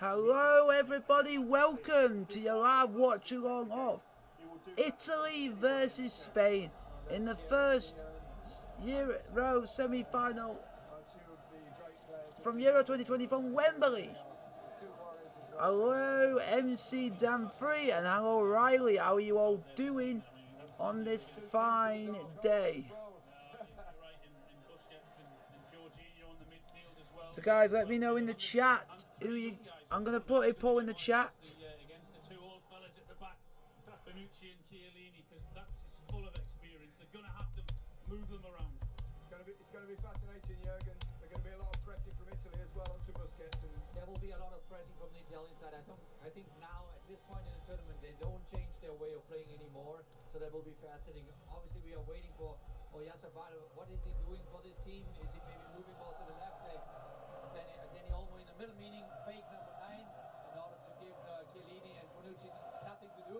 Hello everybody, welcome to your live watch along of Italy versus Spain in the first Euro semi-final from Euro 2020 from Wembley. Hello MC Dan3 and hello Riley, how are you all doing on this fine day? So guys, let me know in the chat who you... I'm going to put a poll in the chat. It's going to be fascinating, Jurgen. There's going to be a lot of pressing from Italy as well onto Busquets. And there will be a lot of pressing from the Italian side. I think now at this point in the tournament they don't change their way of playing anymore. So that will be fascinating. Obviously we are waiting for Oyarzabal. What is he doing for this team? Is he maybe moving more to the left? Danny Olmo in the middle, meaning fake number 9, in order to give Chiellini and Bonucci nothing to do.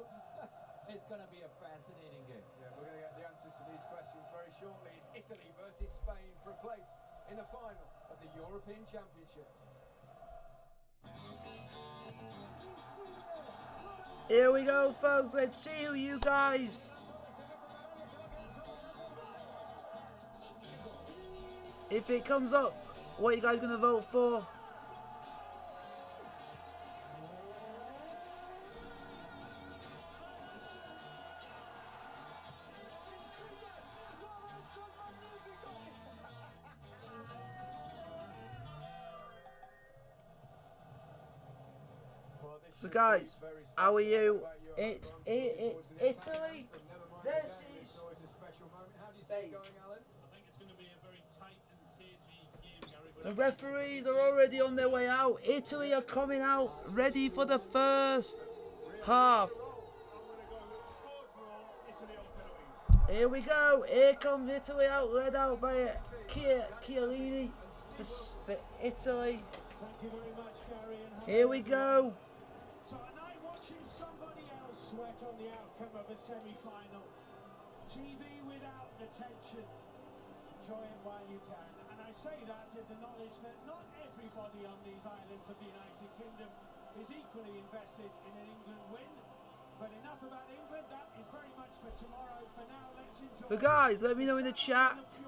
It's going to be a fascinating game. Yeah, we're going to get the answers to these questions very shortly. It's Italy versus Spain for a place in the final of the European Championship. Here we go, folks. Let's see who you guys... If it comes up, what are you guys going to vote for? So guys, how are you? It's Italy versus Spain. The referees are already on their way out. Italy are coming out ready for the first half. Here we go. Here comes Italy out, led out by Chiellini for Italy. Here we go. So a night watching somebody else sweat on the outcome of a semi-final. TV without the tension. Enjoy it while you can. And I say that in the knowledge that not everybody on these islands of the United Kingdom is equally invested in an England win. But enough about England, that is very much for tomorrow. For now, let's enjoy. So guys, let me know in the chat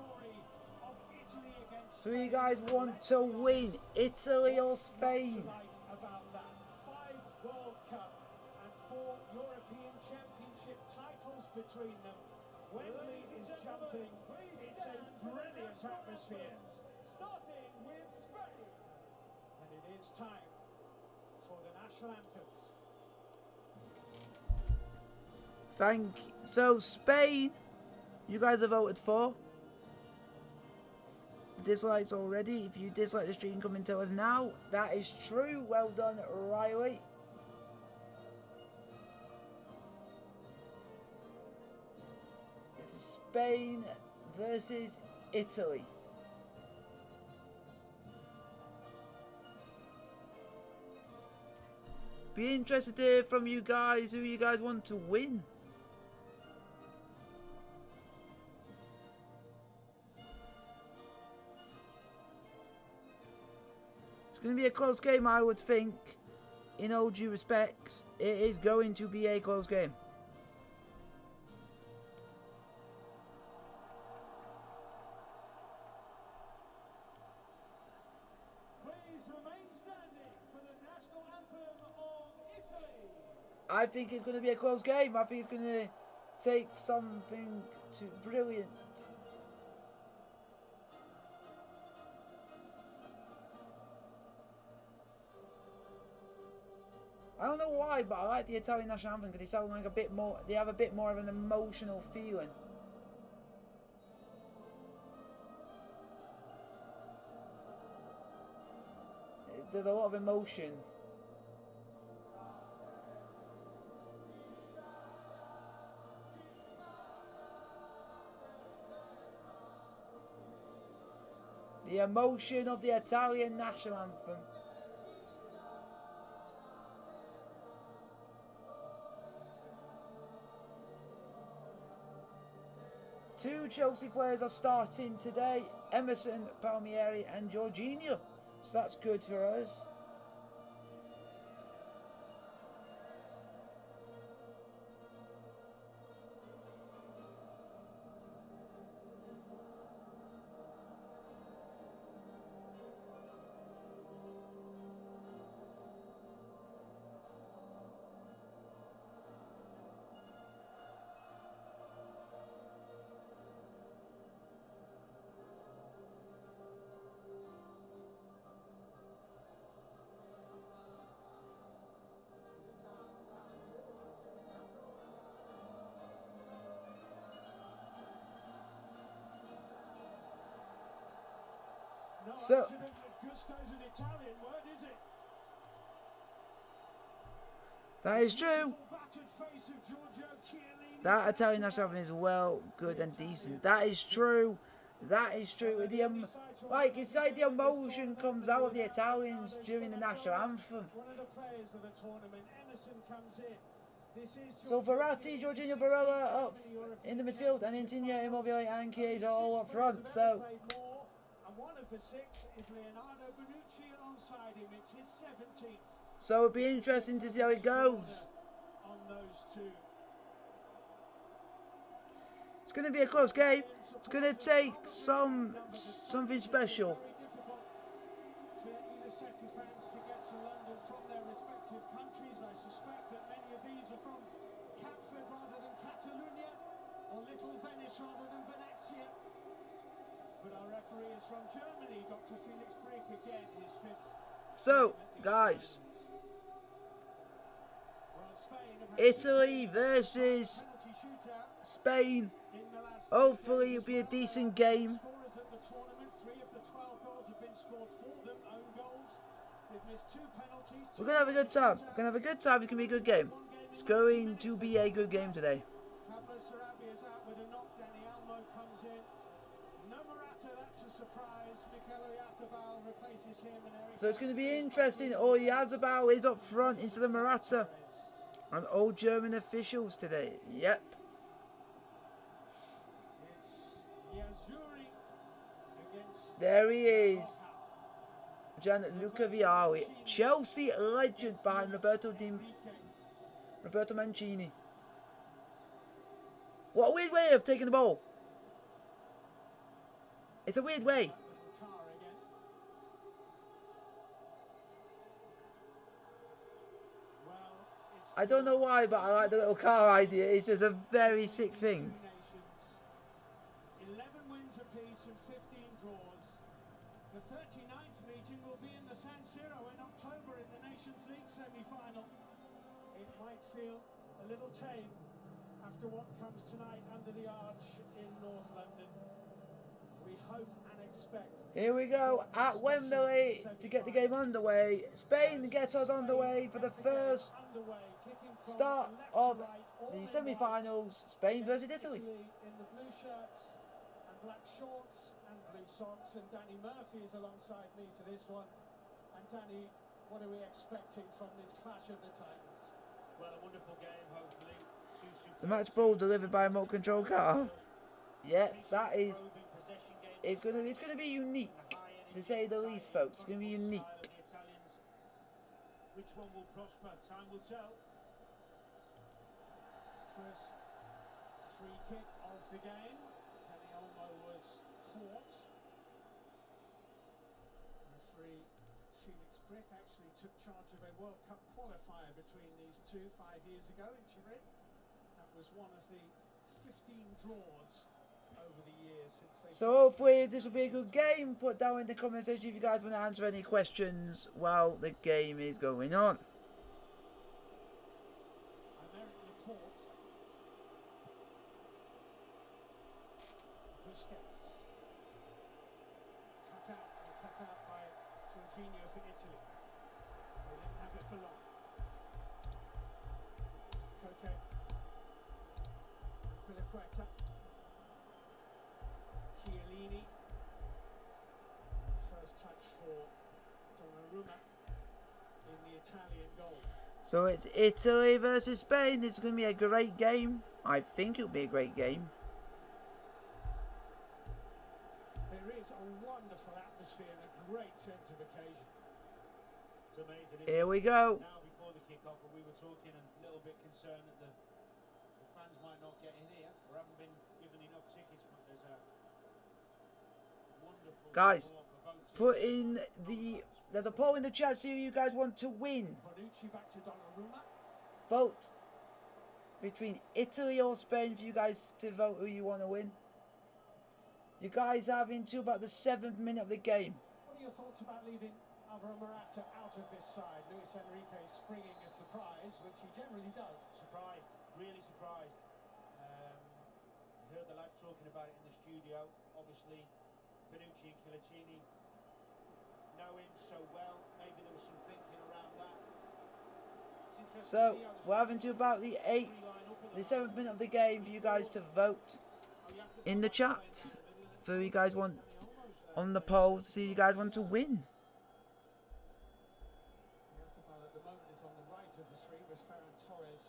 who you guys want to win, Italy or Spain. About that. 5 World Cup and 4 European Championship titles between them. Wembley is jumping. It's a brilliant atmosphere. Starting with Spain. And it is time for the national anthems. Thank you. So Spain, you guys have voted for. Dislikes already. If you dislike the stream, come and tell us now. That is true. Well done, Riley. This is Spain versus Italy. Be interested to hear from you guys who you guys want to win. It's going to be a close game, I would think. In all due respects, it is going to be a close game. Please remain standing for the national anthem of Italy. I think it's going to be a close game. I think it's going to take something to brilliant. I don't know why, but I like the Italian national anthem because they sound like a bit more. They have a bit more of an emotional feeling. There's a lot of emotion. The emotion of the Italian national anthem. Two Chelsea players are starting today, Emerson Palmieri and Jorginho. So that's good for us. So accident that gusto's an Italian word, is it? that is true. Battered face of Giorgio Chiellini. That Italian national anthem is well, good and decent. That is true. That is true. Like it's like the emotion comes out of the Italians during the national anthem. One of the players of the tournament, Emerson, comes in. This is So Verratti, Jorginho Barella up in the midfield, and Insigne, Immobile, and Chiesa all up front. So and one of the six is Leonardo Bonucci alongside him. It's his 17th. So it'll be interesting to see how it goes. On those two. It's going to be a close game. It's going to take something special. Very difficult for either set of fans to get to London from their respective countries. I suspect that many of these are from Catford rather than Catalonia, or Little Venice rather than Venezia. But our referee is from Germany, Dr. Felix Brick, again, his fifth. So, guys, Italy versus Spain. Hopefully it'll be a decent game. We're going to have a good time. We're going to have a good time. It's going to be a good game. It's going to be a good game today. Pablo Sarabia is out with a knock. Dani Olmo comes in. No Morata, that's a surprise. Mikel Oyarzabal replaces him. So it's going to be interesting. Oyarzabal is up front instead of Morata. And all German officials today. Yep. There he is. Gianluca Vialli. Chelsea legend behind Roberto Mancini. What a weird way of taking the ball. It's a weird way. I don't know why, but I like the little car idea. It's just a very sick thing. 11 wins apiece and 15 draws. The 39th meeting will be in the San Siro in October in the Nations League semi-final. It might feel a little tame after what comes tonight under the arch in North London. We hope and expect. Here we go at Wembley to get the game underway. Spain gets us underway for the first start of the semi-finals. Spain versus Italy. In the blue shirts and black shorts and blue socks, and Danny Murphy is alongside me for this one. And Danny, what are we expecting from this clash of the Titans? Well, a wonderful game, hopefully. The match ball delivered by a remote control car. Yeah, that is. It's gonna be unique, to say the least, folks. It's gonna be unique. Which one will prosper? Time will tell. First free kick of the game. Dani Olmo was caught. Referee Felix Brick actually took charge of a World Cup qualifier between these two 5 years ago in Turin. That was one of the 15 draws over the years since they... So hopefully this will be a good game. Put down in the comment section if you guys want to answer any questions while the game is going on. Cut out by Jorginho for Italy. They didn't have it for long. Koke. Piliqueta. Chiellini. First touch for Donnarumma in the Italian goal. So it's Italy versus Spain. This is going to be a great game. I think it'll be a great game. There is a wonderful atmosphere and a great sense of occasion. It's amazing. Here we go. Now before the kick-off, we were talking and a little bit concerned that the fans might not get in here or haven't been given enough tickets, but there's a wonderful guys, support for both teams. put in there's a poll in the chat, see who you guys want to win. Bonucci back to Donnarumma. Vote between Italy or Spain for you guys to vote who you want to win. You guys have until about the 7th minute of the game. What are your thoughts about leaving Alvaro Morata out of this side? Luis Enrique springing a surprise, which he generally does. Surprised, really surprised. I heard the lads talking about it in the studio. Obviously, Bonucci and Chiellini know him so well. Maybe there was some thinking around that. It's interesting So to see how the we're having to about the 7th minute of the game for you guys to vote in the chat for you guys want on the poll to see you guys want to win. Yarzabal at the moment is on the right of the three with Ferran Torres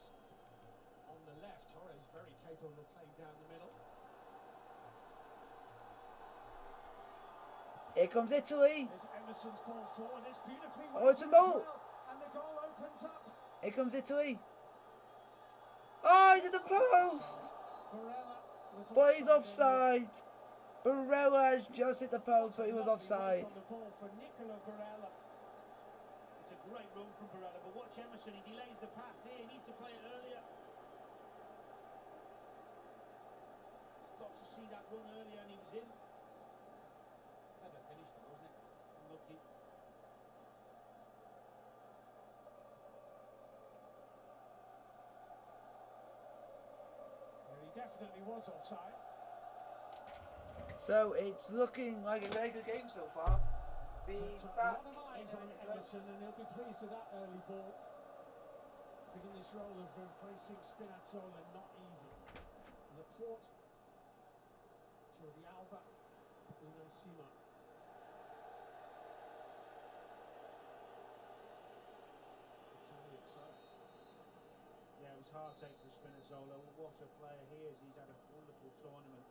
on the left. Torres very capable of playing down the middle. Here comes Italy. There's Emerson's ball forward. It's beautifully Oh, it's a weighted as goal. well, and the goal opens up. Here comes Italy. Oh, he did the post. Barella was But he's earlier. offside. Barella has just hit the post, but he was offside. On the ball for Nicola Barella. It's a great run from Barella, but watch Emerson, he delays the pass here, he needs to play it earlier. He's got to see that run earlier and he was in. Clever finish though, wasn't it? Unlucky. Yeah, he definitely was offside. So it's looking like a very good game so far. Being But, back a lot of eyes in a on minute Emerson, first. and he'll be pleased with that early ball. Given this role of replacing Spinazzola, not easy. Laporte, Jordi Alba, Unai Simon. Italian side. Yeah, it was heartache for Spinazzola. What a player he is. He's had a wonderful tournament.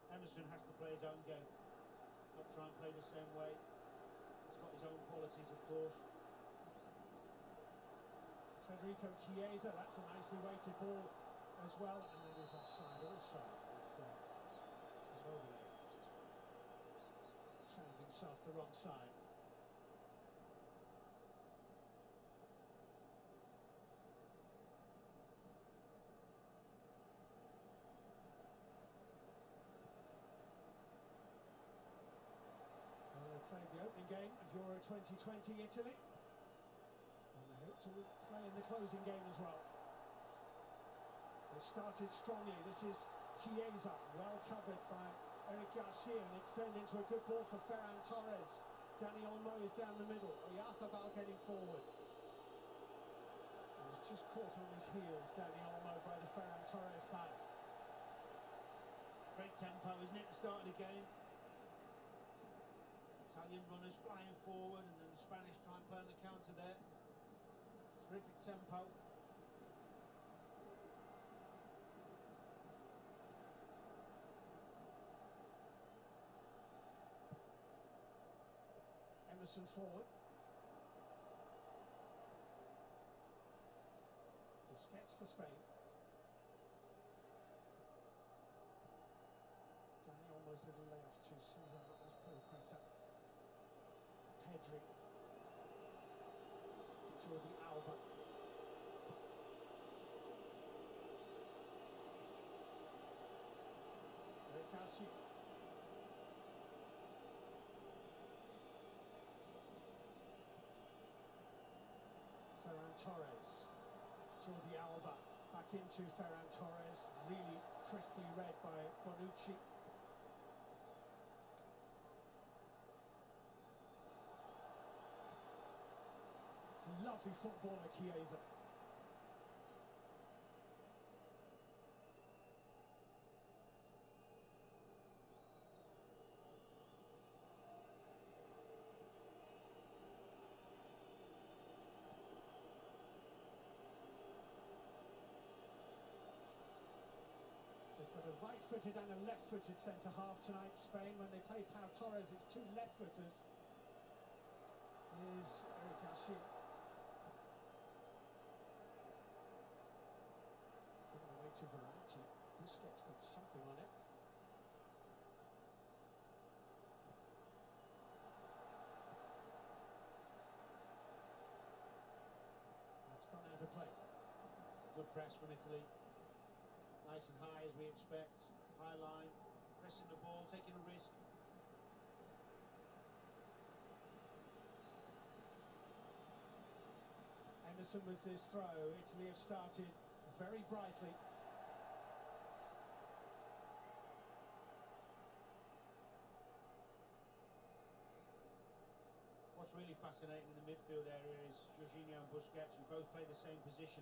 Emerson has to play his own game. Not try and play the same way. He's got his own qualities, of course. Federico Chiesa, that's a nicely weighted ball as well, and that is offside also. It's Immobile found himself the wrong side. Well, they played the opening game of Euro 2020 Italy. And they hope to play in the closing game as well. They started strongly. This is Chiesa, well covered by Eric Garcia, and it's turned into a good ball for Ferran Torres. Dani Olmo is down the middle. Yarzabal getting forward. He was just caught on his heels, Dani Olmo, by the Ferran Torres pass. Great tempo, isn't it, at the start of the game? Italian runners flying forward, and then the Spanish try and play on the counter there. Terrific tempo. Emerson forward. Busquets for Spain. Dani almost with a layoff to Cesar Azpilicueta. Pedri. Jordi Alba. Eric Garcia. Ferran Torres. Jordi Alba back into Ferran Torres. Really crisply read by Bonucci. It's a lovely footballer, Chiesa. They've got a right-footed and a left-footed centre-half tonight, Spain. When they play Pau Torres, it's two left-footers. Here's Eric Garcia. Giving away to Verratti. Busquets got something on it. That's gone out of play. Good press from Italy. Nice and high as we expect. High line, pressing the ball, taking a risk. Emerson with this throw. Italy have started very brightly. what's really fascinating in the midfield area is Jorginho and Busquets, who both play the same position.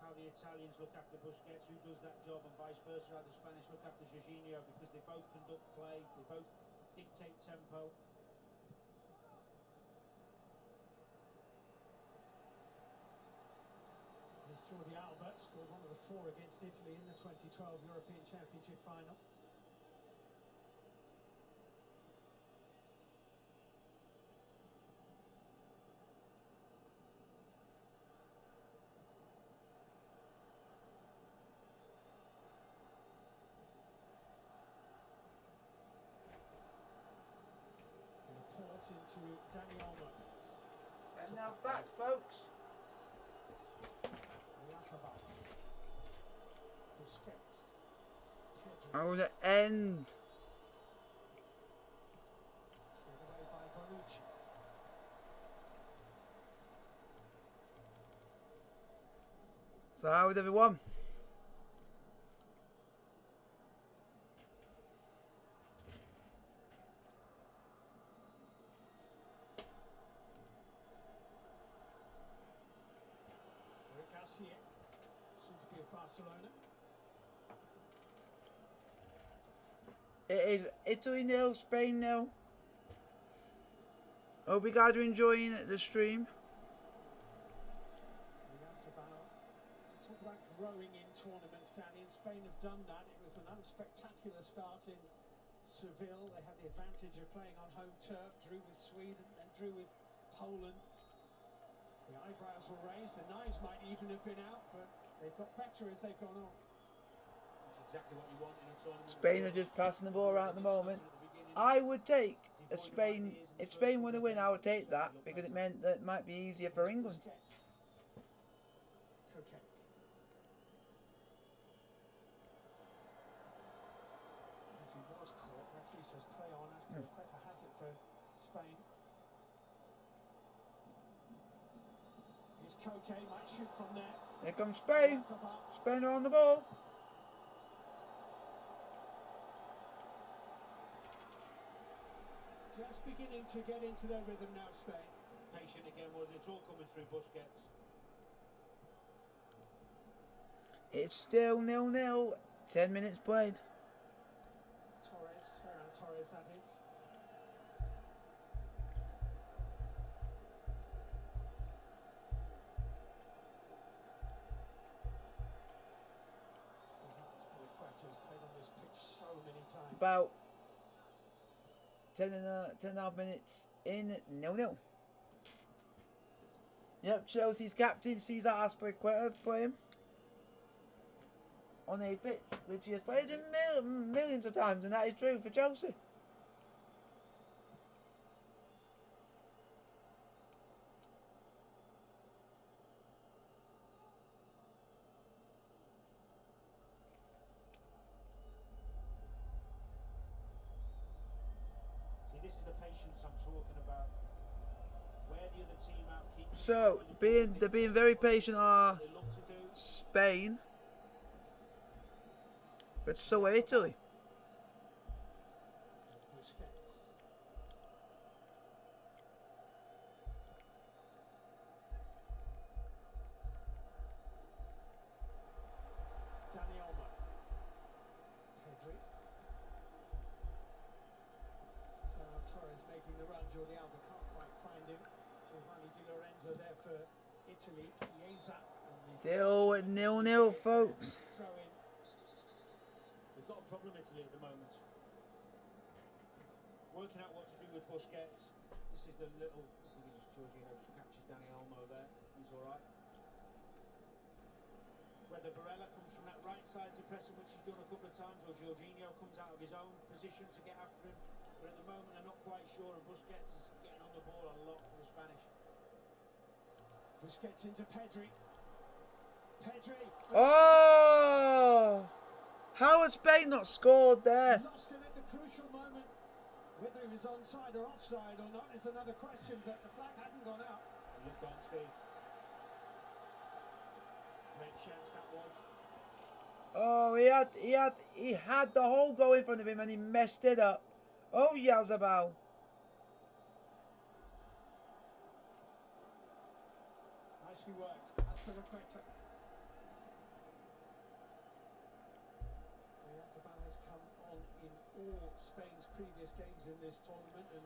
How the Italians look after Busquets, who does that job, and vice versa, how the Spanish look after Jorginho, because they both conduct play, they both dictate tempo. Here's Jordi Alba, scored one of the 4 against Italy in the 2012 European Championship final. Port into Dani Olmo. And now back, folks. Rakabal. Busquets. Pedri. I want to end. Cleared away by Bonucci. So how is everyone? Garcia, soon to be at Barcelona. It is Italy 0, Spain 0. Hope you guys are enjoying the stream. Talk about growing in tournaments, Danny, and Spain have done that. It was an unspectacular start in Seville. They had the advantage of playing on home turf, drew with Sweden, then drew with Poland. The eyebrows were raised, the knives might even have been out, but they've got better as they've gone on. That's exactly what you want in a tournament. Spain are just passing the ball around at the moment. I would take a Spain. If Spain were to win, I would take that because it meant that it might be easier for England. Coquet. He was caught. Referee says play on. Azpilicueta has it for Spain. Here's Coquet, might shoot from there. Here comes Spain. Spain are on the ball. Just beginning to get into their rhythm now, Spain. Patient again, wasn't it? It's all coming through Busquets. It's still 0-0. 10 minutes played. Torres, Ferran Torres, that is. Azpilicueta has played on this pitch so many times. About 10 and a half minutes in 0-0. Yep, Chelsea's captain sees that Azpilicueta playing on a pitch which he has played in millions of times, and that is true for Chelsea. See, this is the patience I'm talking about. Where the other team out keeps So they're being very patient are they look to do. Spain, but so are Italy. Busquets. Dani Olmo. Pedri. Ferran Torres making the run. Jordi Alba can't quite find him. Giovanni Di Lorenzo there for Italy. Chiesa. Still at 0-0, folks. Throw in. We've got a problem Italy at the moment. Working out what to do with Busquets. This is the little, I think it's Jorginho catches Dani Olmo there. He's all right. Whether Barella comes from that right side to press him, which he's done a couple of times, or Jorginho comes out of his own position to get after him. But at the moment, I'm not quite sure, and Busquets is getting on the ball a lot for the Spanish. Busquets into Pedri. Pedri. Oh! How has Spain not scored there? Lost him at the crucial moment. Whether he was onside or offside or not is another question, but the flag hadn't gone out. Look on, Steve. Great chance that was. Oh, he had the hole go in front of him and he messed it up. Oh, Yazabal. nicely worked. As for Requeta. Oyarzábal has come on in all Spain's previous games in this tournament and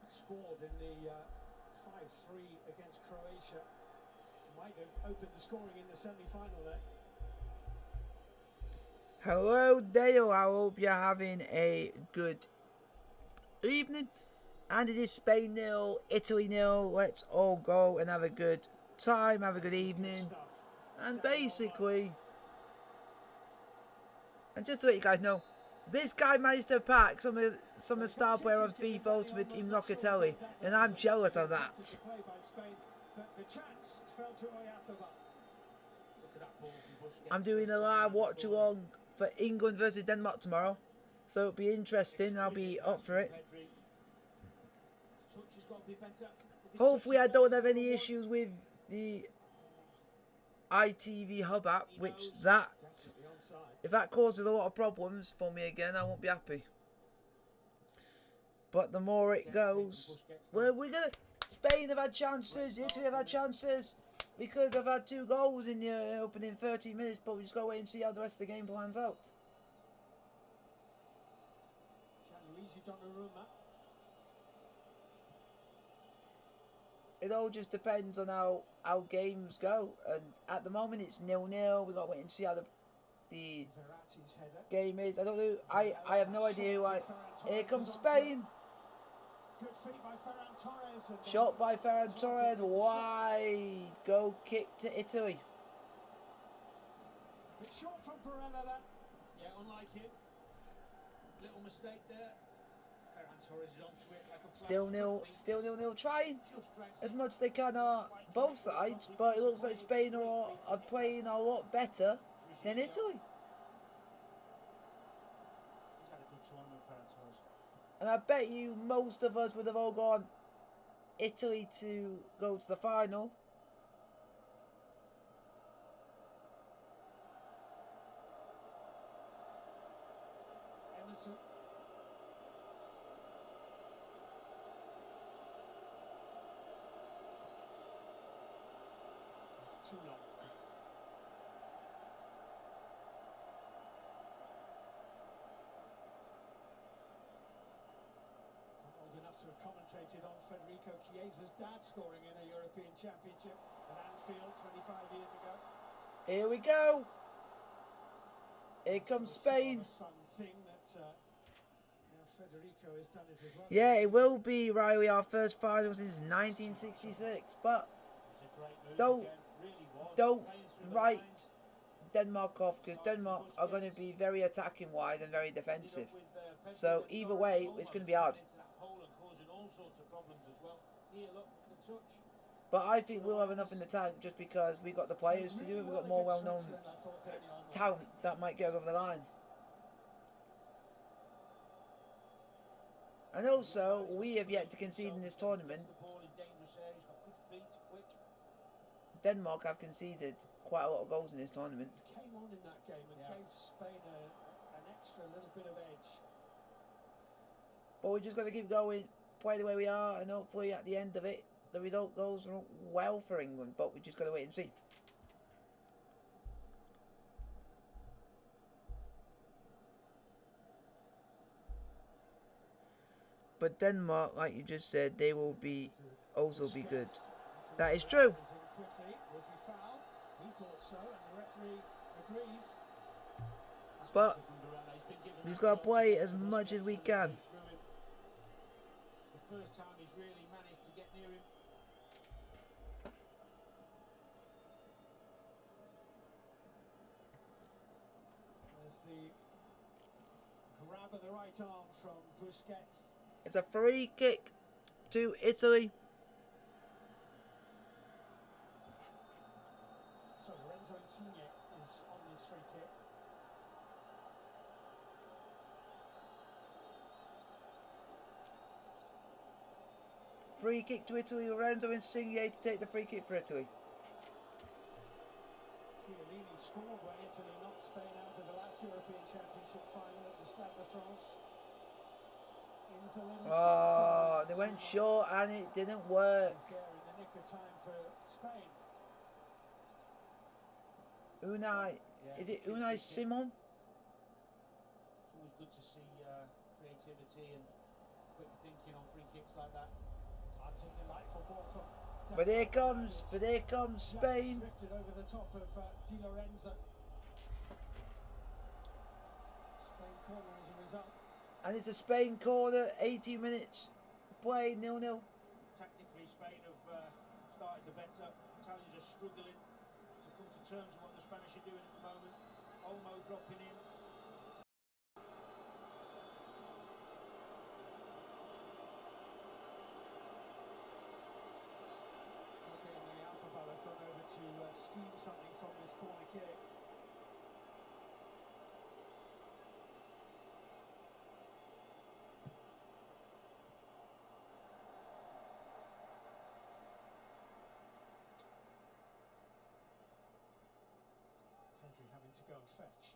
scored in the 5-3 against Croatia. Might have opened the scoring in the semi-final there. Hello Dale, I hope you're having a good evening. And it is Spain 0, Italy 0. Let's all go and have a good time, have a good evening. And basically, and just to let you guys know, this guy managed to pack some of the star player on FIFA Ultimate Team Locatelli, and I'm jealous of that. I'm doing a live watch along for England versus Denmark tomorrow, so it'll be interesting. I'll be up for it. Hopefully I don't have any issues with the ITV Hub app, which if that causes a lot of problems for me again, I won't be happy. But the more it goes, well, Spain have had chances, Italy have had chances. We could have had 2 goals in the opening 30 minutes, but we just got to wait and see how the rest of the game plans out. It all just depends on how games go, and at the moment it's 0-0. We got to wait and see how the game is. I don't know. I have no idea who Here comes Spain. Shot by Ferran Torres, wide. Go kick to Italy. Short from Barella there. Yeah, unlike him. Little mistake there. Ferran Torres is onto it like a Still 0-0. Trying as much as they can on both sides, but it looks like Spain are playing a lot better than Italy. And I bet you most of us would have all gone Italy to go to the final. Emerson. It's too long. To have commentated on Federico Chiesa's dad scoring in a European Championship at Anfield 25 years ago. Here we go. Here comes Spain. Federico has done it as well. Yeah, it will be, Riley, our first final since 1966. But don't write Denmark off, because Denmark are going to be very attacking wise and very defensive. So either way, it's going to be hard. But I think we'll have enough in the tank just because we got the players to do it. We've got more well-known talent that might get us over the line. And also, we have yet to concede in this tournament. Denmark have conceded quite a lot of goals in this tournament. Came on in that game and gave Spain an extra little bit of edge. But we're just going to keep going, play the way we are, and hopefully at the end of it, the result goes well for England. But we just got to wait and see. But Denmark, like you just said, they will also be good. That is true. But we've got to play as much as we can. The first time he's really managed to get near him. There's the grab of the right arm from Busquets. It's a free kick to Italy. So Lorenzo Insigne is on this free kick. Free kick to Italy. Lorenzo Insigne to take the free kick for Italy. Chiellini scored when Italy knocked Spain out of the last European Championship final at the Stade de France. Oh, they went short and it didn't work. There in the nick of time for Spain. Unai, is it Unai Simon? It's always good to see creativity and quick thinking on free kicks like that. That's a delightful ball from. But here comes Spain. Just drifted over the top of Di Lorenzo. Spain corner as a result. And it's a Spain corner, 80 minutes play, 0-0. Tactically, Spain have started the better. Italians are struggling to come to terms with what the Spanish are doing at the moment. Olmo dropping in. Kobe and the Alphabet have gone over to scheme something from this corner kick. Pedri having to go and fetch.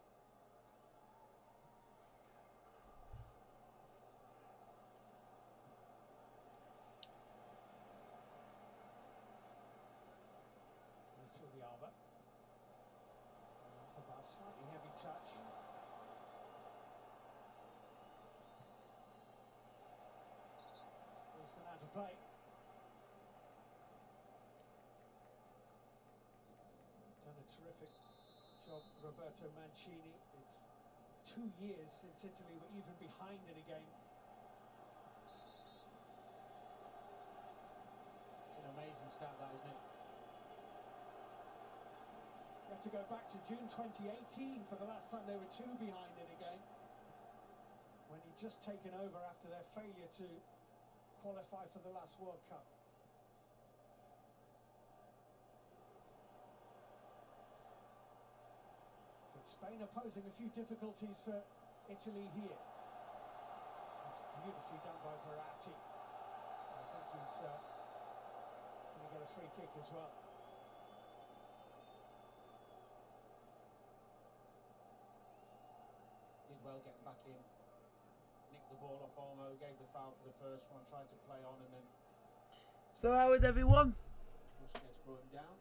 There's Jordi Alba. Alba, slightly heavy touch. Ball's gone out of play. Done a terrific job, Roberto Mancini. It's 2 years since Italy were even behind in a game. It's an amazing start, that, isn't it? You have to go back to June 2018 for the last time they were 2 behind in a game, when he'd just taken over after their failure to qualify for the last World Cup. But Spain are posing a few difficulties for Italy here. It's beautifully done by Verratti. I think he's going to get a free kick as well. Did well getting back in. Nicked the ball off Olmo, gave the foul for the first one, tried to play on, and then So how is everyone? Busquets brought him down.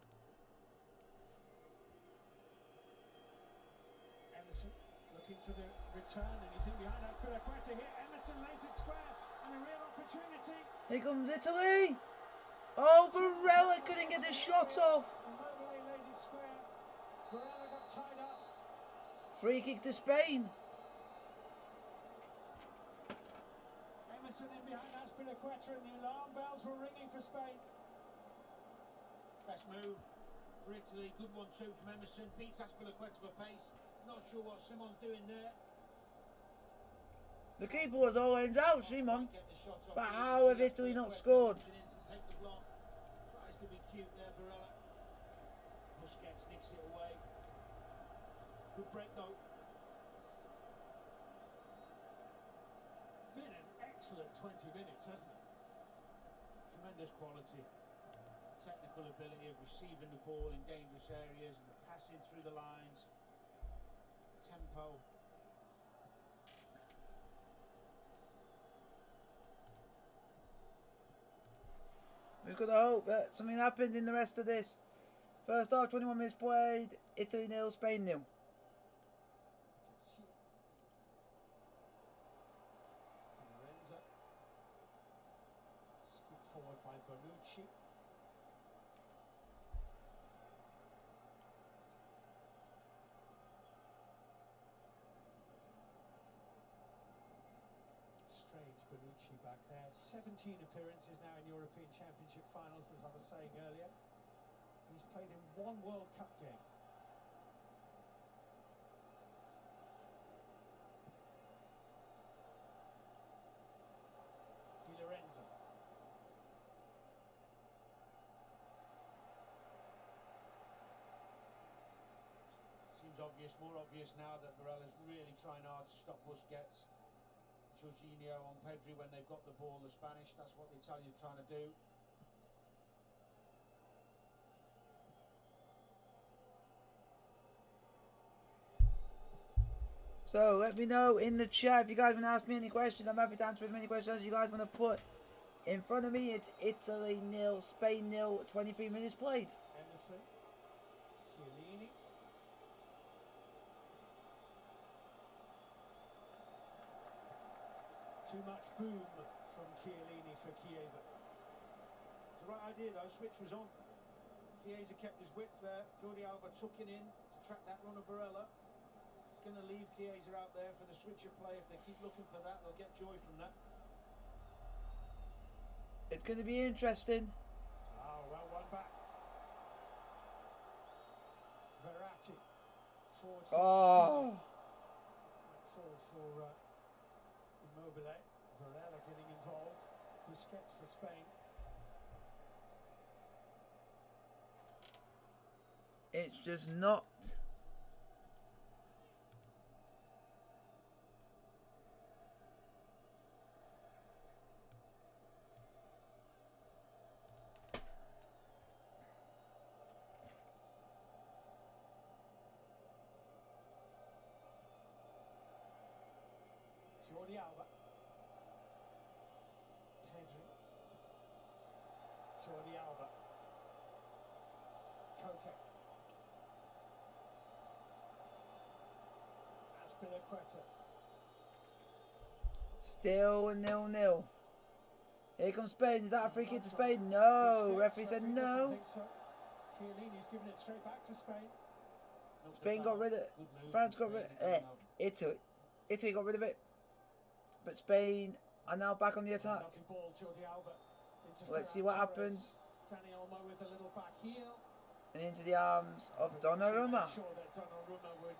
Emerson looking for the return, and he's in behind that. Quite to hit. Emerson lays it square, and a real opportunity. Here comes Italy. Oh, Barella couldn't get the shot off. Immobile laid it square. Barella got tied up. Free kick to Spain. Emerson in behind Azpilicueta, and the alarm bells were ringing for Spain. Best move for Italy. Good 1-2 from Emerson. Beats Azpilicueta for pace. Not sure what Simon's doing there. The keeper was all ends out, Simon. Get the shot off. But how have Italy not scored? Take the block. Tries to be cute there, Barella. Busquets nicks it away. Good break though. Been an excellent 20 minutes, hasn't it? Tremendous quality. Technical ability of receiving the ball in dangerous areas and the passing through the lines. Tempo. We've got to hope that something happened in the rest of this. First half, 21 minutes played. Italy 0, Spain 0. Lorenzo. Scooped forward by Bonucci. Strange Bonucci back there. 17 appearances now in European Championship finals, as I was saying earlier. He's played in 1 World Cup game. Di Lorenzo. Seems obvious, more obvious now that Barella's really trying hard to stop Busquets. Jorginho on Pedri when they've got the ball, the Spanish, that's what the Italians are trying to do. So let me know in the chat if you guys want to ask me any questions. I'm happy to answer as many questions as you guys want to put in front of me. It's Italy 0, Spain 0, 23 minutes played. Emerson. Chiellini. Too much boom from Chiellini for Chiesa. It's the right idea though, switch was on. Chiesa kept his width there. Jordi Alba tucking in to track that run of Barella. He's going to leave Chiesa out there for the switch of play. If they keep looking for that, they'll get joy from that. It's going to be interesting. Oh, well, one back. Verratti. Forward for Oh, fall for Immobile. Barella getting involved. Busquets for Spain. it's just not. Jordi Alba. Pedri. Jordi Alba. Koke. Aspilicueta. Still 0-0. Here comes Spain. Is that a free kick to Spain? No. Referee said no. I think so. Chiellini's giving it straight back to Spain. Spain got rid of it. France got rid of it. Italy got rid of it. But Spain are now back on the attack. Lucky ball, Jordi Alba. Into Let's see Ferran what Torres. happens. Dani Olmo with a little back heel. And into the arms of Donnarumma. Sure that Donnarumma would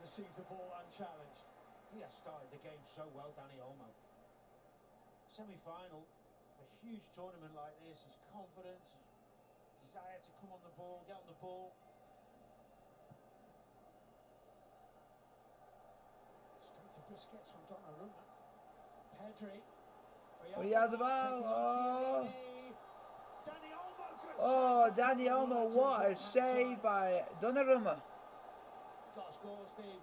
receive the ball unchallenged. He has started the game so well, Dani Olmo. Semi-final, a huge tournament like this, his confidence, his desire to come on the ball, get on the ball. Straight to Busquets from Donnarumma. Pedri. Oh, he has the ball. Oh. Dani Olmo, good Oh, save. Dani Olmo, what a save by Donnarumma. Got to score, Steve.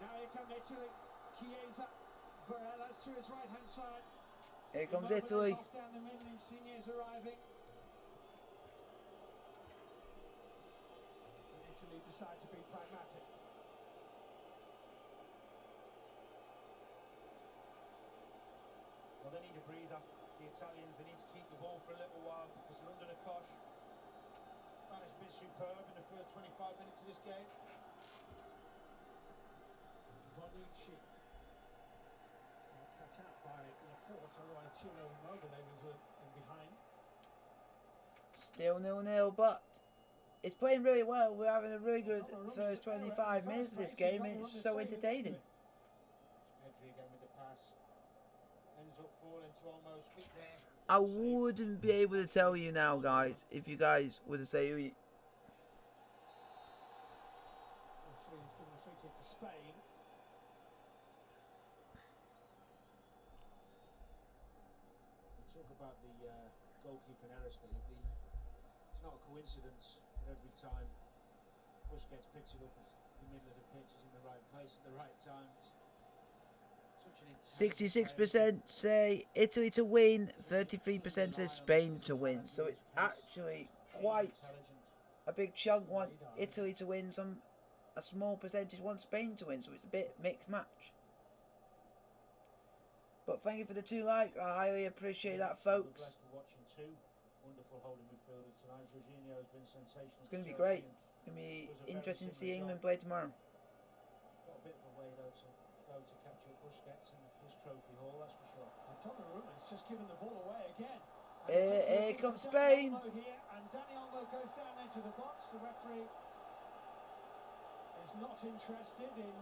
Now here come Italy. Chiesa. Barella's to his right hand side. Here comes Immobile's Italy. off down the middle. Insigne's arriving. And Italy decide to be pragmatic. Well, they need a breather. The Italians, they need to keep the ball for a little while because they're under the cosh. Spanish been superb in the first 25 minutes of this game. Bonucci. Cut out by Laporte, otherwise Ciro Immobile was in behind. Still 0-0, but it's playing really well. We're having a really good first 25 minutes of this game, and it's so entertaining. Pedri again with the pass. Ends up falling to almost feet there. I wouldn't be able to tell you now, guys, if you guys were to say Referee's giving a free kick to Spain. We talk about the goalkeeping errors, Steve. It's not a coincidence that every time Busquets picks it up in the middle of the pitch, is in the right place at the right time. Such an intense 66% say Italy to win, 33% says Spain to win. So it's actually quite a big chunk want Italy to win, a small percentage want Spain to win, so it's a bit mixed match. But thank you for the 2 likes, I highly appreciate that, folks. Watching 2 wonderful holding midfielders tonight. Jorginho has been sensational. It's going to be great. It's going to be interesting to see England play tomorrow. Got a bit of a way though to go to catch up Busquets and his trophy haul, that's for sure. And Donnarumma's just given the ball away again. Here comes Spain. Here, and Dani Olmo goes down into the box. The referee is not interested in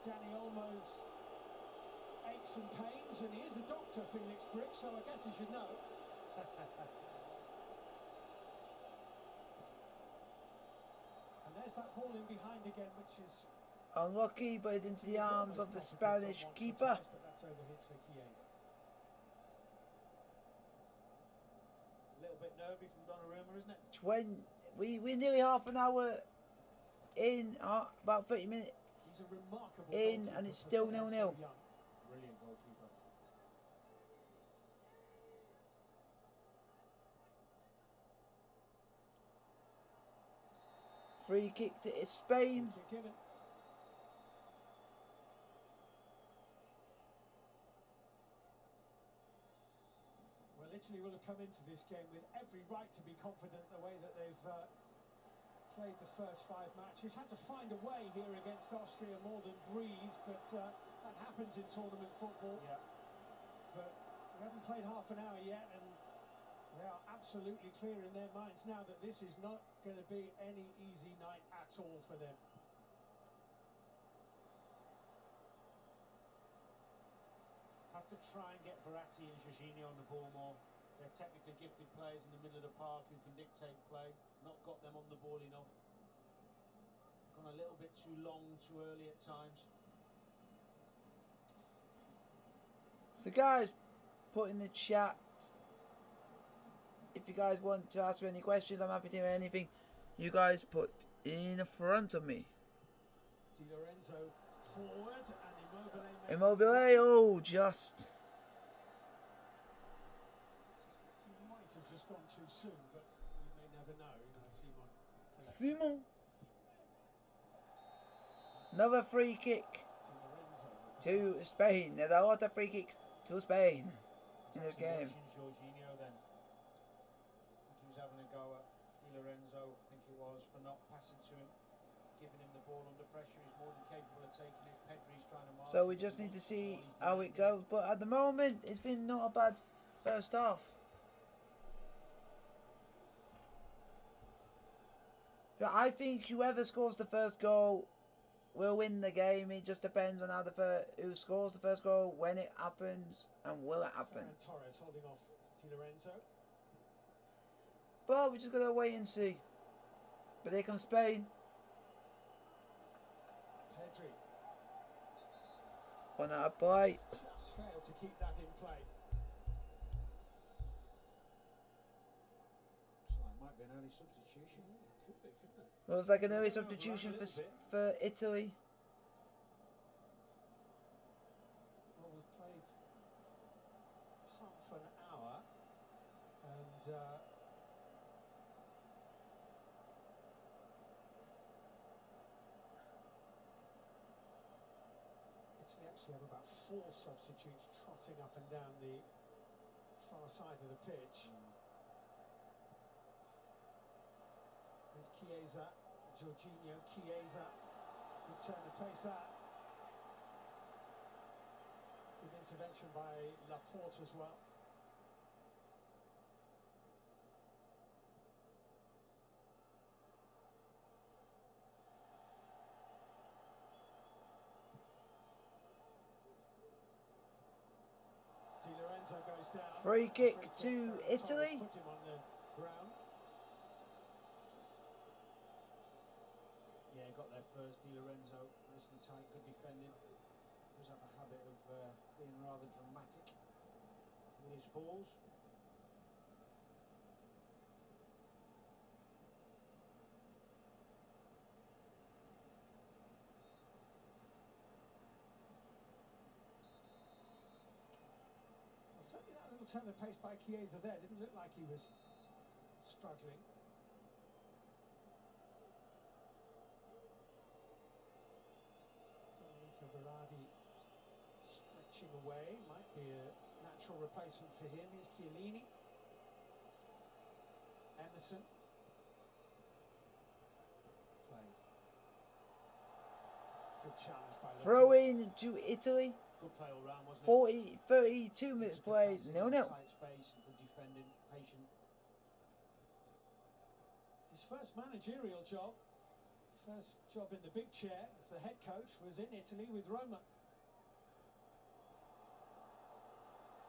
Dani Olmo's aches and pains, and he is a doctor, Felix Brick, so I guess he should know. And there's that ball in behind again, which is Unlucky, but it's into the arms of the Spanish keeper. but that's overhit for Chiesa. A little bit nervy from Donnarumma, isn't it? We're nearly half an hour in, about 30 minutes He's a remarkable in, goalkeeper and it's for still someone 0-0. so young. Brilliant goalkeeper. Free kick to Spain. Free kick given. Italy will have come into this game with every right to be confident the way that they've played the first 5 matches. Had to find a way here against Austria more than breeze, but that happens in tournament football. Yeah. But we haven't played half an hour yet, and they are absolutely clear in their minds now that this is not going to be any easy night at all for them. Have to try and get Verratti and Jorginho on the ball more. They're technically gifted players in the middle of the park who can dictate play. Not got them on the ball enough. Gone a little bit too long, too early at times. So guys, put in the chat if you guys want to ask me any questions. I'm happy to hear anything you guys put in front of me. Di Lorenzo forward and Immobile, oh, just. He might have just gone too soon, but you may never know. Simon. Another free kick to Spain. There's a lot of free kicks to Spain in this game. Jorginho then. I think he was having a go at Di Lorenzo, I think it was, for not passing to him, giving him the ball under pressure. He's more than capable of taking it. Pedri's trying to mark. So we just need to see how it goes. But at the moment, it's been not a bad first half. But I think whoever scores the first goal will win the game. It just depends on how who scores the first goal, when it happens, and will it happen. Torres holding off Di Lorenzo. But we're just gonna wait and see. But here comes Spain. Pedri. On that play. Just failed to keep that in play. So it might be an early substitution. Could be, couldn't it? Looks like an early substitution for Italy. Well, we've played half an hour, and Italy actually have about 4 substitutes trotting up and down the far side of the pitch. There's Chiesa, Jorginho, Chiesa. Good turn of pace that. Good intervention by Laporte as well. Di Lorenzo goes down. Free kick to Italy. Put him on the ground. Yeah, got there first. Di Lorenzo, nice and tight, good defending. Does have a habit of being rather dramatic with his falls. Well, certainly that little turn of pace by Chiesa there didn't look like he was struggling. Verratti stretching away, might be a natural replacement for him. Here's Chiellini. Emerson. Played. Good challenge by Laporte. Throw in to Italy. Good play all round, wasn't it? 32 minutes played. 0-0. Tight space, good defending, patient. His first managerial job. First job in the big chair as the head coach was in Italy with Roma.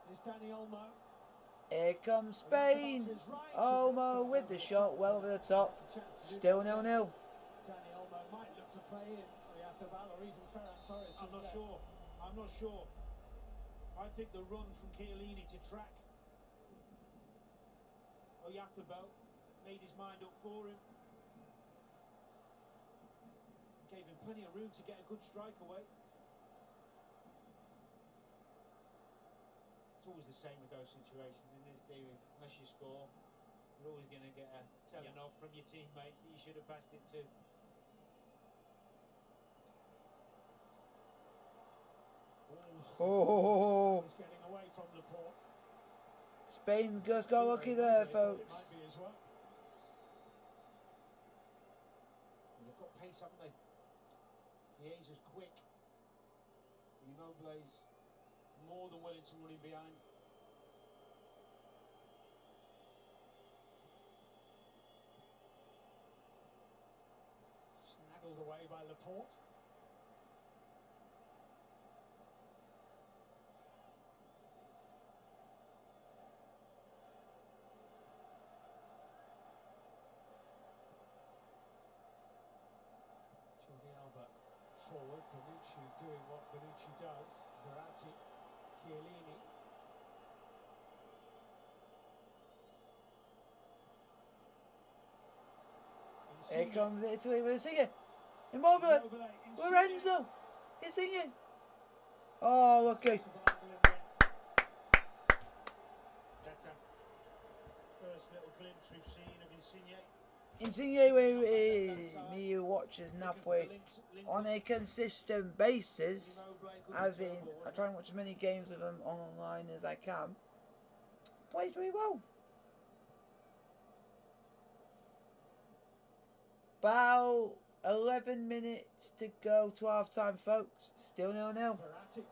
Here's Dani Olmo. Here comes Spain. Olmo with the shot well over the top. Still 0-0. Dani Olmo might look to play in Oyarzabal or even Ferran Torres. I'm not sure. I'm not sure. I think the run from Chiellini to track Oyarzabal made his mind up for him. Gave him plenty of room to get a good strike away. It's always the same with those situations in this, David. Unless you score, you're always going to get a telling off from your teammates that you should have passed it to. Oh, He's getting away from Laporte. Spain just got lucky there, folks. Might be as well. They've got pace, haven't they? Chiesa's quick. Immobile's more than willing to run in behind. Snaggled away by Laporte. Jordi Alba forward. Bonucci doing what Bonucci does. Verratti, Chiellini. Here comes Italy with Insigne. Immobile. Lorenzo. Insigne. Oh, lucky. First little glimpse we've seen of Insigne. Insigne, me who watches Napoli on a consistent basis, as in I try and watch as many games with them online as I can, plays really well. About 11 minutes to go to half time, folks. Still 0-0. Verratti,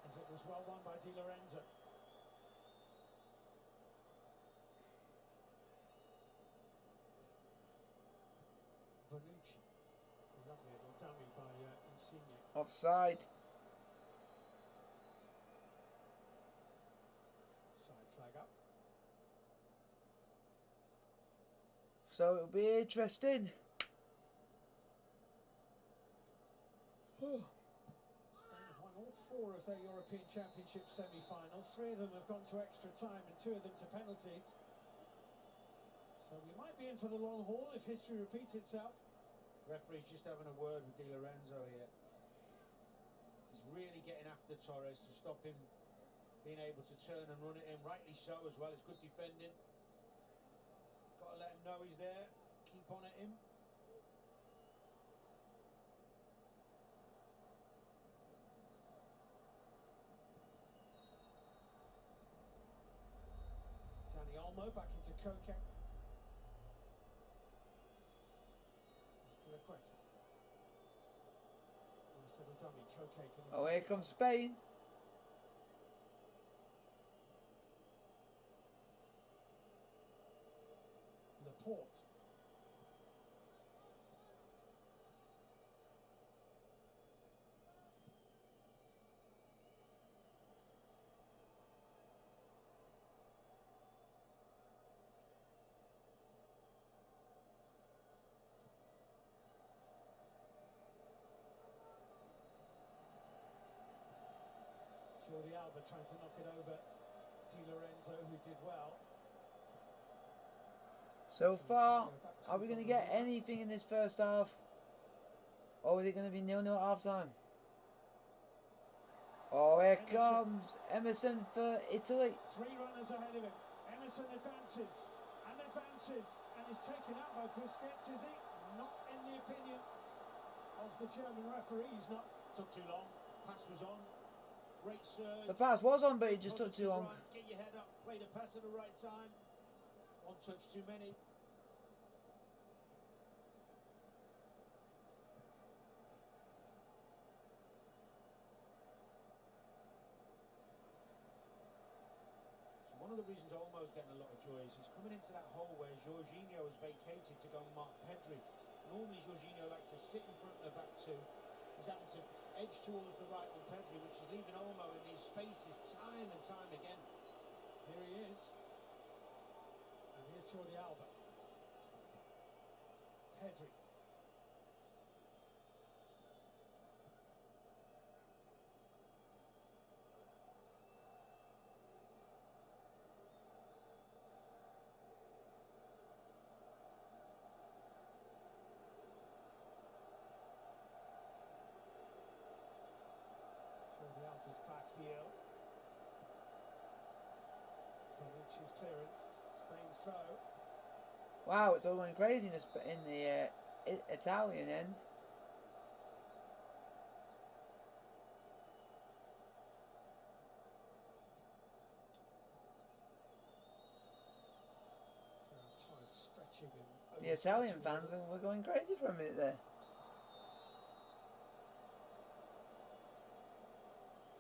as it was well won by Di Lorenzo. Bonucci, lovely little dummy by Insigne. Offside. Side flag up. So it'll be interesting. Spain have won all 4 of their European Championship semi-finals. 3 of them have gone to extra time and 2 of them to penalties. So we might be in for the long haul if history repeats itself. Referee's just having a word with Di Lorenzo here. He's really getting after Torres to stop him being able to turn and run at him. Rightly so as well. It's good defending. Got to let him know he's there. Keep on at him. Dani Olmo back into Koke. Quetta. Nice little dummy, Koke. Oh, here comes Spain. Laporte. Jordi Alba trying to knock it over Di Lorenzo, who did well. So far, are we going to get anything in this first half? Or is it going to be 0-0 at half time? Oh, here comes Emerson for Italy. 3 runners ahead of him. Emerson advances and is taken out by Busquets, is he? Not in the opinion of the German referees. Not Took too long. Pass was on. Great surge. The pass was on, but it just took too long. Get your head up. Play the pass at the right time. 1 touch too many. So one of the reasons Olmo's getting a lot of joy is he's coming into that hole where Jorginho has vacated to go and mark Pedri. Normally Jorginho likes to sit in front of the back 2. He's having to edge towards the right on Pedri, which is leaving Olmo in these spaces time and time again. Here he is. And here's Jordi Alba. Pedri. Jordi Alba's back heel. Bonucci's clearance. Spain's throw. Wow, it's all going crazy in the Italian end. overreaching and The Italian fans were going crazy for a minute there.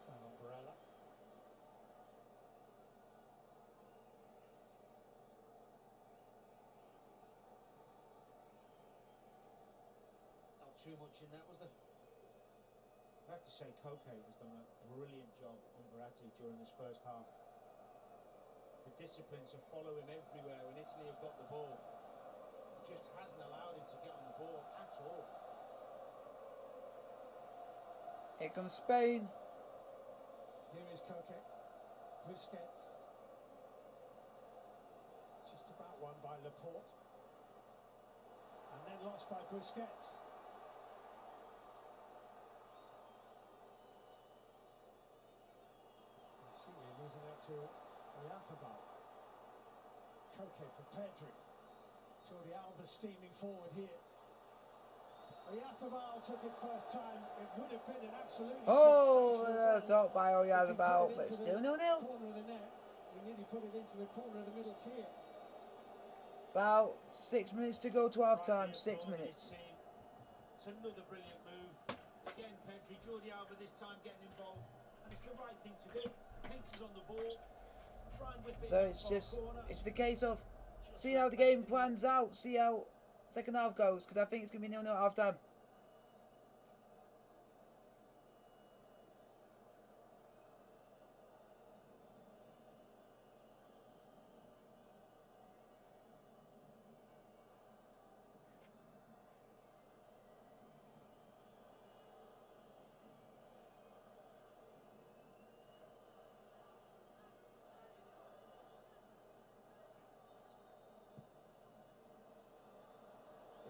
Foul on Barella. Not too much in that, was there? I have to say, Koke has done a brilliant job on Verratti during this first half. The discipline to follow him everywhere when Italy have got the ball. It just hasn't allowed him to get on the ball at all. Here comes Spain. Here is Koke. Busquets. Just about won by Laporte. And then lost by Busquets. Insigne losing out to Oyarzábal. Koke for Pedri. Jordi Alba steaming forward here. Oyarzábal took it first time. It would have been an absolutely Oh, sensational goal. top by If he Oyarzábal, put it but into still the 0-0. corner of the net. He nearly put it into the corner of the middle tier. About 6 minutes to go to half time. 6 Right, minutes. It's another brilliant move. Again, Pedri, Jordi Alba this time getting involved. And it's the right thing to do. Pace is on the ball. Try and whip it So in it's that just, corner. it's the case of see how the game plans out. See how second half goes, because I think it's going to be 0-0 at half time.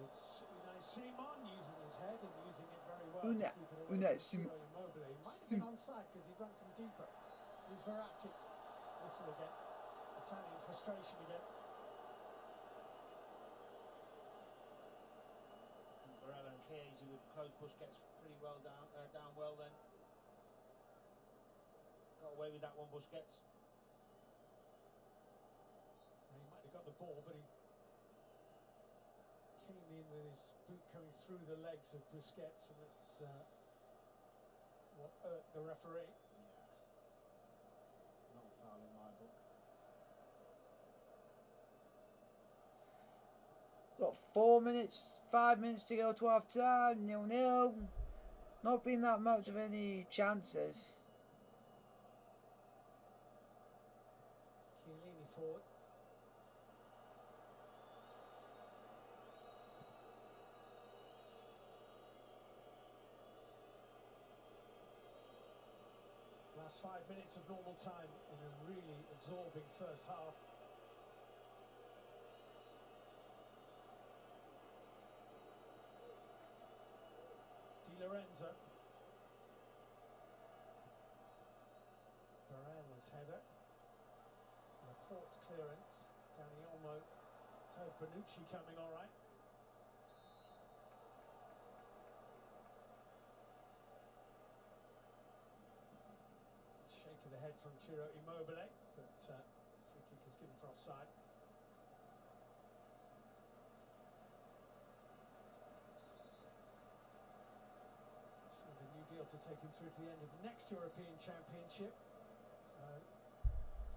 It's Unai Simon using his head and using it very well. Unai- to keep it away Unai from Simon. Ciro Immobile. He might have Simon. been onside because he ran from deeper. Here's Verratti. Whistle again. Italian frustration again. Barella and Chiesa would close Busquets pretty well down well then. Got away with that one, Busquets. He might have got the ball, but he came in with his boot coming through the legs of Busquets, and that's what hurt the referee. Yeah. Not a foul in my book. Got 4 minutes, 5 minutes to go to half time. 0-0. Not been that much of any chances. Chiellini forward. Last 5 minutes of normal time in a really absorbing first half. Di Lorenzo. Barella's header. Laporte's clearance. Dani Olmo heard Bonucci coming all right. Shake of the head from Ciro Immobile, but free kick is given for offside. So the new deal to take him through to the end of the next European Championship.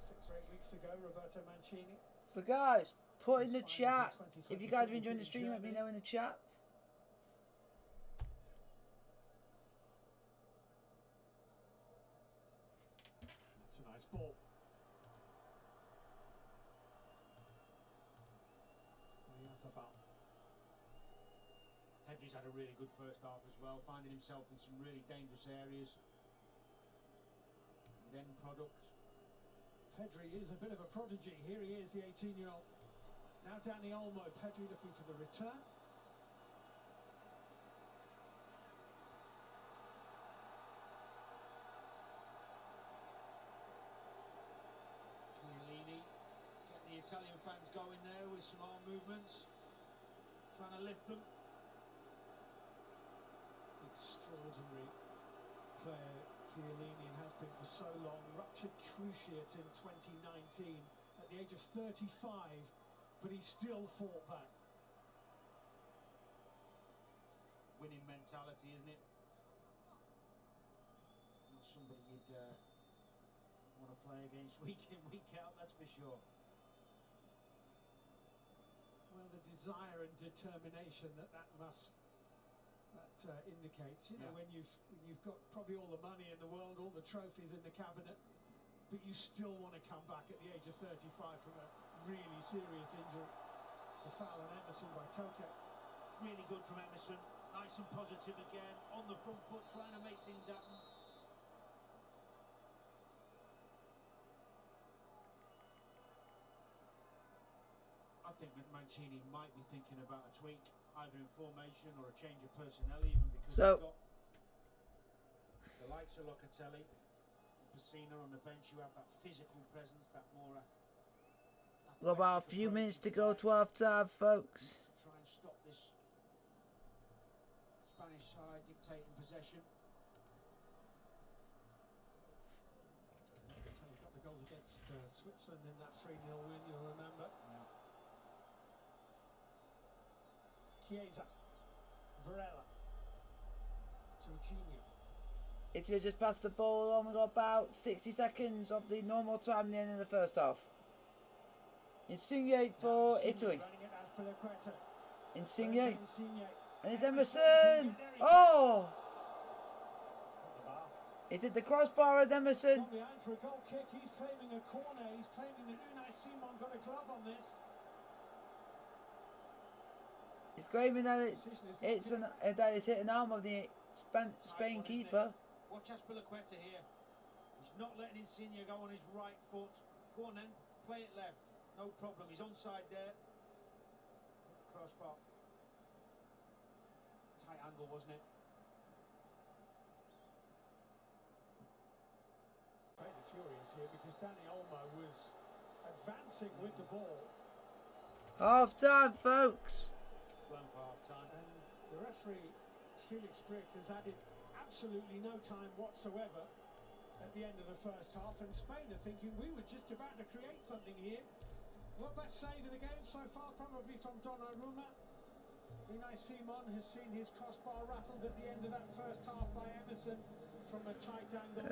6 or 8 weeks ago, Roberto Mancini. So guys, put in the chat. If you guys are enjoying the stream, let me know in the chat. That's a nice ball. Oyarzábal. Pedri's had a really good first half as well, finding himself in some really dangerous areas. The end product. Pedri is a bit of a prodigy. Here he is, the 18-year-old. Now Dani Olmo. Pedri looking for the return. Chiellini getting the Italian fans going there with some arm movements, trying to lift them. Extraordinary player Chiellini has been for so long. Ruptured cruciate in 2019 at the age of 35. but he still fought back. Winning mentality, isn't it? Not somebody you'd want to play against week in, week out, that's for sure. Well, the desire and determination that indicates, you know, when you've got probably all the money in the world, all the trophies in the cabinet, but you still want to come back at the age of 35 from a really serious injury. It's a foul on Emerson by Koke. Really good from Emerson. Nice and positive again, on the front foot, trying to make things happen. I think that Mancini might be thinking about a tweak, either in formation or a change of personnel, even because So- you've got the likes of Locatelli, Pacina on the bench. You have that physical presence, that more. We've got about a few minutes to go to half time, folks. Try and stop this Spanish side dictating possession. That's how we got the goals against Switzerland in that 3-0 win, you'll remember. Chiesa, Varela, Jorginho. Italy just passed the ball on. We've got about 60 seconds of the normal time at the end of the first half. Insigne for Italy. Running it as Piliqueta. Insigne. Insigne. And it's Emerson. Oh! At the bar. Is it the crossbar as Emerson? Gone behind for a goal kick. He's claiming a corner. He's claiming that Unai Simon got a glove on this. He's claiming that that it's hit an arm of the Spain keeper. Watch Aspilicueta here. He's not letting Insigne go on his right foot. Go on then, play it left. No problem. He's onside there. Hit the crossbar. Tight angle, wasn't it? Very furious here because Dani Olmo was advancing with the ball. Half time, folks. Blown for half time. And the referee, Felix Brick, has added absolutely no time whatsoever at the end of the first half, and Spain are thinking we were just about to create something here. What best save of the game so far? Probably from Donnarumma. Unai Simon has seen his crossbar rattled at the end of that first half by Emerson from a tight angle.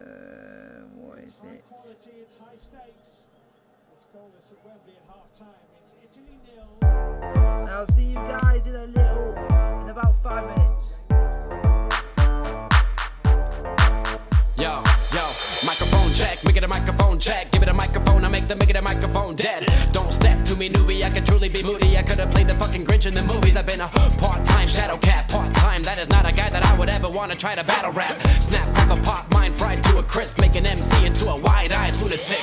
What is It's high it? quality, it's high stakes. It's goalless at Wembley at half time. It's Italy 0. I'll see you guys in about 5 minutes. Yo, microphone check, make it a microphone check. Give it a microphone, I make it a microphone dead. Don't step to me, newbie, I could truly be moody. I could have played the fucking Grinch in the movies. I've been a part-time shadow cat, part-time. That is not a guy that I would ever want to try to battle rap. Snap, crackle, pop, mind fried to a crisp. Make an MC into a wide-eyed lunatic.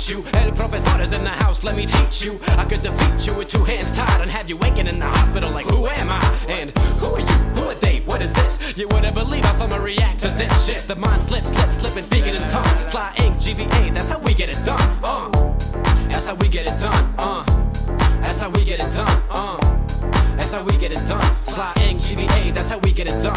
You. El professor is in the house, let me teach you. I could defeat you with 2 hands tied and have you waking in the hospital like, who am I? And who are you? Who are they? What is this? You wouldn't believe how someone react to this shit. The mind slips, and speaking in tongues. Sly ink, GVA, that's how we get it done. That's how we get it done. That's how we get it done. That's how we we get it done. Sly Ing, GVA, that's how we get it done.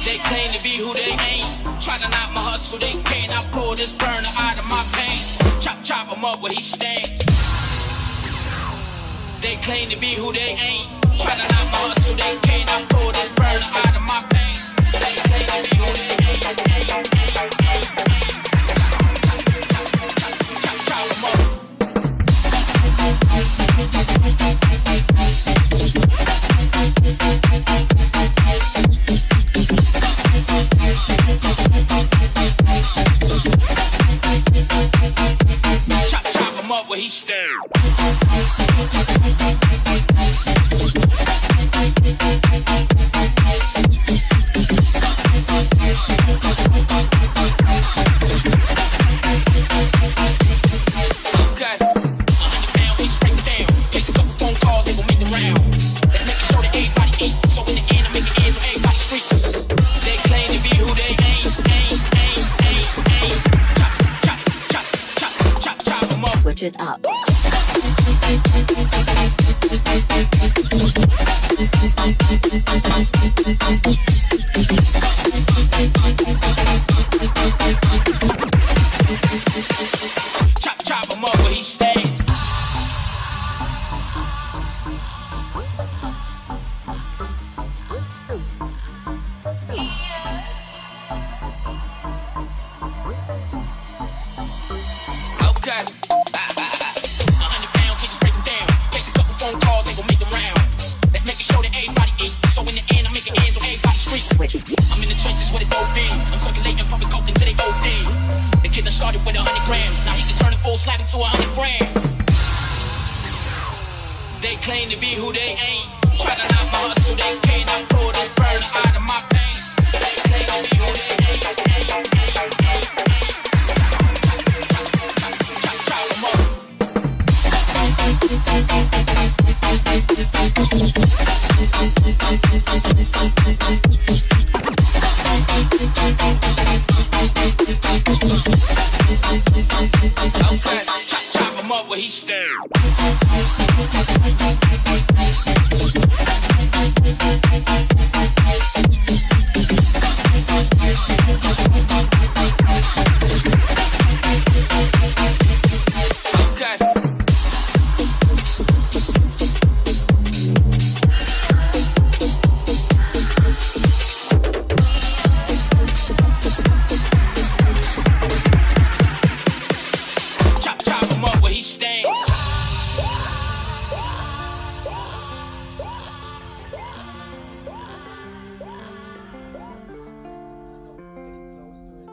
They claim to be who they ain't. Try to knock my hustle, they can't. I pull this burner out of my pain. Chop him up where he stands. They claim to be who they ain't. Try to knock my hustle, they can't. I pull this burner out of my pain. They claim to be who they ain't. Chop him up. Chop him up where he stands. Switch it up. Chop him up where he stays. Okay. 100 pounds, just break them down. Take a couple phone calls, they gon' make them round. Let's make it show that everybody eat. So in the end, I'm making ends on everybody's street. Switch. I'm in the trenches with a dope thing. I'm circulating public coke until they OD. The kid that started with 100 grams. Now he can turn a full slab into 100 grand. They claim to be who they ain't. Try to knock my hustle, they can't. I pull this burner out of my pain. They claim to be who they ain't. Chop 'em up. Okay, chop him up where he stands. Okay. Chop him up where he stands. Getting close to it.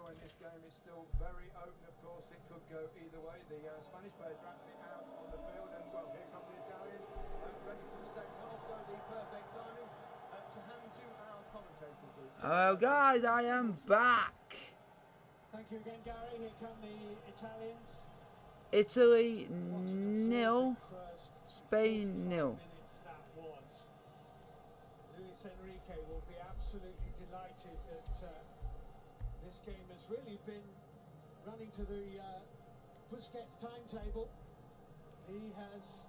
now, and this game is still very open. Of course, it could go either way. The Spanish players are actually out on the field, and well, here come the Italians, ready for the second half. So the perfect timing to hand to our commentators. Hello, guys. I am back. Thank you again, Gary. Here come the Italians. Italy 0, Spain 0. That was. Luis Enrique will be absolutely delighted that this game has really been running to the Busquets timetable. He has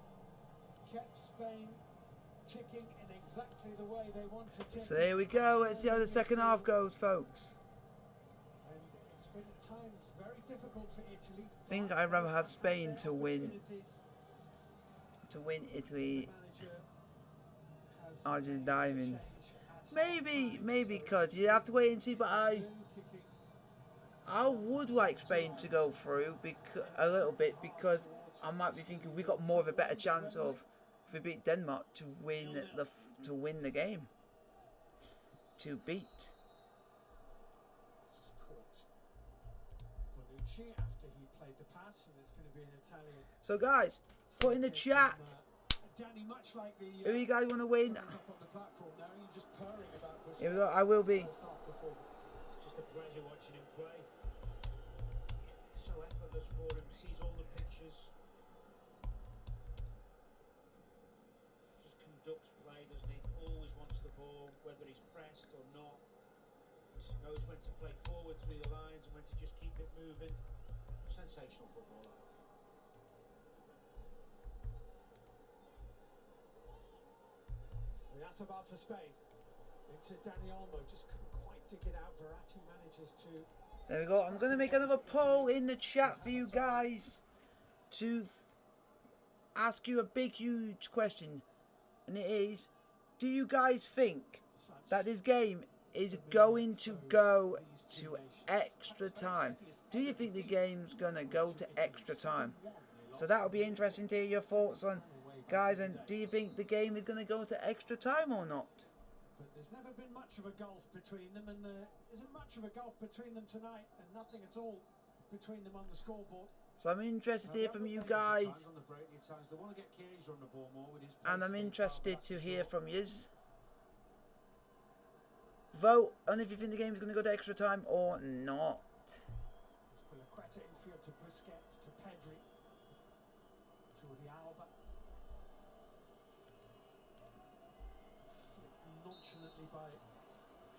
kept Spain ticking in exactly the way they want to tick. So there we go. Let's see how the second half goes, folks. And it's been at times very difficult for Italy. I think I'd rather have Spain to win Italy. I'll just dive in. Maybe because you have to wait and see, but I would like Spain to go through a little bit, because I might be thinking we got more of a better chance of, if we beat Denmark, to win the game, to beat. So guys, put in the chat who you guys want to win. Here we go. I will be. Just a pleasure watching him play. So effortless for him. Sees all the pictures. Just conducts play, doesn't he? Always wants the ball, whether he's pressed or not. Knows when to play forward through the lines and when to just keep it moving. Sensational footballer. That's about for Spain. Into Dani Olmo, just couldn't quite dig it out. Verratti manages to. There we go. I'm going to make another poll in the chat for you guys to ask you a big, huge question. And it is, do you guys think that this game is going to go to extra time? Do you think the game's going to go to extra time? So that'll be interesting to hear your thoughts on, guys. And do you think the game is going to go to extra time or not? But there's never been much of a gulf between them, and there isn't much of a gulf between them tonight, and nothing at all between them on the scoreboard. So I'm interested to hear from you guys, and I'm interested to hear from yous. Vote on if you think the game is going to go to extra time or not. It's infield to Busquets, to Pedri, Jordi Alba. Nonchalantly by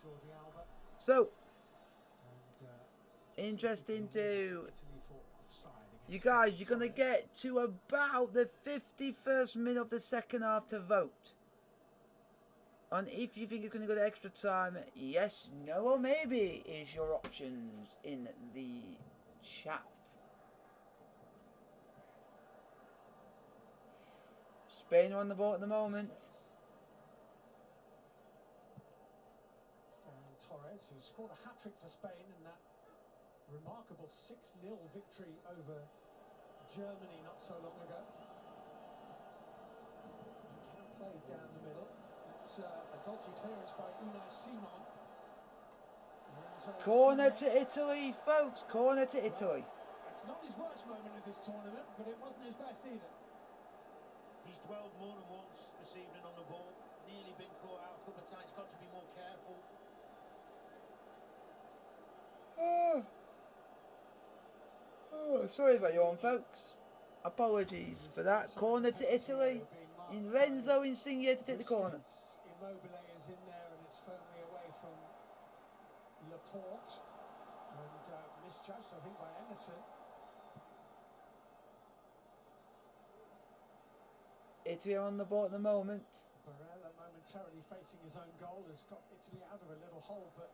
Jordi Alba. So, interesting to you guys. You're going to get to about the 51st minute of the second half to vote on if you think it's going to go to extra time. Yes, no, or maybe is your options in the chat. Spain are on the ball at the moment. Torres, who scored a hat-trick for Spain in that remarkable 6-0 victory over Germany not so long ago. Can play down the middle. It's a dodgy clearance by Unai Simon. Corner to Italy, folks. Corner to Italy. It's not his worst moment of this tournament, but it wasn't his best either. He's dwelled more than once this evening on the ball. Nearly been caught out a couple of times. Got to be more careful. Sorry about you on, folks. Apologies for that. Corner to Italy. In Renzo Insigne to take the corner. Immobile is in there, and it's firmly away from Laporte, and misjudged, I think, by Emerson. Italy on the ball at the moment. Barella momentarily facing his own goal has got Italy out of a little hole, but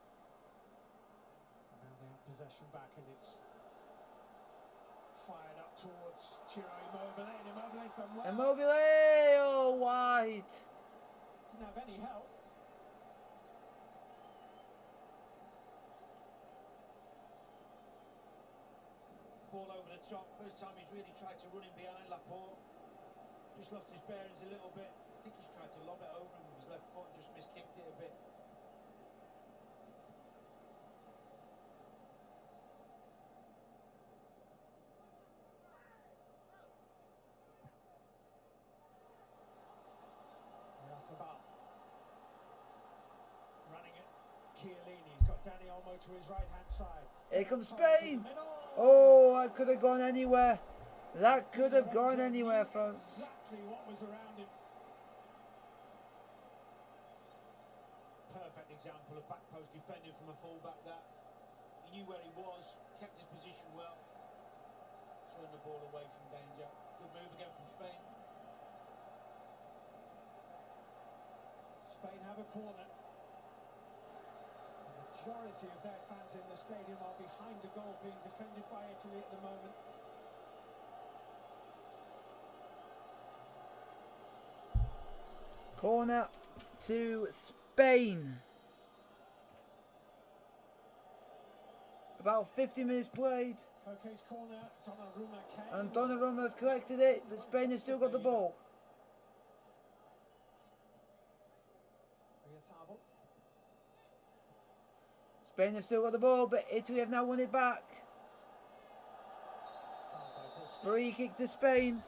now they have possession back, and it's fired up towards Ciro Immobile, and Immobile's done well. Immobile, oh, wide. Didn't have any help. Ball over the top. First time he's really tried to run in behind Laporte. Just lost his bearings a little bit. I think he's tried to lob it over him with his left foot and just miskicked it a bit. Danny Olmo to his right-hand side. Here comes Spain. Oh, that could have gone anywhere. That could have gone anywhere, folks. Exactly what was around him. Perfect example of back post defending from a fullback there. He knew where he was, kept his position well, turned the ball away from danger. Good move again from Spain. Spain have a corner. The majority of their fans in the stadium are behind the goal being defended by Italy at the moment. Corner to Spain. About 50 minutes played. Koke's corner, Donnarumma came. And Donnarumma's collected it, but Spain have still got the ball. Spain have still got the ball, but Italy have now won it back. Free kick to Spain.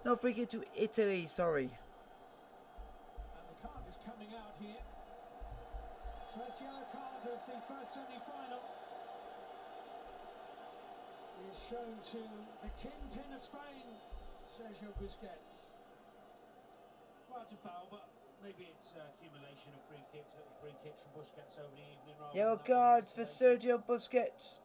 No, free kick to Italy, sorry. And the card is coming out here. First yellow card of the first semi-final is shown to the kingpin of Spain, Sergio Busquets. Well, it's a foul, but maybe it's accumulation of free kicks from Busquets over the evening. Yellow card for Sergio Busquets.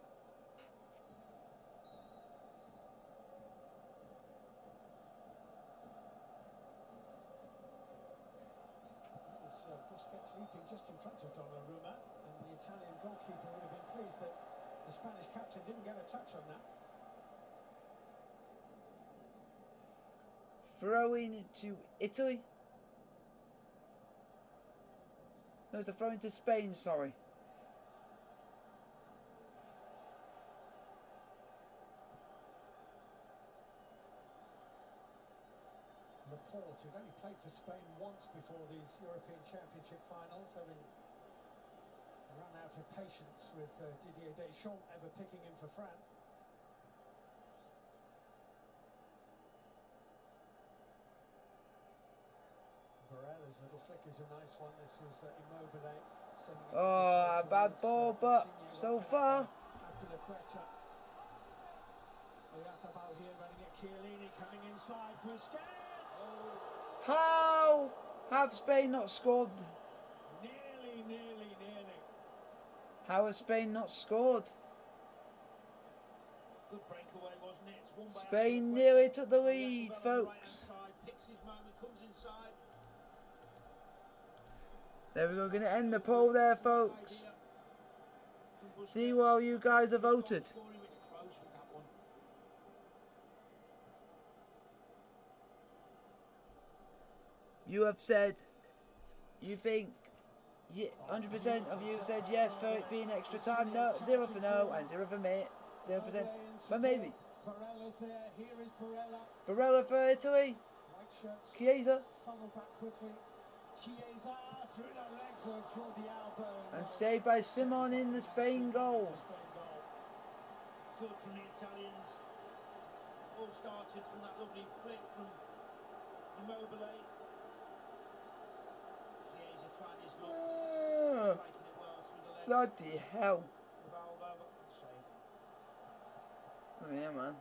Busquets leaping just in front of Donnarumma, and the Italian goalkeeper would have been pleased that the Spanish captain didn't get a touch on that. Throwing to Italy. No, it's a throw into Spain, sorry. Laporte, who'd only played for Spain once before these European Championship finals, having run out of patience with Didier Deschamps ever picking him for France. Barella's little flick is a nice one. This is Immobile sending it. Oh, a bad ball, but so far. Oyarzabal here running at Chiellini, coming inside. Busquets! How have Spain not scored? Nearly. How has Spain not scored? Good breakaway, wasn't it? It's won by Spain nearly took the lead, folks. Picks his moment, comes inside. There we go, going to end the poll there, folks. See how you guys have voted. You have said, you think, 100% of you said yes for it being extra time. No, 0 for no, and 0 for me, 0% for maybe. Barella's there. Here is Barella. Barella for Italy. White shirts. Chiesa. Funnel back quickly. Chiesa through the legs of Jordi Alba. And saved by Simon in the Spain goal. Good from the Italians. All started from that lovely flick from Immobile. Chiesa trying his luck, striking it well through the legs. Bloody hell. With Alba, but good save. Oh yeah, man.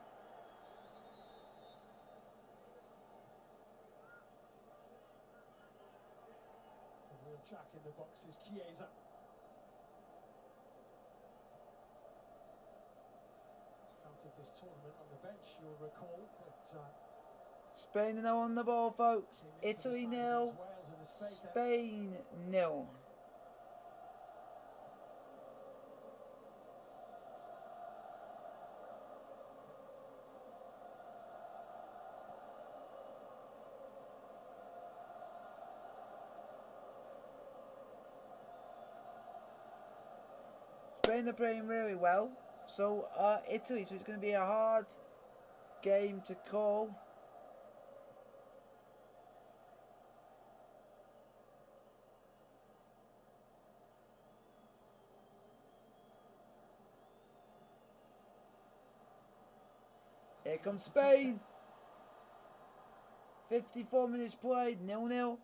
So real jack in the box is Chiesa. Started this tournament on the bench, you'll recall, but Spain are now on the ball, folks. Italy 0, Spain 0. Spain are playing really well. So Italy, so it's going to be a hard game to call. Here comes Spain. 54 minutes played, 0-0.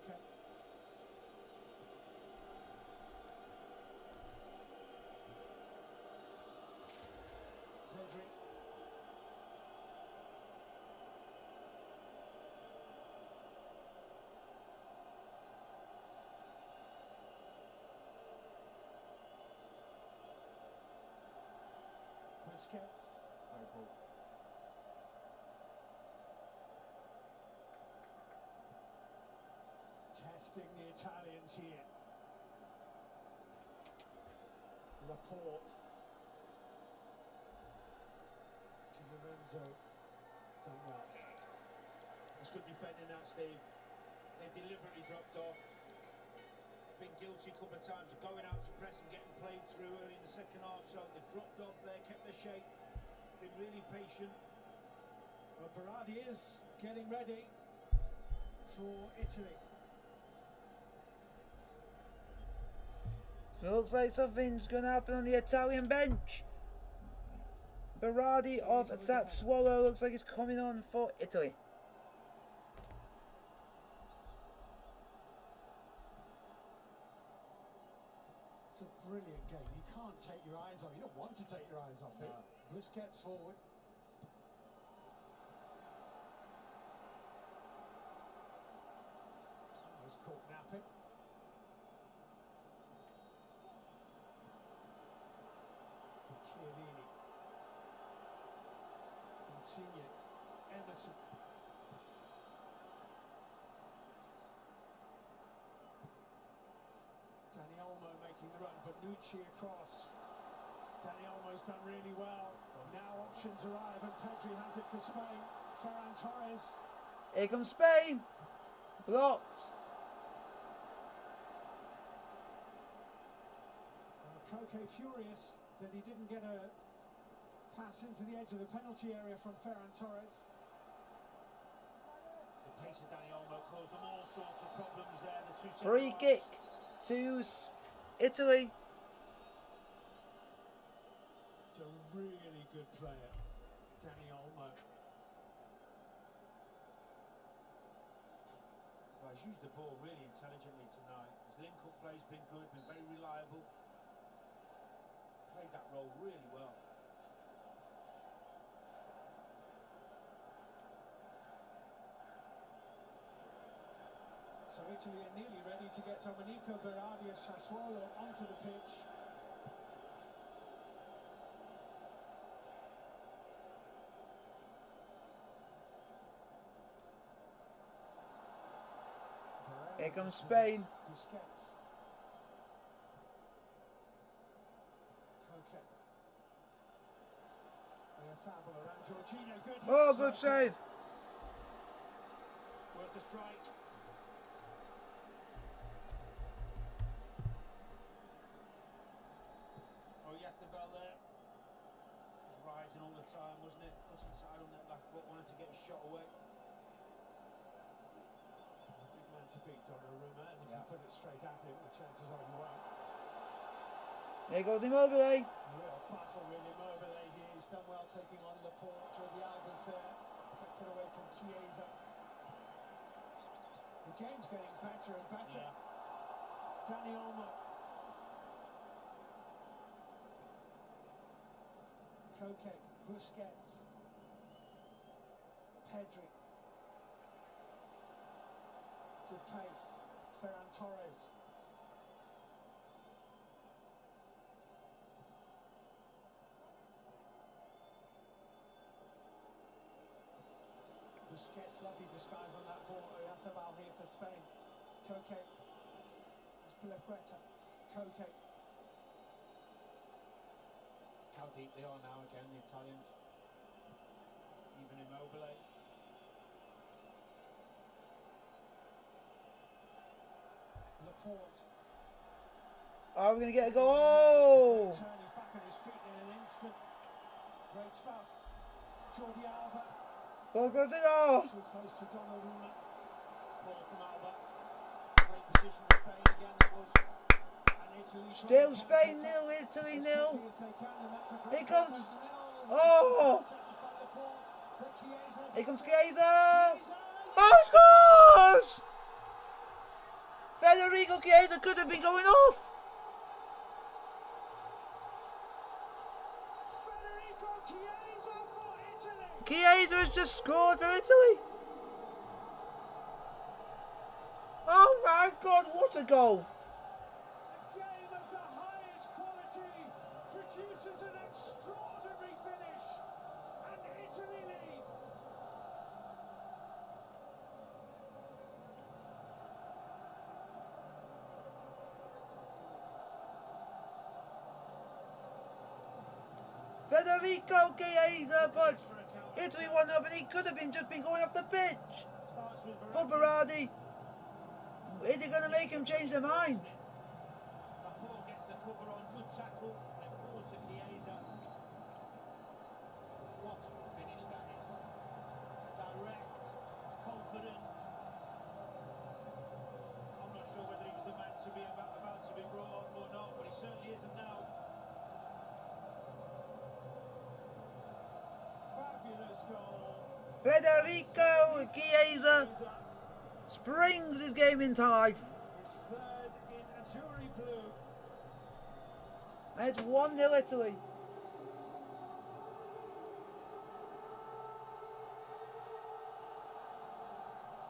Koke. Pedri. Busquets. Great ball. Testing the Italians here. Laporte. To Lorenzo. It's done well. It's good defending that, Steve. They've deliberately dropped off. Been guilty a couple of times of going out to press and getting played through early in the second half, so they've dropped off there, kept their shape, been really patient. Well, Berardi is getting ready for Italy. So it looks like something's going to happen on the Italian bench. Berardi of Sassuolo looks like he's coming on for Italy. It's a brilliant game. You can't take your eyes off. You don't want to take your eyes off it. Busquets forward. Was caught napping. Chiellini. Insigne. Emerson. Dani Olmo making the run, Bonucci across. Dani Olmo's done really well. Now options arrive and Pedri has it for Spain. Ferran Torres. Here comes Spain. Blocked. Koke furious that he didn't get a pass into the edge of the penalty area from Ferran Torres. The pace of Dani Olmo caused them all sorts of problems there. The two Free kick to Italy. It's a really good player, Dani Olmo. Well, he's used the ball really intelligently tonight. His link-up play's been good, been very reliable. Played that role really well. So Italy are nearly ready to get Domenico Berardi of Sassuolo onto the pitch. Here comes Spain. Busquets. Koke. Fabio around Jorginho. Good. Oh, good save. Worth the strike. Oh, Yatabel there. Was rising all the time, wasn't it? Got inside on that left foot, wanted to get his shot away. He's a big man to beat, Donnarumma, and if you put it straight at him, the chances are you won't. There goes Immobile. Real battle with Immobile here. He's done well taking on Laporte. Jordi Alba's there. Kept it away from Chiesa. The game's getting better and better. Dani Olmo. Koke. Busquets. Pedri. Good pace. Ferran Torres. Busquets, lovely disguise on that ball. Oyarzábal here for Spain. Koke. It's Pilaqueta. Koke. How deep they are now again, the Italians. Even Immobile. Laporte. Are we going to get a goal? Oh! Turn, he's back on his feet in an instant. Great stuff. Jordi Alba. Go, go, go! Too close to Donnarumma. Ball from Alba. Great position for Spain again, that was. And Italy Still Spain 0, Italy 0. Here comes. Oh! Here comes Chiesa. Oh, scores! Chiesa could have been going off. Federico Chiesa for Italy. Chiesa has just scored for Italy. Oh my God, what a goal. A game of the highest quality produces an extraordinary finish, and Italy lead. Federico Chiesa, but Italy won up, and he could have been just been going off the pitch. Starts with For Berardi, is it going to make him change their mind? Laporte gets the cover on, good tackle, and it falls to Chiesa. What a finish that is. Direct, confident. I'm not sure whether he was the man to be about to be brought off or not, but he certainly isn't now. Fabulous goal. Federico Chiesa springs his game into life. His third in Azzurri blue. And it's 1-0 Italy.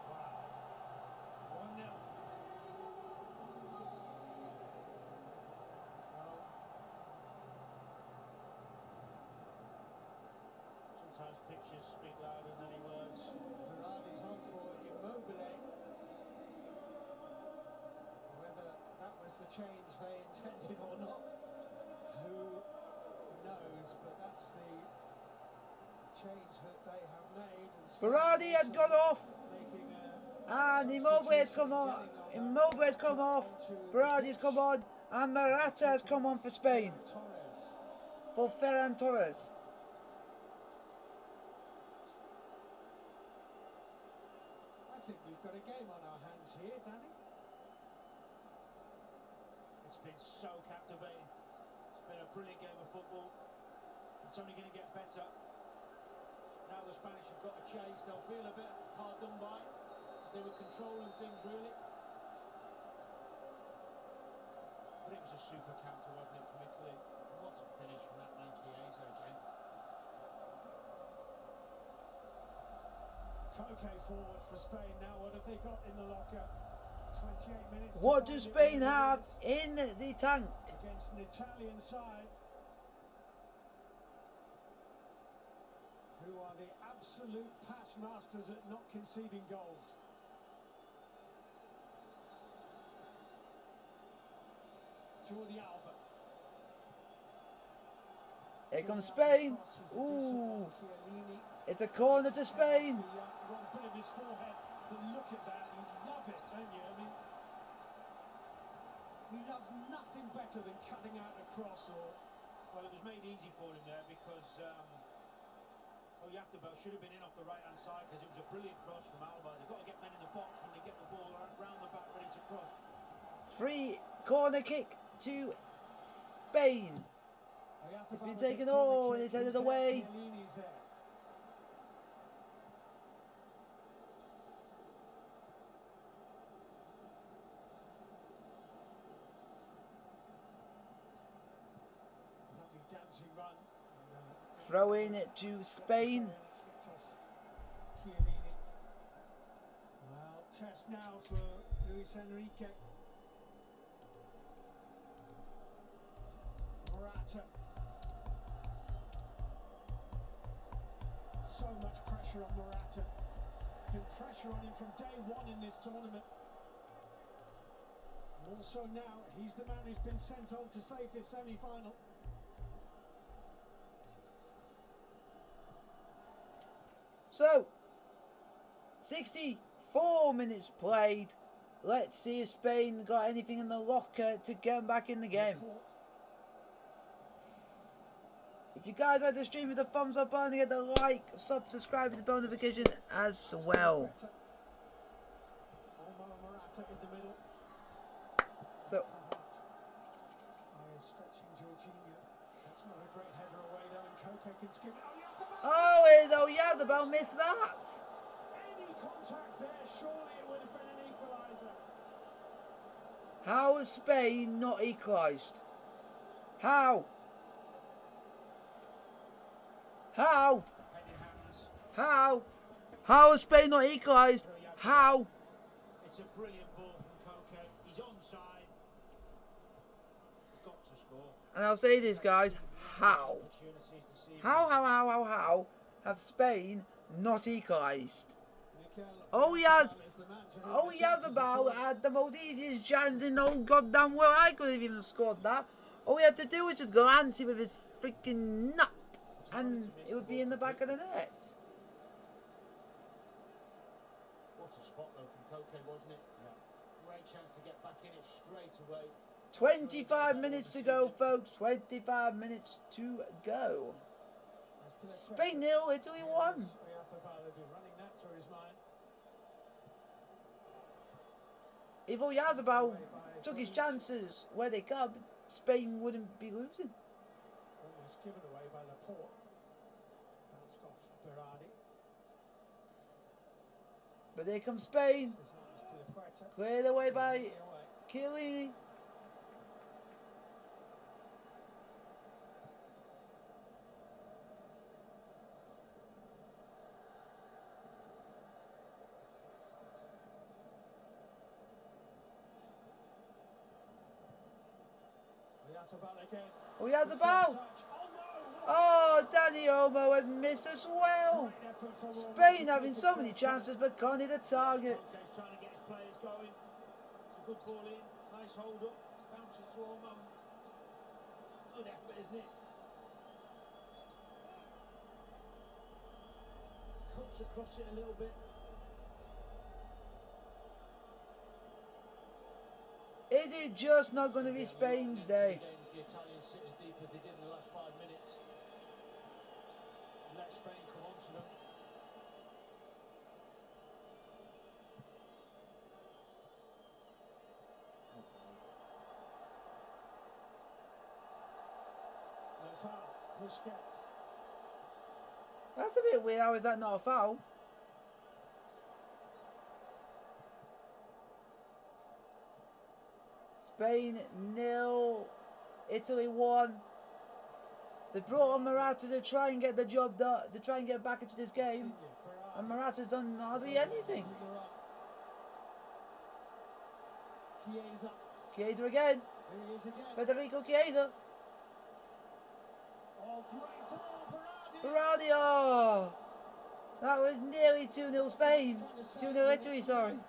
Wow. 1-0. Well, Sometimes pictures speak louder than any words. Berardi's on for Immobile. Whether that was the change they intended or not, who knows? But that's the change that they have made. And Berardi has gone off, making and Immobile has come on. Immobile has come off. Berardi has come on, and Morata has come on for Spain, Torres. for Ferran Torres. I think we've got a game on our hands here, Danny. It's been so captivating. It's been a brilliant game of football. It's only going to get better. Now the Spanish have got a chase. They'll feel a bit hard done by as they were controlling things really. But it was a super counter, wasn't it, from Italy? What a finish from that man Chiesa again. Koke forward for Spain now. What have they got in the locker? 28 minutes. to What do find it Spain in have minutes in the tank? against an Italian side who are the absolute pass masters at not conceding goals. Jordi Alba. Here comes Spain. Ooh, it's a corner to Spain. One bit of his forehead, but look at that, you love it, don't you? I mean, he loves nothing better than cutting out a cross or... Well, it was made easy for him there because Oyataba should have been in off the right-hand side because it was a brilliant cross from Alba. They've got to get men in the box when they get the ball round the back ready to cross. Free corner kick to Spain. It's been taken, oh, and it's headed away. Chiellini's there. Lovely dancing run. Throw in it to Spain. Chiellini. Well, test now for Luis Enrique. Morata. So much pressure on Morata. Been pressure on him from day one in this tournament. Also now, he's the man who's been sent home to save this semi-final. So, 64 minutes played. Let's see if Spain got anything in the locker to get them back in the game. If you guys like the stream, with the thumbs up button, hit the like, subscribe with the bell notification as well. Morata in the middle. So, Stretching Jorginho. That's not a great header away though, and Koke can skim it. oh, Yazabel missed that. Any contact there, surely it would have been an equaliser. How has Spain not equalised? How? How? Headed hands. How? How has Spain not equalised? How? It's a brilliant ball from Koke. He's onside. Got to score. And I'll say this, guys. How? Opportunities this evening. How have Spain not equalised? Oh, he has about had the most easiest chance in the whole goddamn world. I could have even scored that. All he had to do was just go antsy with his freaking nut, and it would be in the back of the net. What a spot though from Koke, wasn't it? Yeah. Great chance to get back in it straight away. 25 minutes to go, folks. 25 minutes to go. Spain 0, Italy 1. Running that through his mind. If Oyarzabal took his chances where they come, Spain wouldn't be losing. Almost given away by Laporte. Bounced off Berardi. But there comes Spain. His hands to the Puerta. Cleared away by Away. Chiellini. Oyarzabal. Oh, Dani Olmo has missed as well. Spain having so many chances but can't hit a target. He's trying to get his players going. It's a good ball in. Nice hold up. Bounces to Olmo. Good effort, isn't it? Cuts across it a little bit. Is it just not going to be Spain's day? The Italians sit as deep as they did in the last 5 minutes. Let Spain come on to them. No foul. Busquets. That's a bit weird. How is that not a foul? Spain 0, Italy 1. They brought on Morata to try and get the job done, to try and get back into this game. And Morata's done hardly anything. Chiesa. Chiesa again. Here he is again. Federico Chiesa. Oh, great ball, Berardi. Berardi. Oh, that was nearly 2-0 Spain. 2-0 Italy, sorry.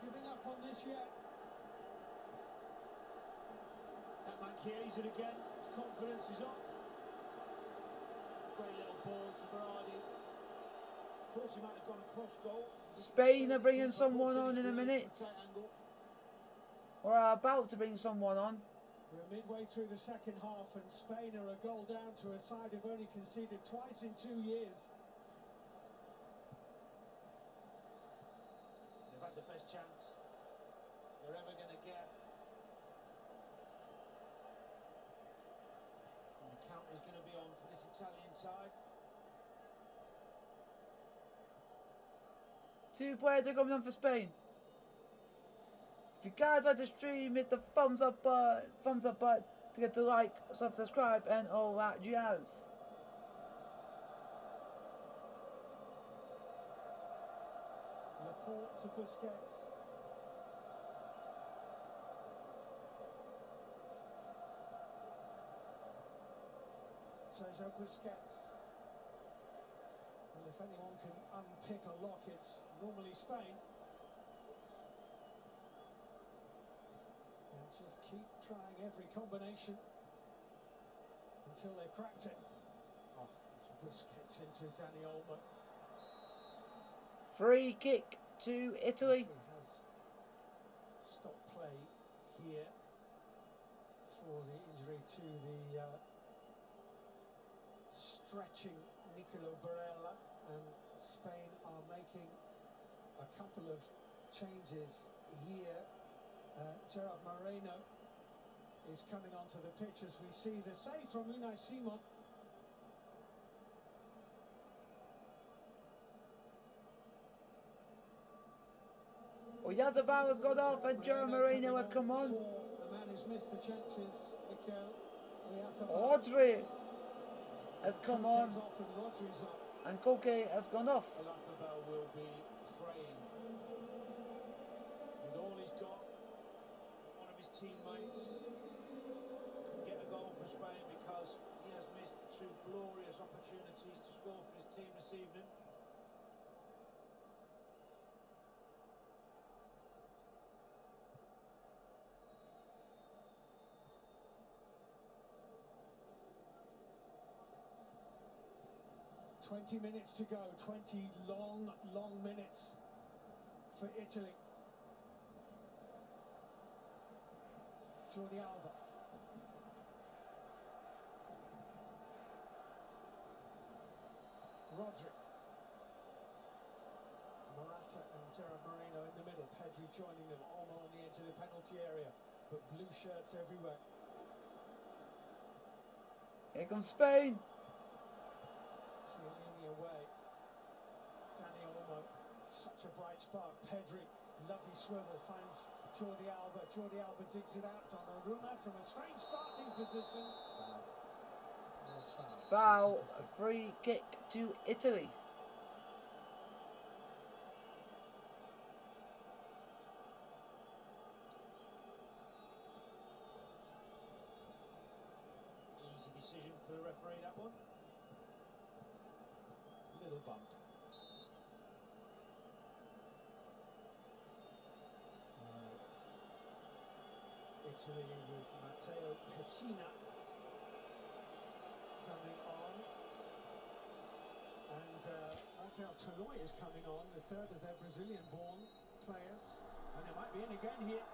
Giving up on this yet. That man Chiesa again. His confidence is up. Great little ball to Berardi. Thought he might have gone across goal. Spain are bringing someone on in a minute. Tight angle. Or are about to bring someone on. We're midway through the second half and Spain are a goal down to a side who've only conceded twice in 2 years. They've had the best chance they're ever going to get. And the count is going to be on for this Italian side. 2 players are coming on for Spain. If you guys like the stream, hit the thumbs up button to get to like, subscribe, and all that jazz. Laporte to Busquets. Sergio Busquets. Well, if anyone can unpick a lock, it's normally Spain. They'll just keep trying every combination until they've cracked it. Oh, Busquets into Dani Olmo. Free kick to Italy. He has stopped play here for the injury to the stretching Nicolo Barella, and Spain are making a couple of changes here. Gerard Moreno is coming onto the pitch as we see the save from Unai Simon. Yazabal has gone off and Joe Marino has come on. The man who's missed the chances, Mikel Audrey has come on off and Rodri's up. and Koke has gone off. Olakabel will be praying with all he's got. One of his teammates can get a goal for Spain because he has missed two glorious opportunities to score for his team this evening. "20 minutes to go, 20 long, long minutes for Italy." Jordi Alba. Rodri. Morata and Gerard Moreno in the middle. Pedri joining them, Olmo on the edge of the penalty area, but blue shirts everywhere. Here comes Spain. Chiellini away. Dani Olmo, such a bright spark. Pedri, lovely swivel, finds Jordi Alba. Jordi Alba digs it out. Donnarumma from a strange starting position. There's foul. Foul, a free kick to Italy. Easy decision for the referee, that one. Little bump. Italy with Matteo Pessina coming on. And Rafael Toloi is coming on, the third of their Brazilian-born players. And they might be in again here.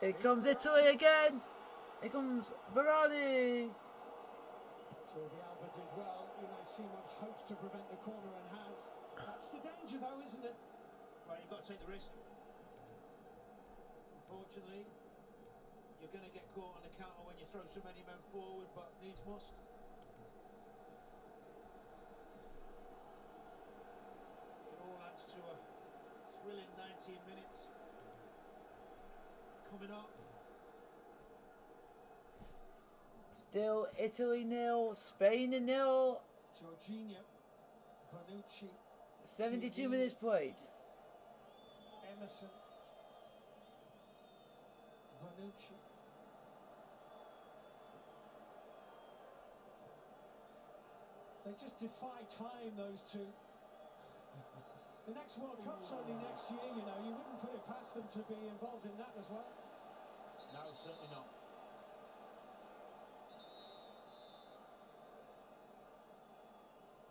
Here comes Italy again. Here comes Barani. Jordi Alba did well. Unai Simon hopes to prevent the corner and has. That's the danger though, isn't it? Well, you've got to take the risk. Unfortunately, you're going to get caught on the counter when you throw so many men forward, but needs must. It all adds to a thrilling 19 minutes coming up. Still Italy 0, Spain 0. Jorginho, Bonucci, 72 minutes played. Emerson, Bonucci. They just defy time, those two. The next World Cup's only next year, you know. You wouldn't put it past them to be involved in that as well. No, certainly not.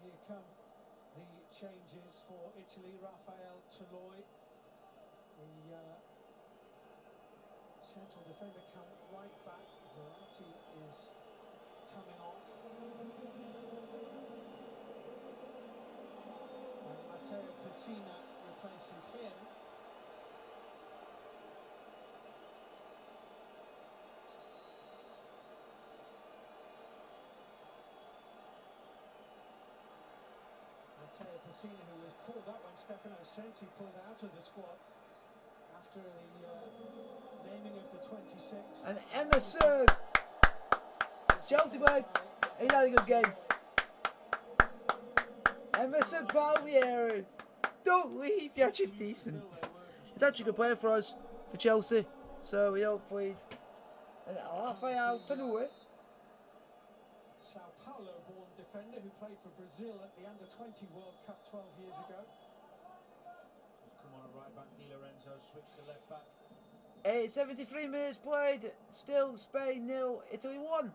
Here come the changes for Italy. Rafael Toloi, the central defender, come right back. Verratti is coming off. And Matteo Pessina replaces him. Matteo Pessina, who was called up when Stefano Sensi pulled out of the squad after the naming of the 26. And Emerson. Chelsea boy. He had a good game. Emerson Palmieri. Don't leave, you're actually decent. He's actually a good player for us, for Chelsea. So we hopefully. And Rafael Toloi. Sao Paulo-born defender who played for Brazil at the Under-20 World Cup 12 years ago. Just come on a right back, Di Lorenzo, switch to left back. 73 minutes played. Still Spain 0, Italy 1.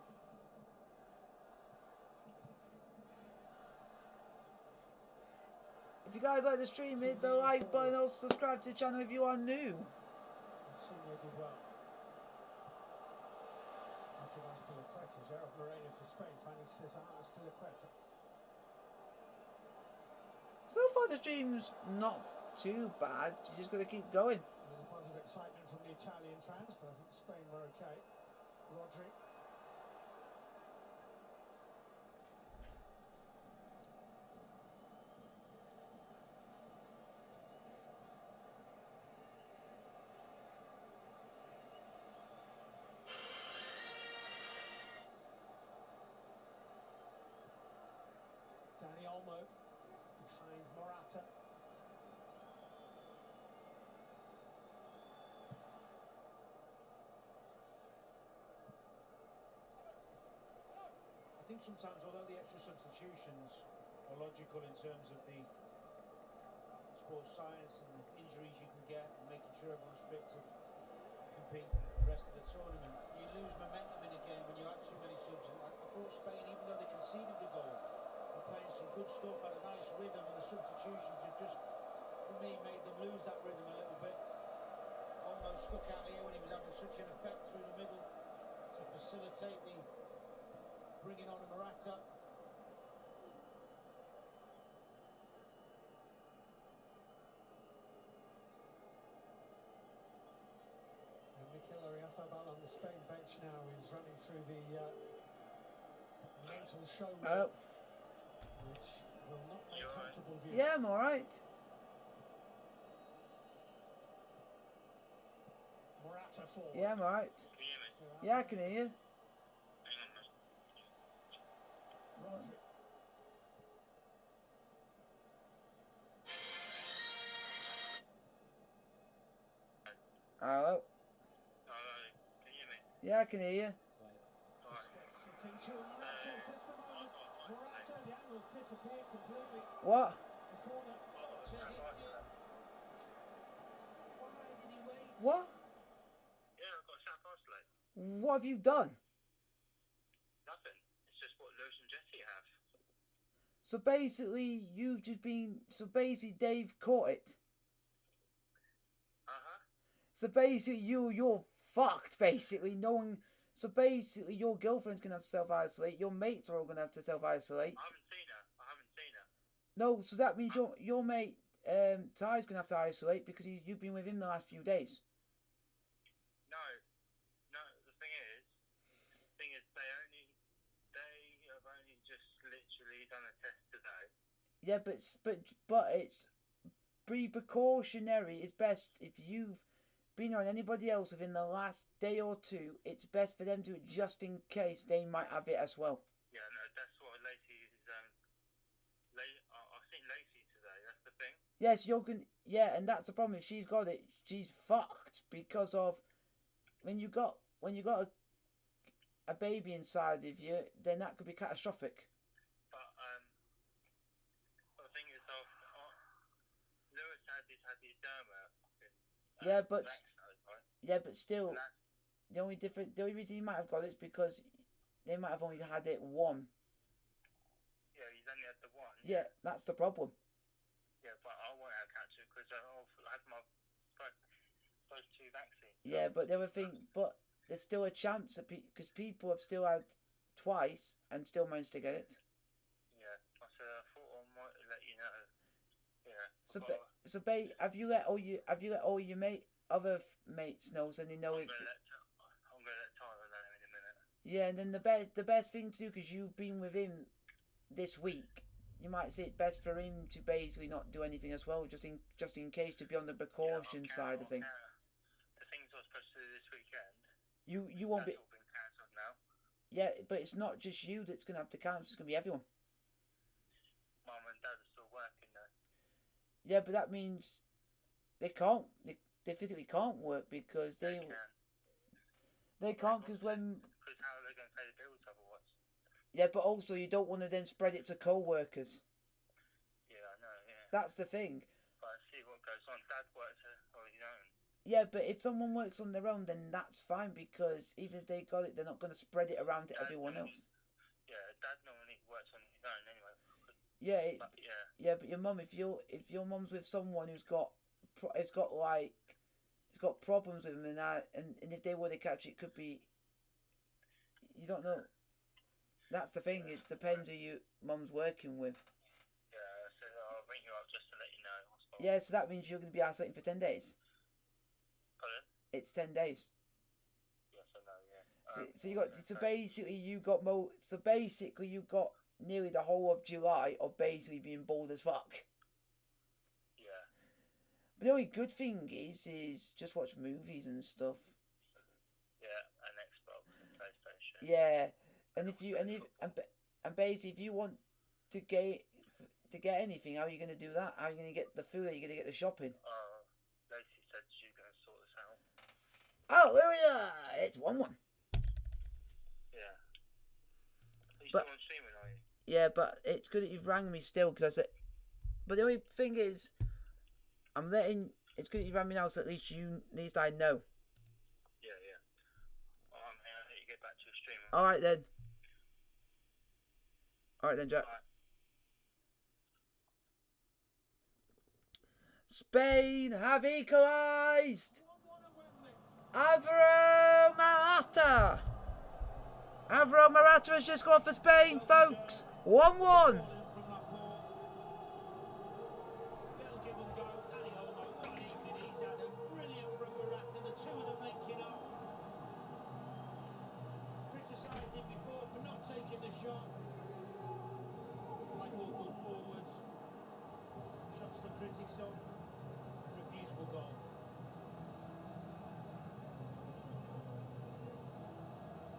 If you guys like the stream, hit the like button, also subscribe to the channel if you are new. Insigne did well. After Azpilicueta, Gerard Moreno for Spain, finding Cesar Azpilicueta. So far the stream's not too bad, you just gotta keep going. A little buzz of excitement from the Italian fans, but I think Spain were okay. Rodri. think sometimes, although the extra substitutions are logical in terms of the sports science and the injuries you can get and making sure everyone's fit to compete the rest of the tournament, you lose momentum in a game when you have too many subs. I thought Spain, even though they conceded the goal, were playing some good stuff, had a nice rhythm, and the substitutions have just, for me, made them lose that rhythm a little bit. Almost stuck out here when he was having such an effect through the middle to facilitate the bringing on a Morata. Mikel Oyarzabal on the Spain bench now is running through the mental show Oh. which will not make comfortable view. Yeah, I'm alright. Morata forward. Yeah, I'm alright. Can you hear me? Yeah, I can hear you. Hang on, mate. Hello. Hello, can you hear me? Yeah, I can hear you. Alright. Gets it into Morata. Is this the moment? Morata, the angle's disappeared completely. What? It's a corner. Why did he wait? What? Yeah, I've got South Isolate. What have you done? Nothing. It's just what Lewis and Jesse have. So basically, you've just been. So basically, Dave caught it. Uh-huh. So basically, you're fucked. Basically, no one. So basically, your girlfriend's gonna have to self-isolate. Your mates are all gonna have to self-isolate. I haven't seen her. No, so that means your mate Ty's gonna have to isolate because you've been with him the last few days. No, the thing is, they have only just literally done a test today. Yeah, but it's be precautionary. It's best if you've been on anybody else within the last day or two. It's best for them to do it just in case they might have it as well. Yeah, no, that's what Lacey's. I've seen Lacey today. That's the thing. Yes, you're gonna. Yeah, and that's the problem. If she's got it, she's fucked because of when you got a baby inside of you, then that could be catastrophic. But the thing is, Lewis had his derma. Yeah, but right? yeah, but still, the only reason he might have got it is because they might have only had it one. Yeah, he's only had the one. Yeah, that's the problem. Yeah, but I won't have catch it because I've had my both two vaccines. Yeah, but the other thing, but there's still a chance that because people have still had twice and still managed to get it. Yeah, I thought I might let you know. Yeah. Have you let all your other mates know so they know I'm if. gonna let Tyler know in a minute. Yeah, and then the best thing to do, because you've been with him this week, you might say it best for him to basically not do anything as well, just in case, to be on the precaution side of things. The things I was supposed to do this weekend. You won't be. That's all been cancelled now. Yeah, but it's not just you that's gonna have to cancel. It's gonna be everyone. Mum and Dad are still working though. Yeah, but that means they can't. They physically can't work because they can't because when. Because how are they going to pay the bills otherwise? Yeah, but also you don't want to then spread it to co-workers. Yeah, I know. Yeah. That's the thing. But see what goes on. Dad works on his own. Yeah, but if someone works on their own, then that's fine because even if they got it, they're not going to spread it around to everyone else. Yeah, Dad normally works on his own anyway. Yeah, but your mum, if your mum's with someone who's got problems with them and if they were to catch it, could be. You don't know. That's the thing. It depends who your mum's working with. Yeah, so I'll ring you up just to let you know. Yeah, so that means you're going to be isolating for 10 days. Pardon? It's 10 days. Yes, I know. Yeah. So basically you got nearly the whole of July of basically being bored as fuck. Yeah. But the only good thing is just watch movies and stuff. Yeah, and Xbox and PlayStation. Yeah, and basically if you want to get anything, how are you going to do that? How are you going to get the food? How are you going to get the shopping? Lacey said she's going to sort this out. Oh, here we are. It's 1-1. Yeah. But still on streaming, are you? yeah, but it's good that you've rang me still because I said. But the only thing is, I'm letting. It's good that you rang me now, so at least I know. Yeah, yeah. Alright, mate, I'll let you get back to your stream. All right then. All right then, Jack. All right. Spain have equalised. Alvaro Morata. Alvaro Morata has just scored for Spain, folks. 1-1.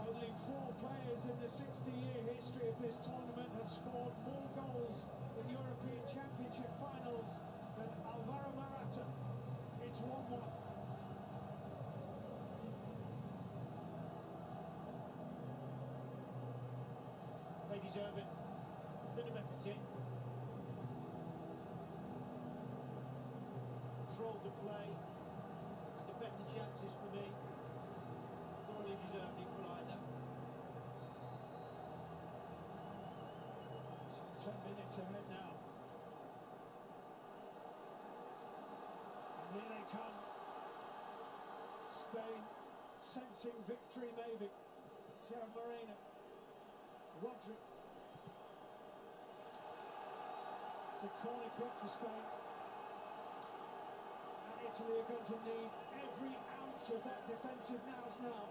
Only 4 players in the 60-year history of this tournament have scored more goals in European Championship finals than Alvaro Morata. It's 1-1. They deserve it. Been a better team. Controlled the play. Had the better chances for me. Thoroughly deserved the equaliser. 10 minutes ahead now. And here they come. Spain sensing victory maybe. Gerard Moreno. Rodri. It's a corner kick to Spain. And Italy are going to need every ounce of that defensive nous now.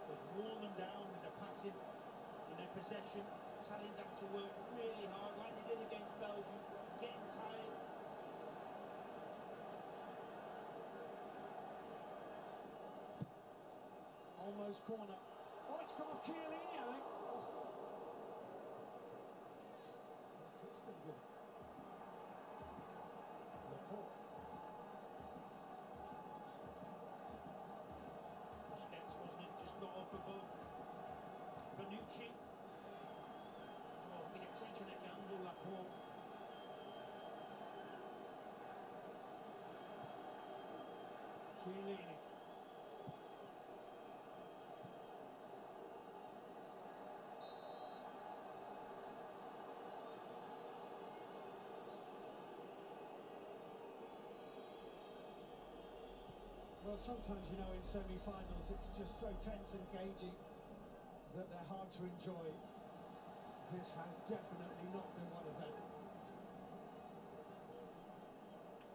They've worn them down with their passing in their possession. Italians have to work really hard, like they did against Belgium, getting tired. Almost corner. Oh, it's come off Chiellini, I think. Oh. It's been good. Laporte. Busquets, wasn't it? Just got up above. Bonucci. Oh, if he had taken a gamble, Laporte. Chiellini. Well, sometimes, you know, in semi-finals it's just so tense and engaging that they're hard to enjoy. This has definitely not been one of them.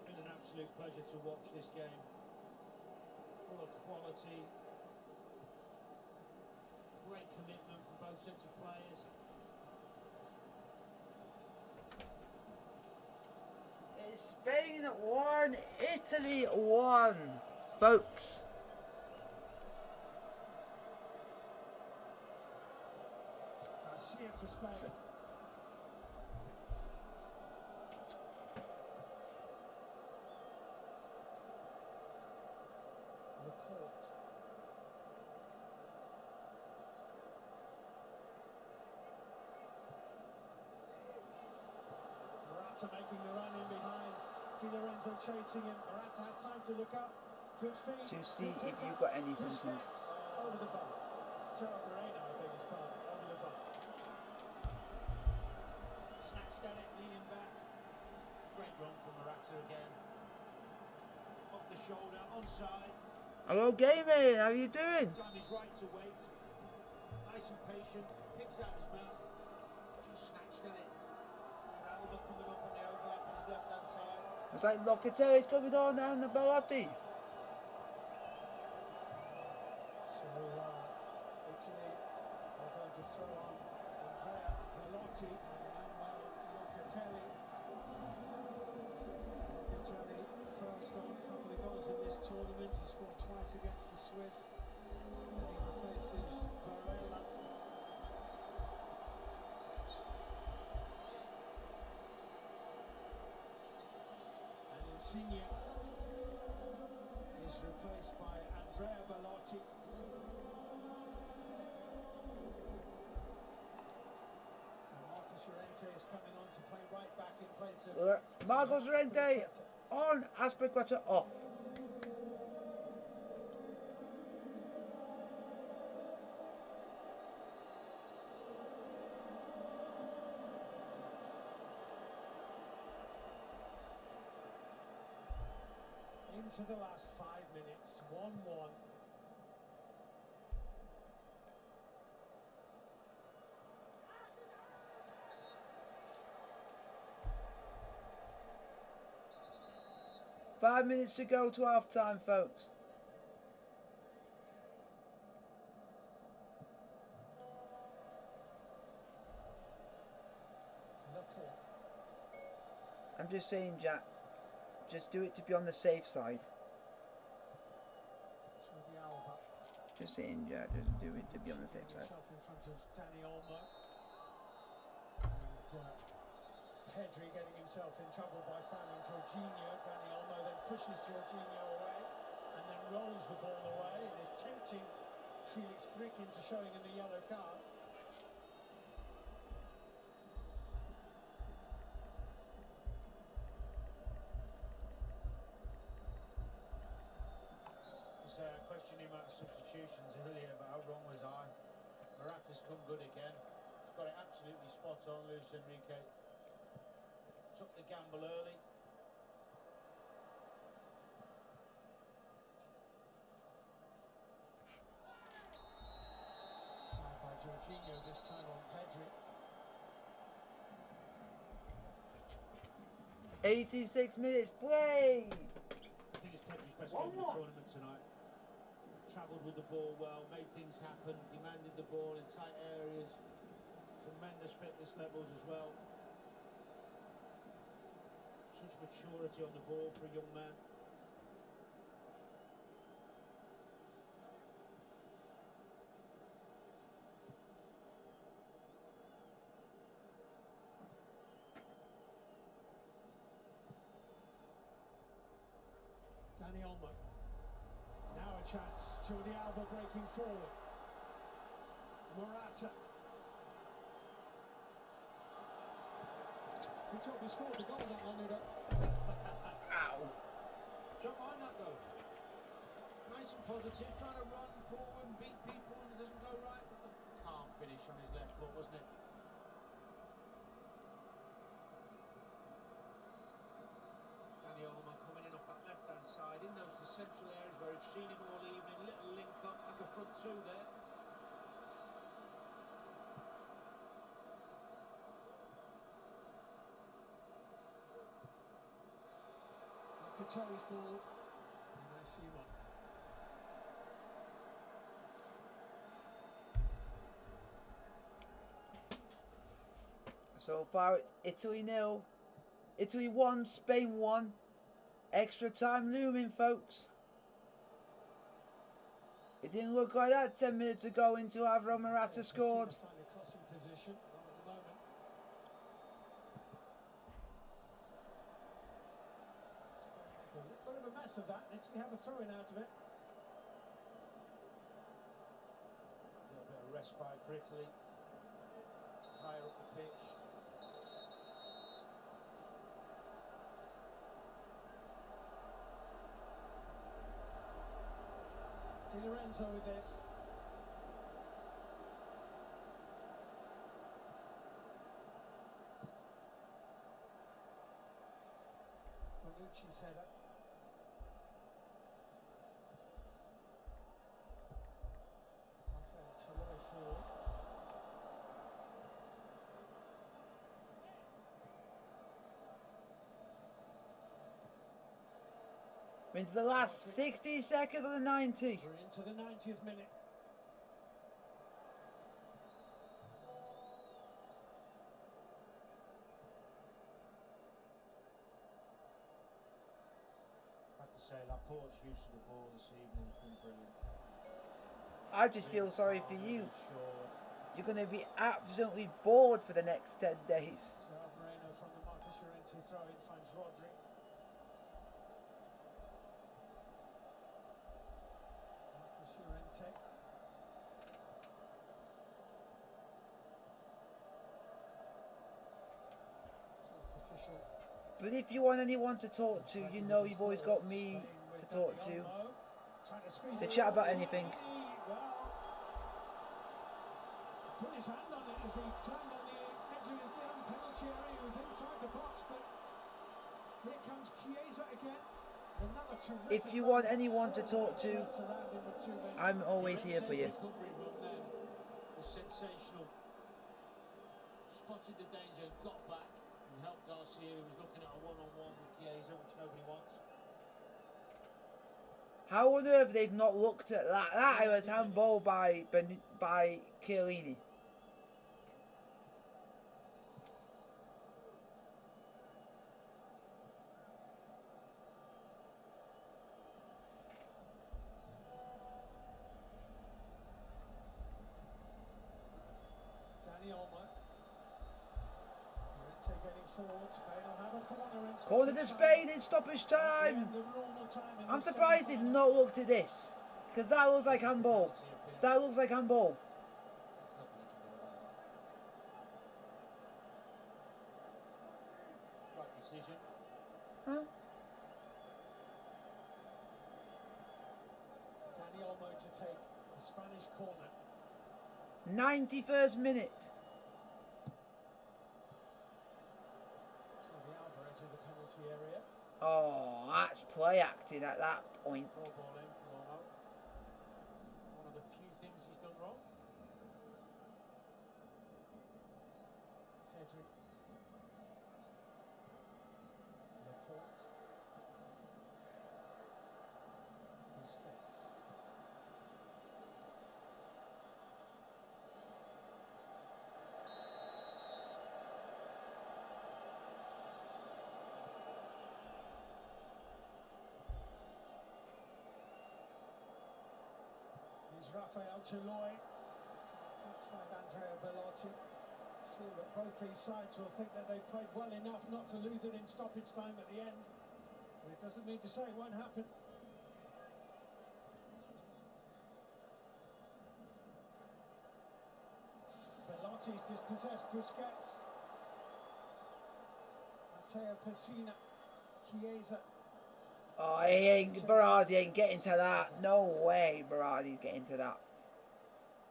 Been an absolute pleasure to watch this game. Full of quality. Great commitment from both sets of players. It's Spain 1, Italy 1, folks. Garcia for Spain. Laporte. Morata making the run in behind. Di Lorenzo chasing him. Morata has time to look up. Good feet. To see if you've got any symptoms. Over the bar. Gerard Moreno, I beg his pardon. Over the bar. Snatched at it, leaning back. Great run from Morata again. Off the shoulder, onside. Hello, gaming. How you doing? Time is right to wait. Nice and patient. Picks out his man. Just snatched at it. And Alba coming up on the overlap on his left hand side. It's like Locatelli's coming on down the Belotti. So Italy are going to throw on Andrea Belotti and Manuel Locatelli. Locatelli first on a couple of goals in this tournament. He scored twice against the Swiss. And he replaces Varela. And Insigne is replaced by Andrea Belotti. is coming on to play right back in place of Marcos Llorente on, Azpilicueta off. into the last 5 minutes, 1-1. Five minutes to go to half time, folks. I'm just saying, Jack, just do it to be on the safe side. Just saying, Jack, just do it to be on the safe side. In front of Danny Olmo. And Pedri getting himself in trouble by fouling Jorginho. Danny Olmo then pushes Jorginho away and then rolls the ball away and is tempting Felix Brick into showing him a yellow card. Questioning about substitutions earlier, but how wrong was I? Morata's come good again. He's got it absolutely spot on, Luis Enrique. Took the gamble early. Fouled by Jorginho, this time on Pedri. 86 minutes play. I think it's Pedri's best game of the tournament tonight. Travelled with the ball well, made things happen, demanded the ball in tight areas. Tremendous fitness levels as well. Such maturity on the ball for a young man. Danny Olmo. Now a chance. Jordi Alba breaking forward. Morata. Good job he scored the goal that one. Ow. Don't mind that though. Nice and positive, trying to run forward and beat people and it doesn't go right, but the calm finish on his left foot, wasn't it? Danny Olmo coming in off that left-hand side, in those central areas where we've seen him all evening, little link up, like a front two there. Locatelli's ball, and I see one. So far it's Italy 0, Italy 1, Spain 1. Extra time looming, folks. It didn't look like that 10 minutes ago until Alvaro Morata scored. Find a crossing position at the moment. A bit of a mess of that. Italy have a throw-in out of it. A little bit of respite for Italy. Higher up the pitch. Di Lorenzo with this. Bonucci's header. Rafael Toloi forward. Into the last 60 seconds of the 90. We're into the 90th minute. I have to say, Laporte's use of the ball this evening has been brilliant. I just feel sorry for you. Assured. You're going to be absolutely bored for the next 10 days. So Moreno from the Marcos Llorente throw-in finds Rodri. Marcos Llorente. But if you want anyone to talk to, you know you've always got me to talk to chat about anything. Put his hand on it as he turned on the edge of his own penalty area. He was inside the box, but here comes Chiesa again. Another terrific If you want anyone to talk to, I'm always here for you. Recovery run then was sensational. Spotted the danger, got back and helped Garcia, who was looking at a one-on-one with Chiesa, which nobody wants. How on earth they've not looked at that? That was handball by Chiellini. Dani Olmo. Won't take any forward. Spain will have a corner in Corner to Spain in stoppage time. I'm surprised they've not looked at this, because that looks like handball. That looks like handball. Right decision. Huh? Dani Olmo to take the Spanish corner. 91st minute. To the outer edge of the penalty area. Oh, that's play acting at that point. Ball in from Olmo. One of the few things he's done wrong. Pedri. Laporte. Busquets. Here's Rafael Toloi. Looks like Andrea Bellotti. Sure that both these sides will think that they've played well enough not to lose it in stoppage time at the end. But it doesn't mean to say it won't happen. Bellotti's dispossessed Busquets. Matteo Pessina. Chiesa. Oh, Berardi ain't getting to that. No way Berardi's getting to that.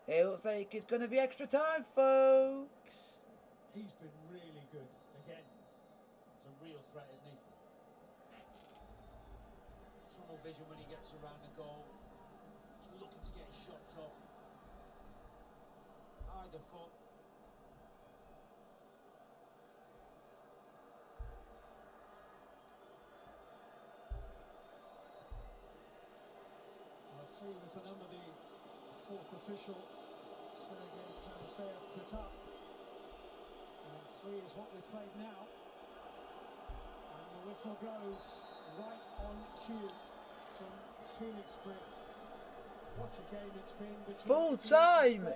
It looks like it's going to be extra time, folks. He's been really good again. It's a real threat, isn't he? Tunnel vision when he gets around the goal. Just looking to get his shots off. Either foot. Three was the number the fourth official, Sergei Kanaseyev, put up. And three is what we've played now. And the whistle goes right on cue from Felixbury. What a game it's been. Full time!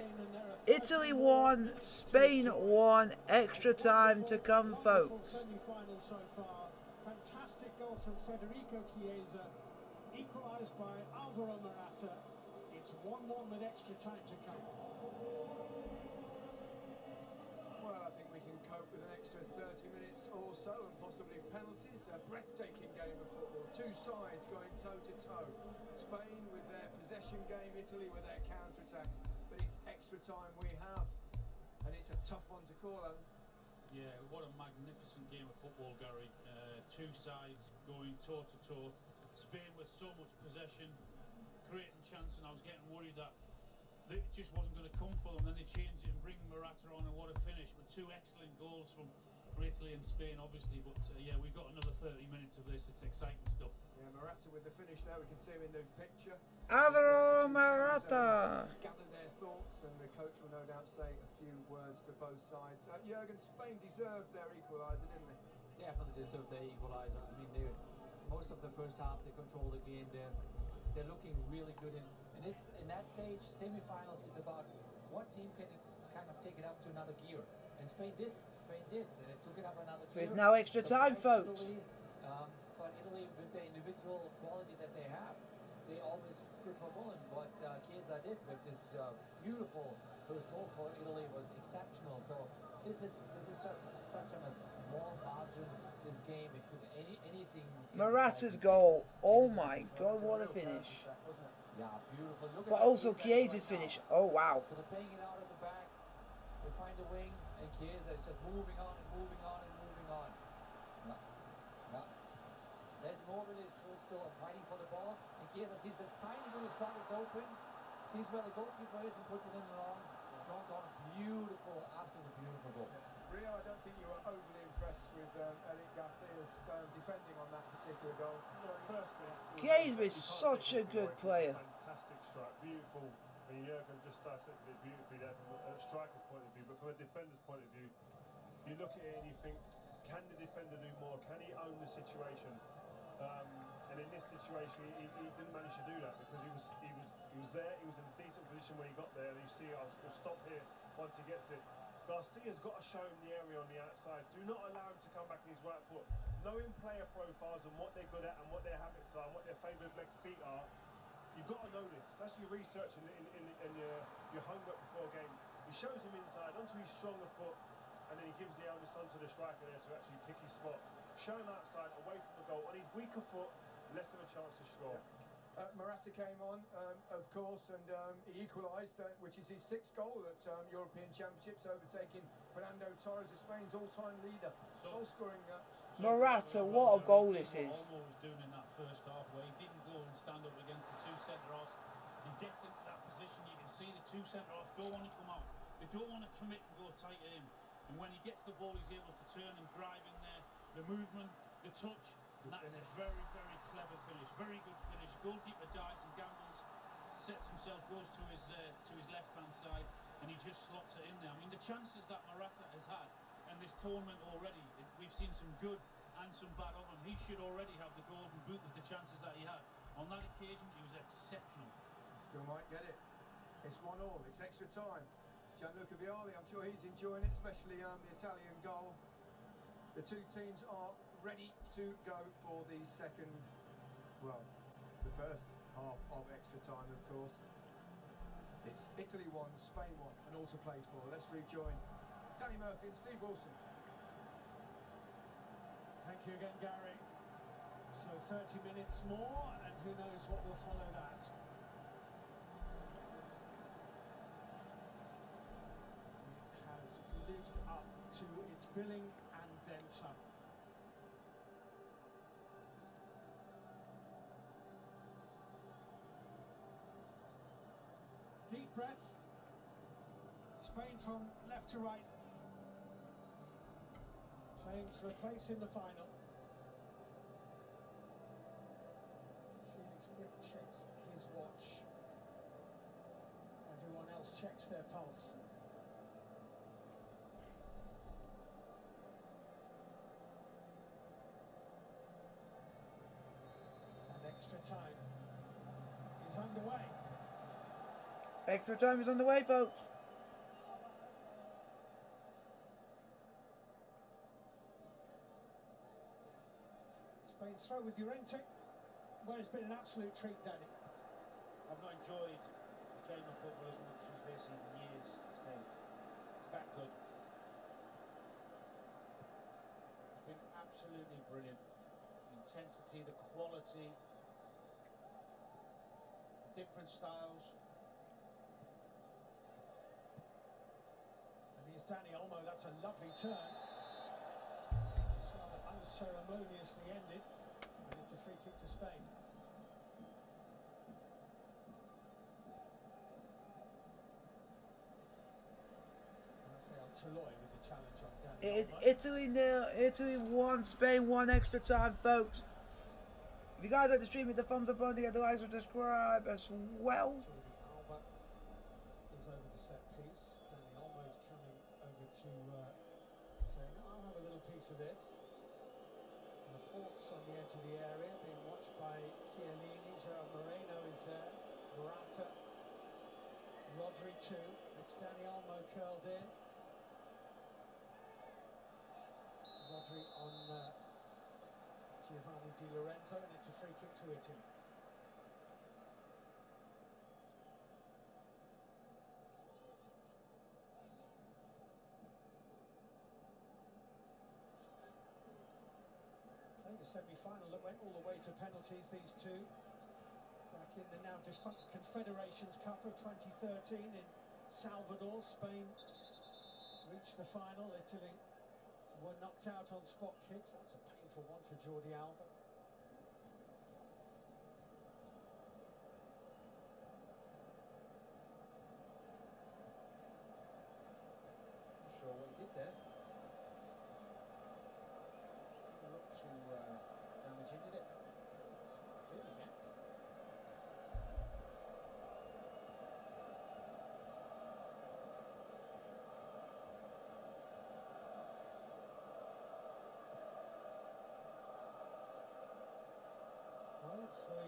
Italy won, Spain won, extra time to come, folks. Semi-final so far. Fantastic goal from Federico Chiesa. Equalised by Alvaro Morata. It's 1-1 with extra time to come. Well, I think we can cope with an extra 30 minutes or so and possibly penalties. A breathtaking game of football. Two sides going toe-to-toe. Spain with their possession game, Italy with their counter-attacks. But it's extra time we have. And it's a tough one to call, Alan. Yeah, what a magnificent game of football, Gary. Two sides going toe-to-toe. Spain with so much possession, creating chance, and I was getting worried that it just wasn't going to come for them. Then they changed it and bring Morata on, and what a finish. But two excellent goals from Italy and Spain, obviously. But yeah, we've got another 30 minutes of this. It's exciting stuff. Yeah, Morata with the finish there. We can see him in the picture. Alvaro Morata. Gather their thoughts, and the coach will no doubt say a few words to both sides. Jurgen, Spain deserved their equaliser, didn't they? Definitely deserve their equaliser. I mean, most of the first half they control the game. They're looking really good, and it's in that stage, semi-finals. It's about what team can kind of take it up to another gear, and Spain did. They took it up another gear. So it's now extra time, folks. But Italy, with the individual quality that they have, they always good for goal. And what Chiesa did with this beautiful first goal for Italy was exceptional. So this is such a small margin. This game, it could anything. Morata's goal. Oh my God, what a finish! Yeah, beautiful. Look But at also Chiesa's finish. Oh wow! So they're playing it out of the back. They find the wing, and Chiesa is just moving on and moving on and moving on. Yeah. There's Immobile is still fighting for the ball, and Chiesa sees that tiny little spot is open, sees where the goalkeeper is and puts it in wrong. Beautiful, absolutely beautiful goal. Rio, I don't think you were overly impressed with Eric Garcia's defending on that particular goal. So firstly, Chiesa is such a good player. Fantastic strike, beautiful. I mean, Jurgen just dissected it beautifully there from a striker's point of view, but from a defender's point of view, you look at it and you think, can the defender do more? Can he own the situation? And in this situation, he didn't manage to do that because he was there. He was in a decent position when he got there. And you see, I'll stop here once he gets it. Garcia's got to show him the area on the outside. Do not allow him to come back in his right foot. Knowing player profiles and what they're good at and what their habits are and what their favourite leg feet are, you've got to know this. That's your research and your homework before a game. He shows him inside onto his stronger foot, and then he gives the onus onto the striker there to actually pick his spot. Show him outside, away from the goal. On his weaker foot, less of a chance to score. Morata came on, of course, and he equalised, which is his 6th goal at European Championships, overtaking Fernando Torres, Spain's all-time leader. Goal-scoring. Morata, what a goal this is! Olmo was doing in that first half where he didn't go and stand up against the two centre-halves. He gets into that position, you can see the two centre-halves don't want to come out. They don't want to commit and go tight at him. And when he gets the ball, he's able to turn and drive in there. The movement, the touch, and that is a very, very clever finish. Very good finish. Goalkeeper dives and gambles, sets himself, goes to his left-hand side, and he just slots it in there. I mean, the chances that Morata has had in this tournament already, we've seen some good and some bad of him. He should already have the golden boot with the chances that he had. On that occasion, he was exceptional. Still might get it. It's 1-1. It's extra time. Gianluca Vialli, I'm sure he's enjoying it, especially the Italian goal. The two teams are ready to go for the first half of extra time, of course. It's Italy 1, Spain 1, and all to play for. Let's rejoin Danny Murphy and Steve Wilson. Thank you again, Gary. So 30 minutes more, and who knows what will follow that. It has lived up to its billing and then some. Deep breath. Spain from left to right. Playing for a place in the final. Felix Brick checks his watch. Everyone else checks their pulse. And extra time is underway. Extra time is on the way, folks. Spain's throw with Llorente. Well, it's been an absolute treat, Danny. I've not enjoyed a game of football as much as this in years, Steve. It's that good. It's been absolutely brilliant. The intensity, the quality, different styles. And here's Danny Olmo. That's a lovely turn. It's rather unceremoniously ended, and it's a free kick to Spain. Rafael Toloi with the challenge on Danny It is Olmo. Italy 0, Italy 1, Spain 1 extra time, folks. If you guys like the stream, hit the thumbs up button to get the likes and subscribe as well. Jordi Alba is over the set piece. Danny Olmo is coming over to saying, I'll have a little piece of this. Laporte's on the edge of the area, being watched by Chiellini. Joao Moreno is there. Morata. Rodri too. It's Danny Olmo curled in. Rodri on Giovanni Di Lorenzo, and it's a free kick to Italy. semi-final that went all the way to penalties, these two. Back in the now defunct Confederations Cup of 2013 in Salvador, Spain reached the final. Italy were knocked out on spot kicks. That's a painful one for Jordi Alba. Not sure what he did there. Didn't look too damaging, did it? Feeling it. Well, it's the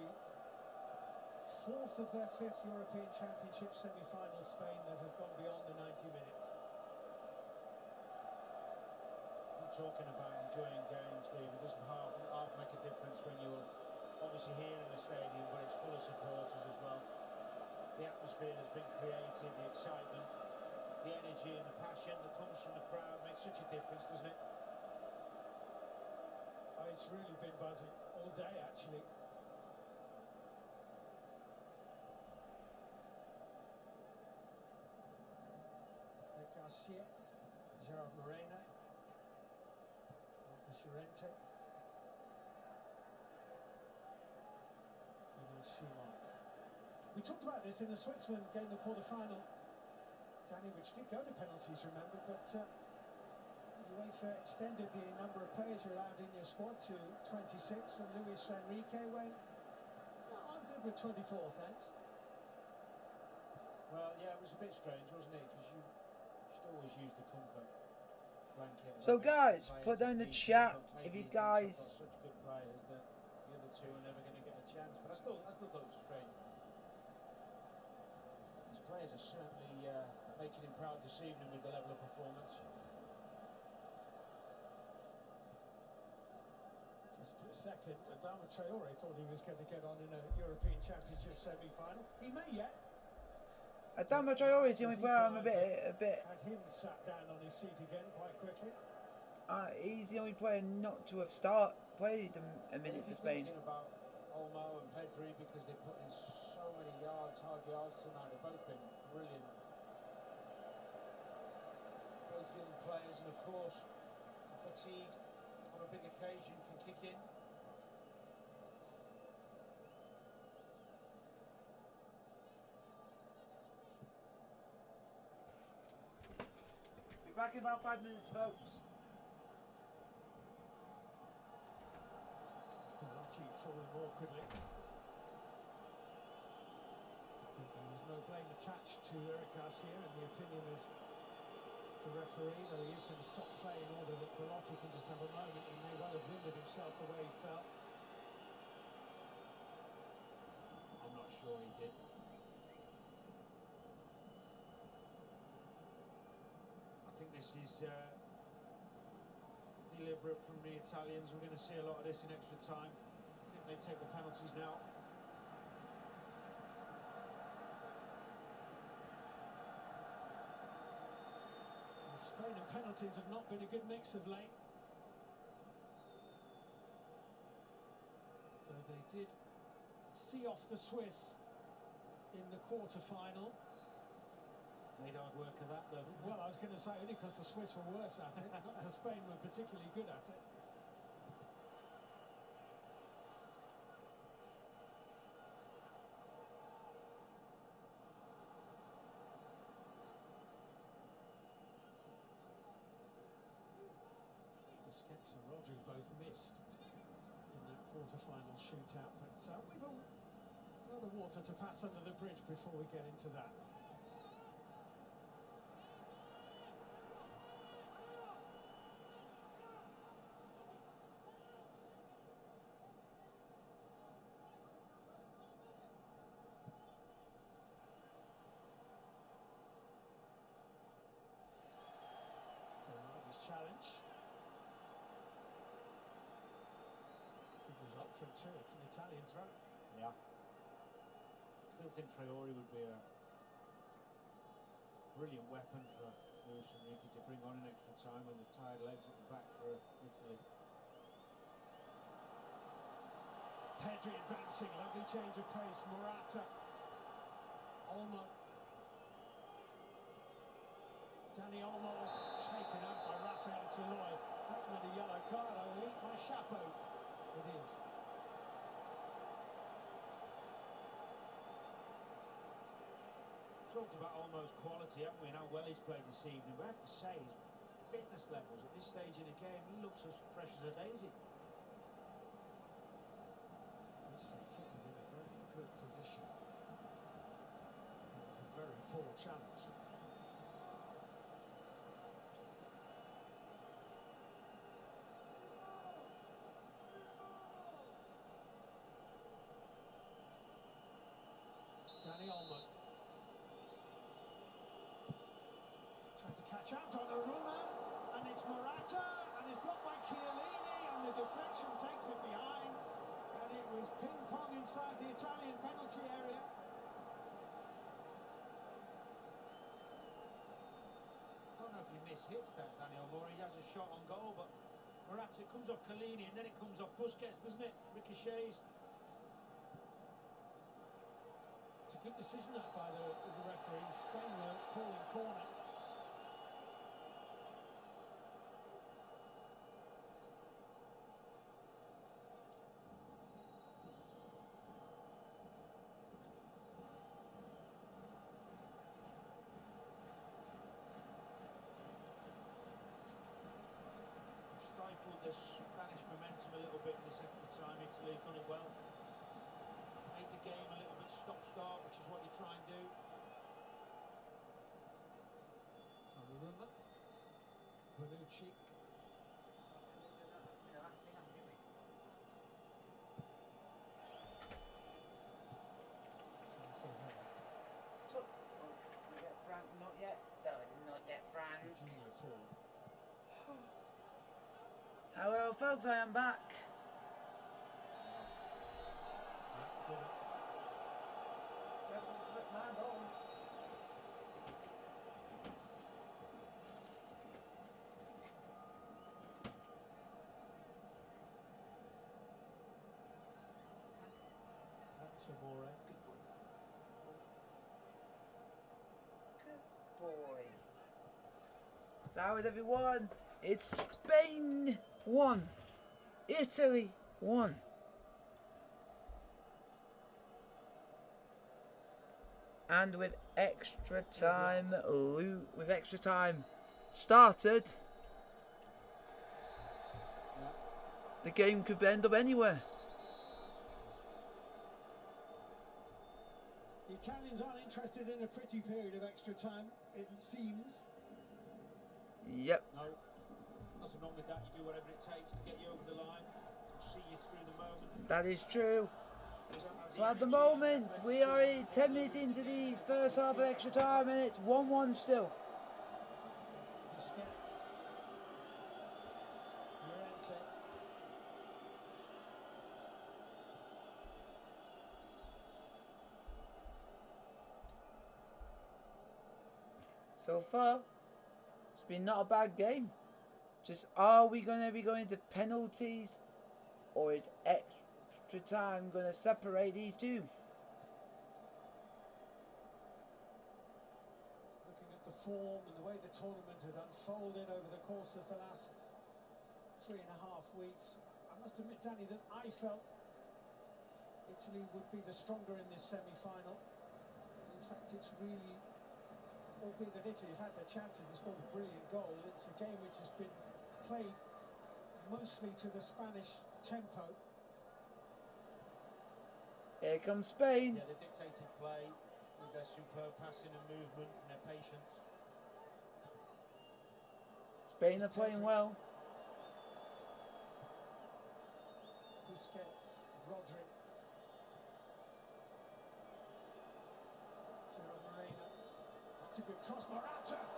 fourth of their fifth European Championship semi-final, Spain, that have gone beyond the 90 minutes. I'm talking about enjoying games, Steve. It doesn't half make a difference when you're obviously here in the stadium, but it's full of supporters as well. The atmosphere that's been created, the excitement, the energy and the passion that comes from the crowd makes such a difference, doesn't it? Oh, it's really been buzzing all day, actually. Garcia, Gerard Moreno, Marcos Llorente, Simon. We talked about this in the Switzerland game, the quarter-final, Danny, which did go to penalties, remember, but UEFA extended the number of players you're allowed in your squad to 26, and Luis Enrique went, no, I'm good with 24, thanks. Well, yeah, it was a bit strange, wasn't it? Because you should always use the comfort blanket. So guys, put down in the chat if you guys... Such good players that the other two are never going to get a chance. But I still thought it was strange. These players are certainly making him proud this evening with the level of performance. Just for a second, Adama Traore thought he was going to get on in a European Championship semi-final. He may yet. Adama Traore is the only player I'm a bit. Had him sat down on his seat again quite quickly. He's the only player not to have played a minute for Spain. Thinking about Olmo and Pedri because they've put in so many hard yards tonight. They've both been brilliant. Both young players, and of course, fatigue on a big occasion can kick in. Be back in about 5 minutes, folks. Belotti falling awkwardly. There was no blame attached to Eric Garcia in the opinion of the referee, though he is going to stop play in order that Belotti can just have a moment. He may well have winded himself the way he felt. I'm not sure he did. I think this is deliberate from the Italians. We're going to see a lot of this in extra time. I think they take the penalties now. Spain and penalties have not been a good mix of late. Though they did see off the Swiss in the quarter-final. Made hard work of that, though. Well, I was going to say only because the Swiss were worse at it, not because Spain were particularly good at it. Busquets and Rodri both missed in that quarter-final shootout, but we've a lot of water to pass under the bridge before we get into that. Challenge. Good result from two. It's an Italian throw. Yeah. Still think Traore would be a brilliant weapon for Luis Enrique to bring on in extra time when there's tired legs at the back for Italy. Pedri advancing, lovely change of pace. Morata, Olmo, Dani Olmo taken out by Rafael Toloi. That's not a yellow card. I will eat my chapeau. It is. Talked about Olmo's quality, haven't we, and how well he's played this evening. We have to say his fitness levels at this stage in the game, he looks as fresh as a daisy. This free kick is in a very good position. It was a very poor challenge. Dani Olmo trying to catch out on Aruma, and it's Morata, and it's blocked by Chiellini, and the deflection takes it behind, and it was ping-pong inside the Italian penalty area. I don't know if he mishits that, Dani Olmo. He has a shot on goal, but Morata comes off Chiellini, and then it comes off Busquets, doesn't it? Ricochets. It's a good decision that by the referee. Spain were calling corner. Stifled the Spanish momentum a little bit in this extra time. Italy have done it well. Made the game a little bit stop-start, which is what you try and do. Donnarumma, Bonucci. Not yet, Frank. Not yet. Not yet, Frank. Jorginho forward. Hello, folks. I am back. That's Amore. Good boy. So how is everyone? It's Spain 1, Italy 1. And with extra time started, the game could end up anywhere. The Italians aren't interested in a pretty period of extra time, it seems. Yep. No, nothing wrong with that. You do whatever it takes to get you over the line, see you through the moment. That is true. So at the moment, we are 10 minutes into the first half of extra time, and it's 1-1 still. Busquets. Llorente. So far, it's been not a bad game. Just, are we going to be going to penalties, or is extra time going to separate these two? Looking at the form and the way the tournament had unfolded over the course of the last 3.5 weeks, I must admit, Danny, that I felt Italy would be the stronger in this semi-final. In fact, it's really, albeit that Italy have had their chances, they scored a brilliant goal. It's a game which has been played mostly to the Spanish tempo. Here comes Spain. Yeah, they dictated play with their superb passing and movement and their patience. Spain are playing well. Busquets, Rodri. Gerard Moreno. That's a good cross.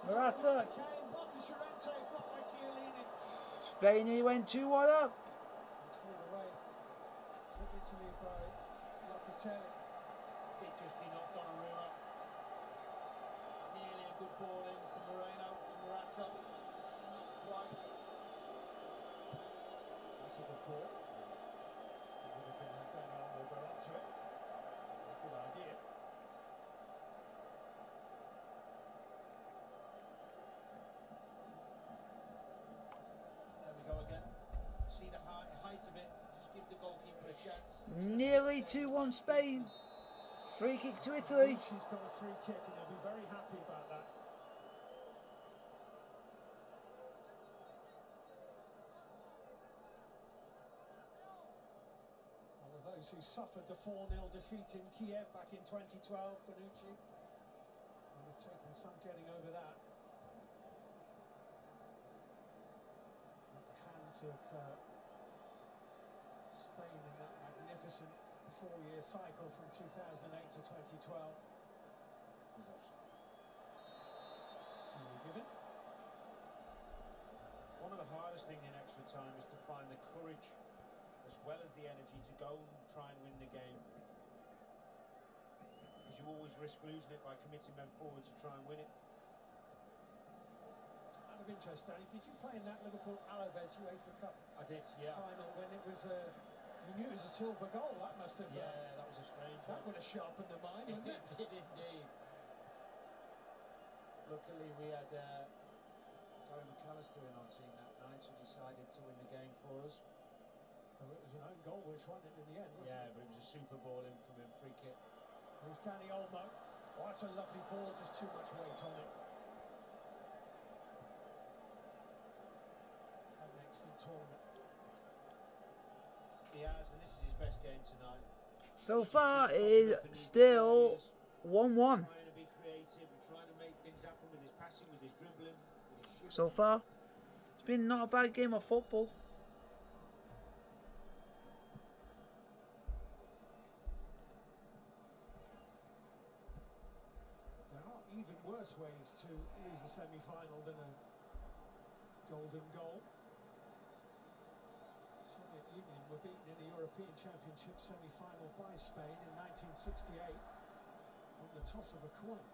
Morata. Kane, blocked by Llorente, blocked by Chiellini. Spain, he went 2-1 up. Cleared away for Italy by Locatelli. Did just enough, Donnarumma. Nearly a good ball in from Moreno to Morata. Not quite. That's a good ball. It would have been Dani Nearly 2-1 Spain. Free kick to Italy. She's got a free kick and they'll be very happy about that. One of those who suffered the 4-0 defeat in Kiev back in 2012, Bonucci. And we've taken some getting over that. At the hands of Spain in that magnificent 4-year cycle from 2008 to 2012. Julie given. One of the hardest things in extra time is to find the courage as well as the energy to go and try and win the game. Because you always risk losing it by committing men forward to try and win it. Out of interest, Danny, did you play in that Liverpool Alaves UEFA Cup I did, yeah. final when it was you knew it was a silver goal? That must have Yeah, that was a strange that one. would have sharpened the mind, wouldn't it? It did indeed. Luckily we had Gary McAllister in on team that night, who decided to win the game for us. So it was an own goal which won it in the end, wasn't Yeah, it? but it was a super ball in from him, free kick. Here's Danny Olmo. Oh, that's a lovely ball, just too much weight on it. He's had an excellent tournament. He has, and this is his best game tonight. So far is still 1-1. Trying to be creative and trying to make things happen with his passing, with his dribbling, with his shooting. So far, it's been not a bad game of football. There are even worse ways to lose a semi-final than a golden goal. Soviet Union were beaten in the European Championship semi-final by Spain in 1968 on the toss of a coin.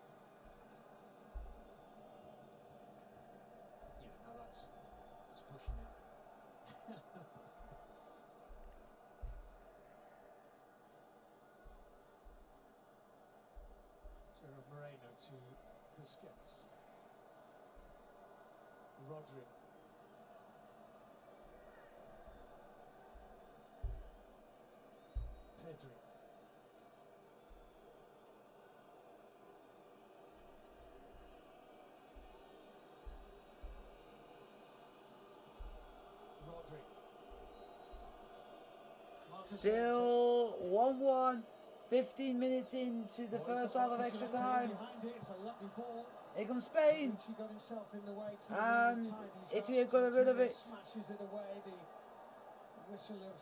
Yeah, now that's pushing it. Gerard Moreno to Busquets. Rodri. Pedri. Rodri. Still 1-1. 15 minutes into the first half of extra time. Here comes Spain. And Italy have got rid of it. Smashes it away. The whistle of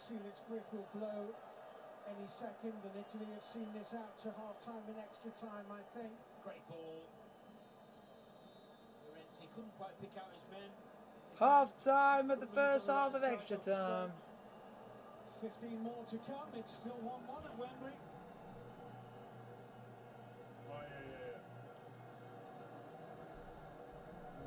Felix Brick will blow any second, and Italy have seen this out to half-time and extra time, I think. Great ball. Lorenzi couldn't quite pick out his men. Half time at the first half of extra time. 15 more to come. It's still 1-1 at Wembley. Oh, yeah.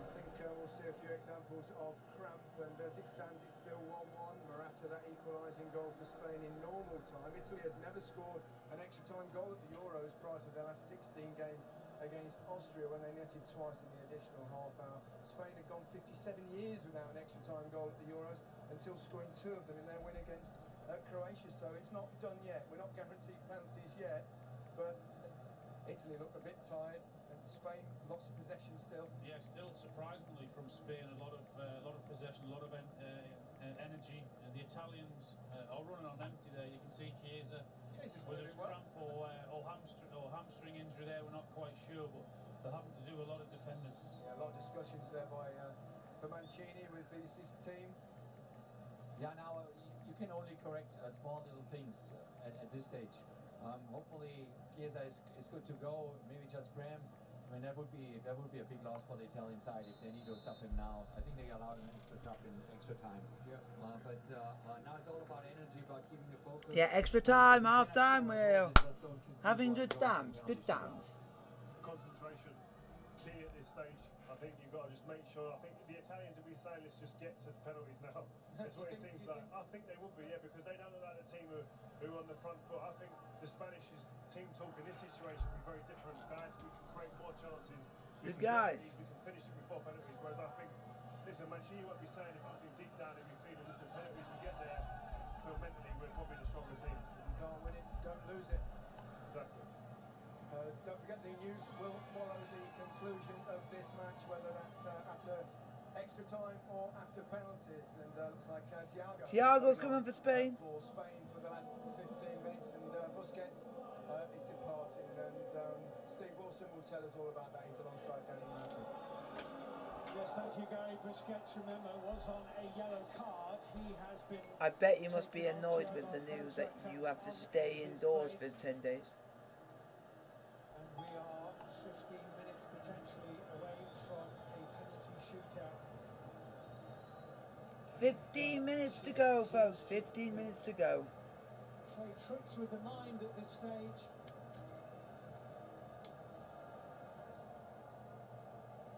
I think we'll see a few examples of cramp, and as it stands it's still 1-1. Morata, that equalising goal for Spain in normal time. Italy had never scored an extra time goal at the Euros prior to their last 16 game against Austria when they netted twice in the additional half hour. Spain had gone 57 years without an extra time goal at the Euros until scoring 2 of them in their win against Croatia, so it's not done yet. We're not guaranteed penalties yet, but Italy look a bit tired, and Spain lots of possession still. Yeah, still surprisingly from Spain, a lot of possession, a lot of energy. And the Italians are running on empty there. You can see Chiesa, whether it's cramp or hamstring injury there, we're not quite sure, but they're having to do a lot of defending. Yeah, a lot of discussions there by for Mancini with his team. Yeah, now you can only correct small little things at this stage. Hopefully Chiesa is good to go, maybe just cramps. I mean, that would be a big loss for the Italian side if they need to sub him now. I think they allowed an extra sub in extra time. Yeah. But now it's all about energy, about keeping the focus. Yeah, extra time, half time, we're having good times, good times. Concentration key at this stage. I think you've got to just make sure. I think the Italians will be saying, let's just get to penalties now. That's what it seems like. I think they would be, yeah, because they don't look like the team who are on the front foot. I think the Spanish team talk in this situation will be very different. Guys, we can create more chances. The guys. We can finish it before penalties. Whereas I think, listen, Mancini won't be saying it, but I think deep down he'll be feeling, listen, penalties, we get there. feel mentally we're probably the stronger team. You can't win it, don't lose it. Exactly. Don't forget the news will follow the conclusion of this match, whether that's after extra time or after penalties. And looks like Thiago's coming for Spain. For Spain for the last 15 minutes, and Busquets is departing. And Steve Wilson will tell us all about that. He's alongside Danny Murphy. Yes, thank you, Gary. Busquets, remember, was on a yellow card. He has been... I bet you must be annoyed with the news that you have to stay indoors for 10 days. And we are 15 minutes potentially away from a penalty shootout. 15 minutes to go, folks. 15 minutes to go. Play tricks with the mind at this stage.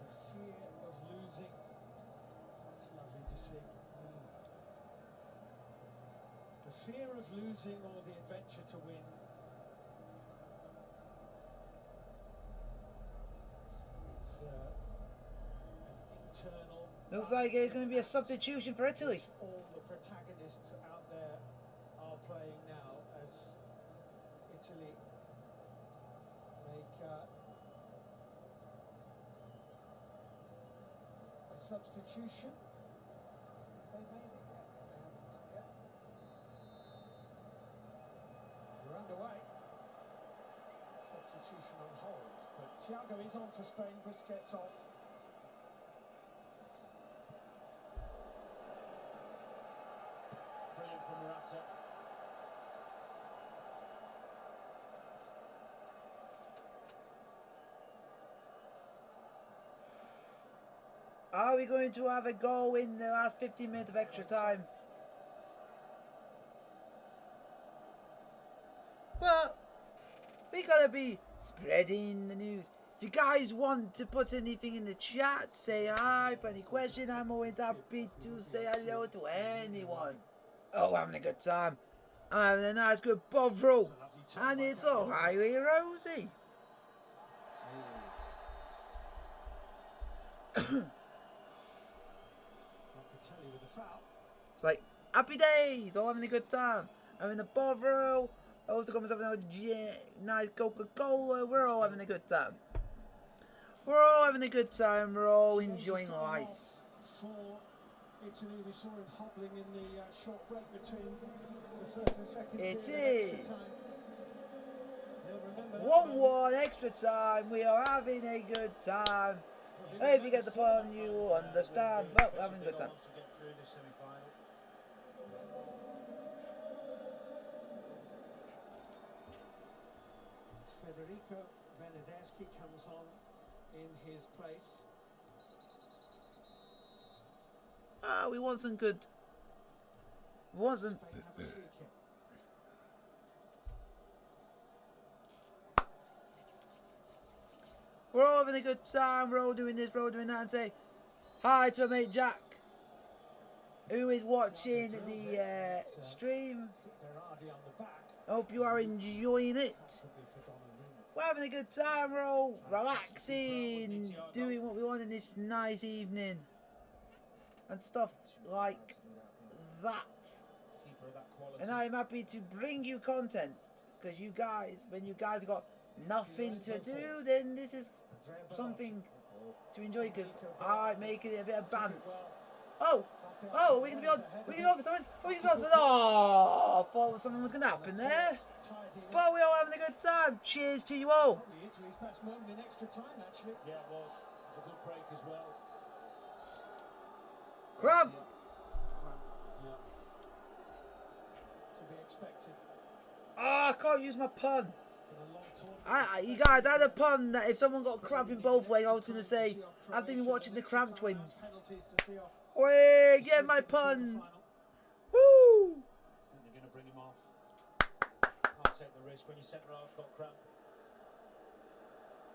The fear of losing. That's lovely to see. The fear of losing or the adventure to win. It's an internal... Looks like it's going to be a substitution for Italy. All the protagonists out there are playing now as Italy make a substitution. Have they made it yet? They haven't yet. We're underway. Substitution on hold, but Thiago is on for Spain. Busquets off. Brilliant from Morata. Are we going to have a goal in the last 15 minutes of extra time? But we gotta be spreading the news. If you guys want to put anything in the chat, say hi, put any question, I'm always happy to say hello to anyone. Oh, having a good time. I'm having a nice good bovril. And it's O'Reilly Rosie. It's like, happy days, all having a good time. Having a bovril. Also got myself a nice Coca-Cola. We're all having a good time. We're all having a good time. We're all enjoying life. For Italy, we saw him hobbling in the short break between the first and second. It is 1-1 extra time. We are having a good time. If you get the pun, you understand. Well, we're having a good time. Federico Benedeschi comes on in his place. We want some good. We want some. We're all having a good time. We're all doing this, we're all doing that, and say hi to my mate Jack, who is watching the stream. Hope you are enjoying it. We're having a good time. We're all relaxing, doing what we want in this nice evening, and stuff like that. And I'm happy to bring you content because you guys, when you guys have got nothing to do, then this is something to enjoy because I make it a bit of bant. Oh, we're going to be on. We're going to be on for something. Oh, I thought something was going to happen there. But we're all having a good time. Cheers to you all. Italy's best moment in extra time, actually. Yeah, it was. It was a good break as well. Crab. Yeah. To be expected. I can't use my pun. You guys, I had a pun that if someone got crab in both ways, I was going to say, after been watching the Cramp Twins. Wait, get my puns. Woo! They're going to bring him off. I'll take the risk when your centre half's got cramp.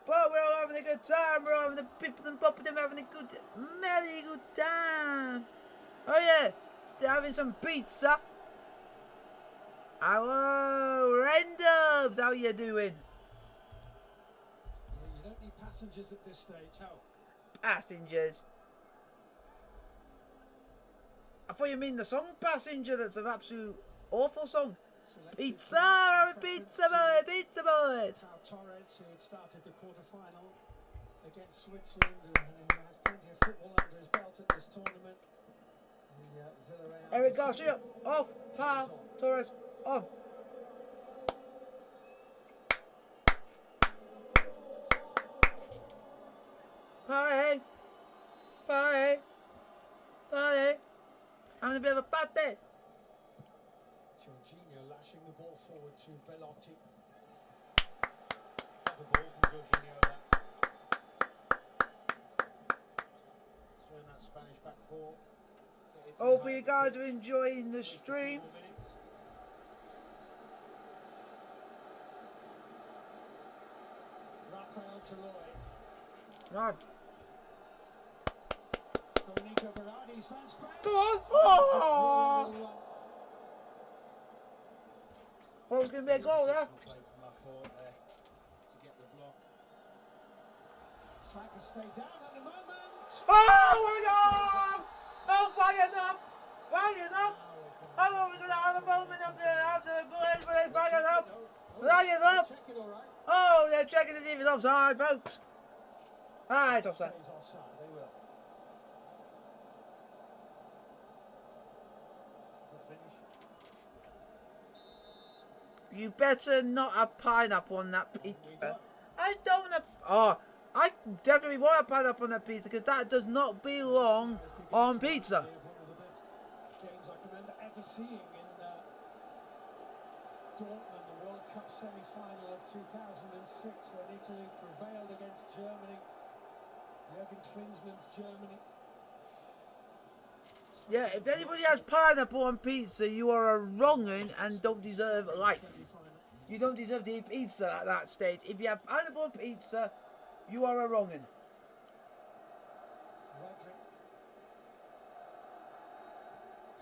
But we're all having a good time. We're all having a bip and bop and having a good, merry good time. Oh yeah, still having some pizza. Hello, Rendubs, how you doing? Yeah, you don't need passengers at this stage. How? Passengers. I thought you mean the song Passenger that's of absolute awful song. Pizza, I'm a pizza boy, pizza boy. Pau Torres, who had started the quarter-final against Switzerland and who has plenty of football under his belt at this tournament. The Villarreal Eric Garcia, off. Pau Torres, on. Party, party, party. I'm a bit of a party. Jorginho lashing the ball forward to Bellotti. The ball from Jorginho there. Turn that Spanish back four. Hopefully you guys are enjoying the stream. Rafael Toloi. No. Domenico Berardi's fans back. Go on. Oh! Well, it's going to be a goal there. Play from Laporte there to get the block. Slackers stay down at the moment. Oh my God! Oh, flag is up! Flag is up! How are we going to have a moment of the boys, but they flag is up! Flag is up! Check it all right. Oh, they're checking to see if it's offside, folks. Ah, it's offside. Stays offside, they will. You better not have pineapple on that pizza. I don't have... Oh, I definitely want a pineapple on that pizza because that does not belong on pizza. One of the best games I can remember ever seeing in Dortmund, the World Cup semi-final of 2006 when Italy prevailed against Germany. Jürgen Klinsmann's Germany. Yeah, if anybody has pineapple on pizza, you are a wrong'un and don't deserve life. You don't deserve to eat pizza at that stage. If you have pineapple on pizza, you are a wrong'un. Rodri.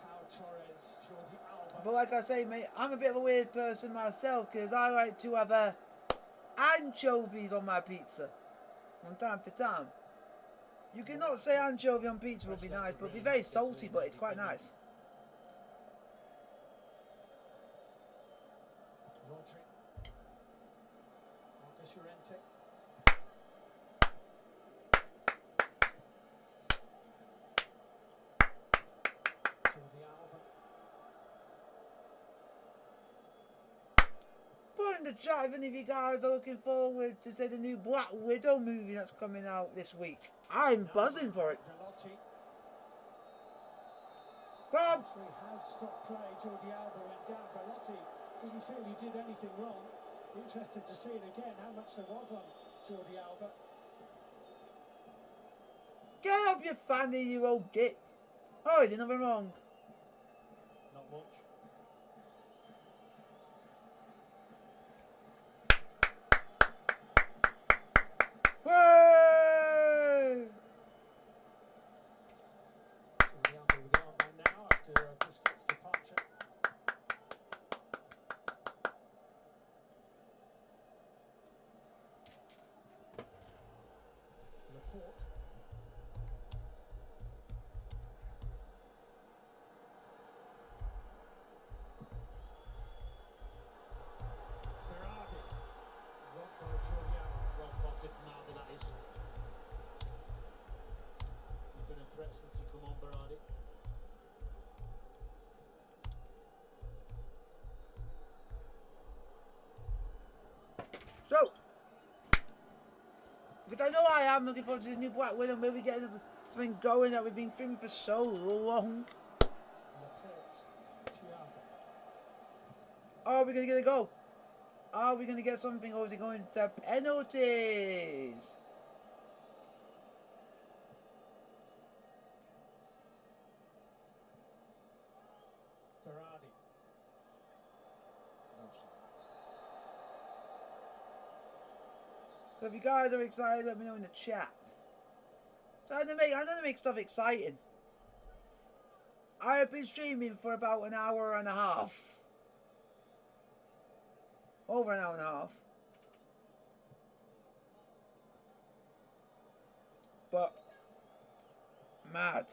Pau Torres, Jordi Alba. But like I say, mate, I'm a bit of a weird person myself because I like to have anchovies on my pizza from time to time. You cannot say anchovy on pizza would be nice, but it'd be very salty, but it's quite nice. Rodri. Marcus Llorente. Jordi Alba. Put in the chat if any of you guys are looking forward to say the new Black Widow movie that's coming out this week. I'm buzzing for it. Bellotti. Come on. Referee has stopped play. Jordi Alba went down. Bellotti doesn't feel he did anything wrong. Interested to see it again, how much there was on Jordi Alba. Get up, you fanny, you old git. Oh, he did nothing wrong. Not much. Hey! Jordi Alba with the armband now after Busquets' departure. Laporte. Berardi. Blocked by Jordi Alba. Well spotted from Alba, that is. He's been a threat since he come on, Berardi. So, because I know I am looking forward to this new Black Widow movie, getting something going that we've been filming for so long. Laporte. Thiago. Are we going to get a goal? Are we going to get something, or is it going to penalties? Berardi. So if you guys are excited, let me know in the chat. So I'm going to make stuff exciting. I have been streaming for about an hour and a half. Over an hour and a half. But mad.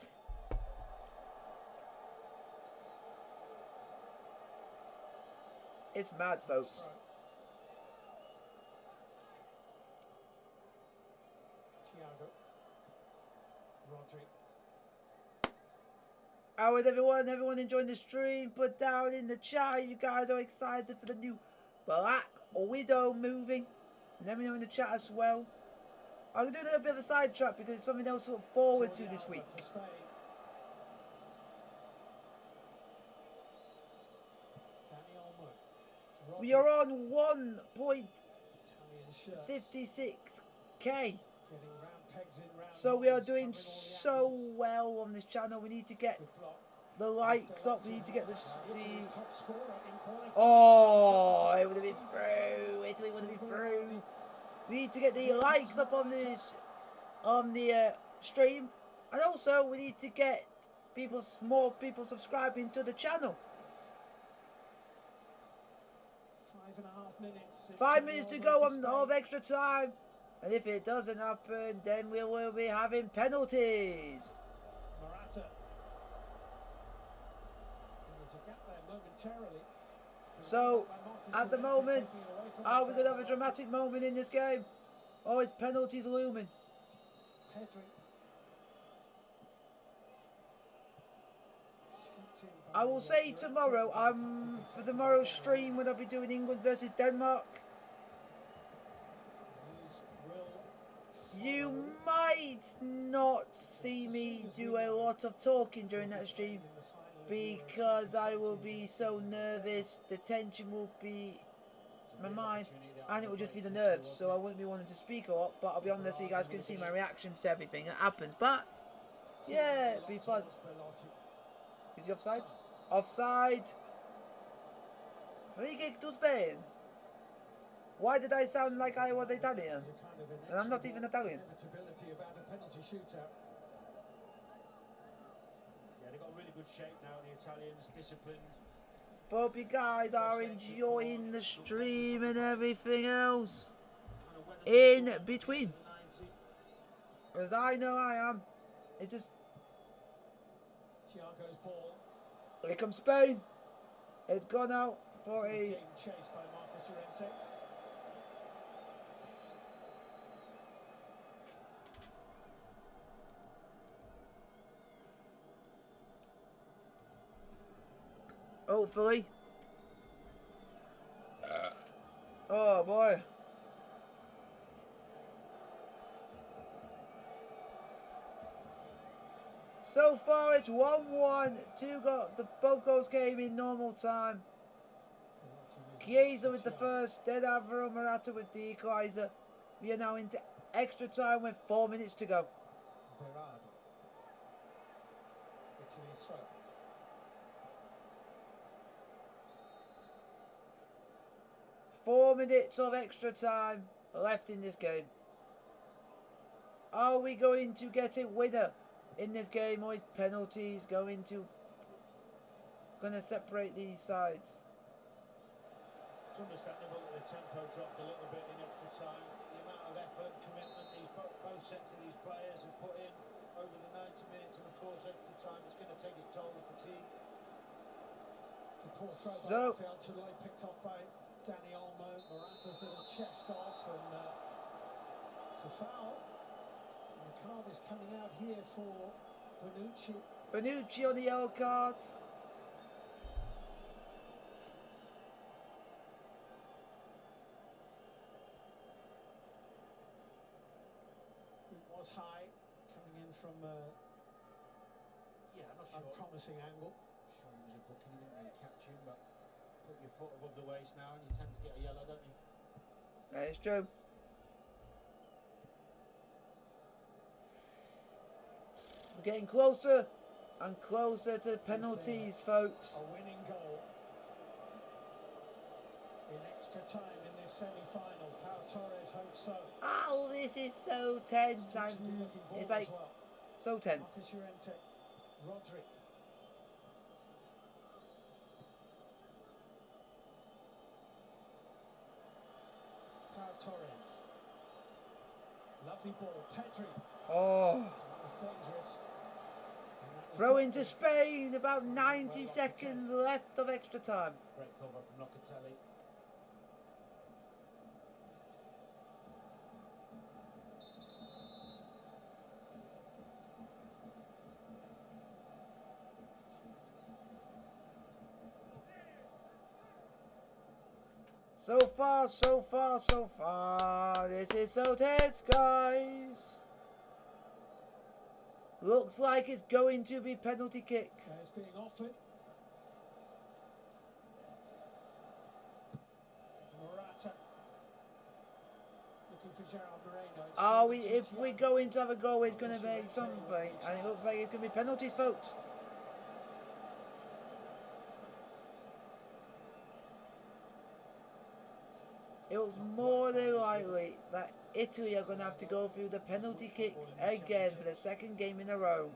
It's mad, folks. Thiago. Rodri. How is everyone? Everyone enjoying the stream? Put down in the chat. You guys are excited for the new Black Widow movie. Let me know in the chat as well. I'm doing a little bit of a sidetrack because it's something else to look forward to this week. We are on 1.56k. So we are doing so well on this channel. We need to get the likes up. We need to get the oh, it would have been through. Italy would have been through. We need to get the likes up on this, on the stream, and also we need to get more people subscribing to the channel. 5.5 minutes. 5 minutes to go of extra time, and if it doesn't happen, then we will be having penalties. Morata. There's a gap there momentarily. So, at the moment, are we going to have a dramatic moment in this game? Or is penalties looming? I will say tomorrow, for tomorrow's stream, when I'll be doing England versus Denmark, you might not see me do a lot of talking during that stream, because I will be so nervous, the tension will be in my mind, and it will just be the nerves, so I wouldn't be wanting to speak a lot, but I'll be on there so you guys can see my reactions to everything that happens. But yeah, it'll be fun. Is he offside? Offside. Free kick to Spain. Why did I sound like I was Italian? And I'm not even Italian. Yeah, they got a really good shape now, the Italians, disciplined. Hope you guys are enjoying the stream and everything else in between. As I know I am. It's just... Thiago's ball. Here comes Spain. It's gone out for a... Chased by Marcus Llorente. Hopefully. Oh boy. So far it's 1-1. Both goals came in normal time. Chiesa with the first, then Alvaro Morata with the equaliser. We are now into extra time with 4 minutes to go. Berardi. Italy's throw. Four minutes of extra time left in this game. Are we going to get a winner in this game, or is penalties going to separate these sides? It's understandable that the tempo dropped a little bit in extra time. The amount of effort and commitment both sets of these players have put in over the 90 minutes, and of course extra time, it's going to take its toll with fatigue. It's a poor throw by Alfred, picked off by Danny Olmo. Morata's little chest off, and it's a foul. And the card is coming out here for Bonucci. Bonucci on the yellow card. It was high, coming in from Yeah, I'm not sure. a promising angle. Sure, he was a booking, he didn't really catch him, but put your foot above the waist now and you tend to get a yellow, don't you? That is true. We're getting closer and closer to penalties, folks. A winning goal in extra time in this semi-final. Pau Torres hopes so. Oh, this is so tense. It's like so tense. Marcus Llorente, Rodri. Pau Torres. Lovely ball. Pedri. Oh. That was dangerous. And Throw into Spain, about 90 seconds left of extra time. Great cover from Locatelli. So far, so far, so far. This is so tense, guys. Looks like it's going to be penalty kicks. It's being offered. Morata. Looking for Gerard Moreno. Are we? If we're going to have a goal, it's going to make something, and it looks like it's going to be penalties, folks. It looks more than likely that Italy are going to have to go through the penalty kicks again for the second game in a row.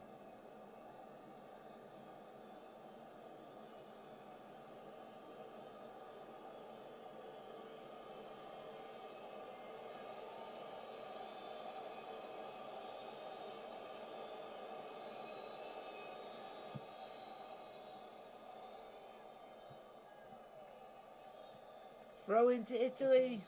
Throw into Italy.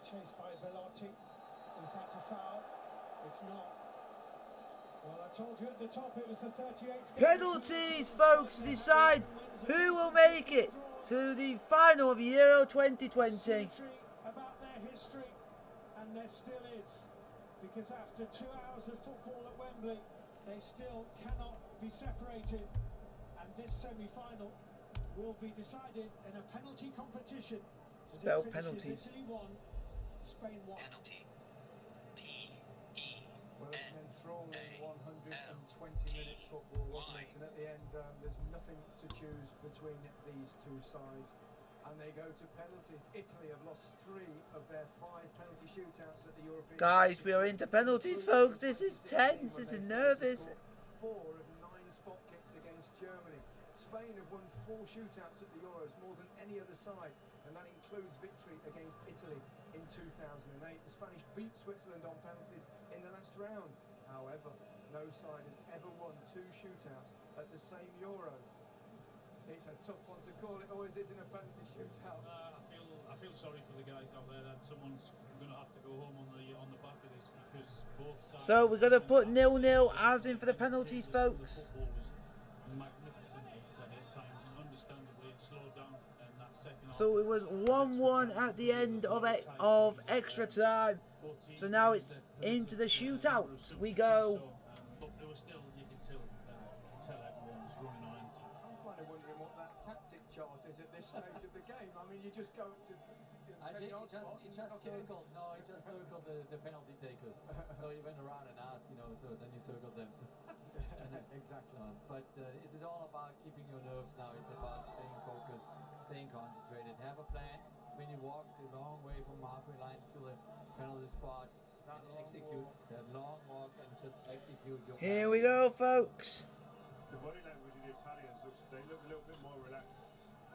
Chased by Belotti. Is that a foul? It's not. Well, I told you at the top it was the 38th. Penalties, folks, decide who will make it to the final of Euro 2020. About their history, and there still is, because after 2 hours of football at Wembley, they still cannot be separated, and this semi-final will be decided in a penalty competition. Spell penalties. Italy won, Spain won. Penalty. Well, it's an enthralling 120 minutes football, wasn't it? And at the end, there's nothing to choose between these two sides. And they go to penalties. Italy have lost 3 of their 5 penalty shootouts at the European. Guys, we are into penalties, folks. This is tense. This is nervous. 4 of 9 spot kicks against Germany. Spain have won 4 shootouts at the Euros, more than any other side, and that includes victory against Italy in 2008. The Spanish beat Switzerland on penalties in the last round. However, no side has ever won 2 shootouts at the same Euros. It's a tough one to call. It always is in a penalty shootout. I feel sorry for the guys out there that someone's going to have to go home on the back of this, because both sides. So we're going to put 0-0 as in for the penalties, folks. The football was magnificent at times, and understandably it slowed down in that second half. So it was 1-1 at the end of extra time. So now it's into the shootout. We go. But there was still, you can tell everyone was running on empty. I'm kind of wondering what that tactic chart is at this stage of the game. I mean, you just go to. He just circled. No, he just circled the penalty takers. So he went around and asked, so then he circled them. So. Exactly. But this is all about keeping your nerves now. It's about staying focused, staying concentrated. Have a plan. When you walk a long way from halfway line to the penalty spot, execute that long walk and just execute your plan. Here we go, folks. The body language of the Italians they look a little bit more relaxed.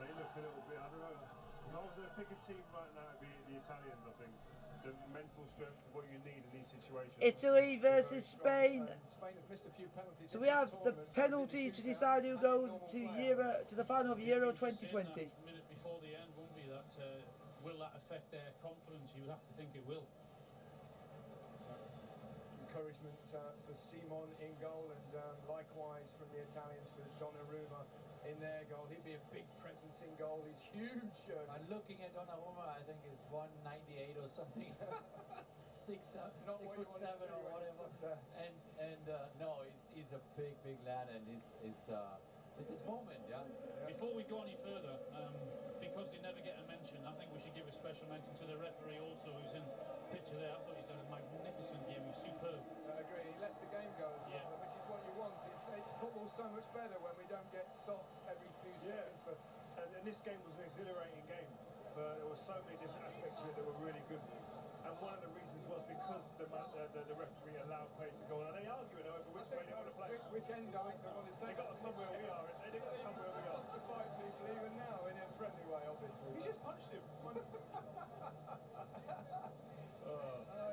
They look a little bit, I don't know. If I was going to pick a team right now, it'd be the Italians, I think. The mental strength, what you need in these situations. Italy versus Spain. Spain have missed a few penalties. So we have the penalties to decide who goes to the final of Euro 2020. Minute before the end, won't be that? Will that affect their confidence? You would have to think it will. Encouragement for Simon in goal, and likewise from the Italians for Donnarumma in their goal. He'd be a big presence in goal. He's huge. I'm looking at Donnarumma. I think is 198 or something. 6 foot 7 or whatever. And no, he's a big lad, and it's his moment, yeah. Before we go any further, because they never get a mention, I think we should give a special mention to the referee also, who's in picture there. I thought he's had a magnificent game. He was superb. I agree. He lets the game go as well, which is what you want. It's football's so much better when we don't get stops every few seconds. And this game was an exhilarating game. There were so many different aspects of it that were really good. And one of the reasons was because the referee allowed play to go on. And they arguing over which way they want to play. Which end I think they want to take. They've got to come where we are. they're going to come where we are. Wants to fight people even now in a friendly way, obviously. He just punched him.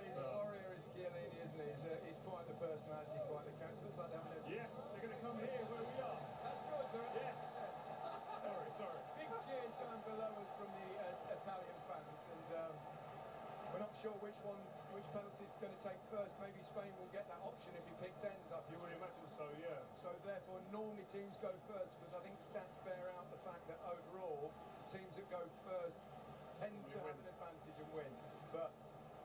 He's a warrior, is Chiellini, isn't he? He's quite the personality, quite the character. Looks like they're having a... Yes, they're going to come here where we are. That's good, they're... Yes. Sorry. Big cheers down below us from the Italian fans, and we're not sure which penalty is going to take first. Maybe Spain will get that option if he picks ends up. You would imagine so, yeah. So therefore, normally teams go first, because I think stats bear out the fact that overall, teams that go first tend to have an advantage and win. But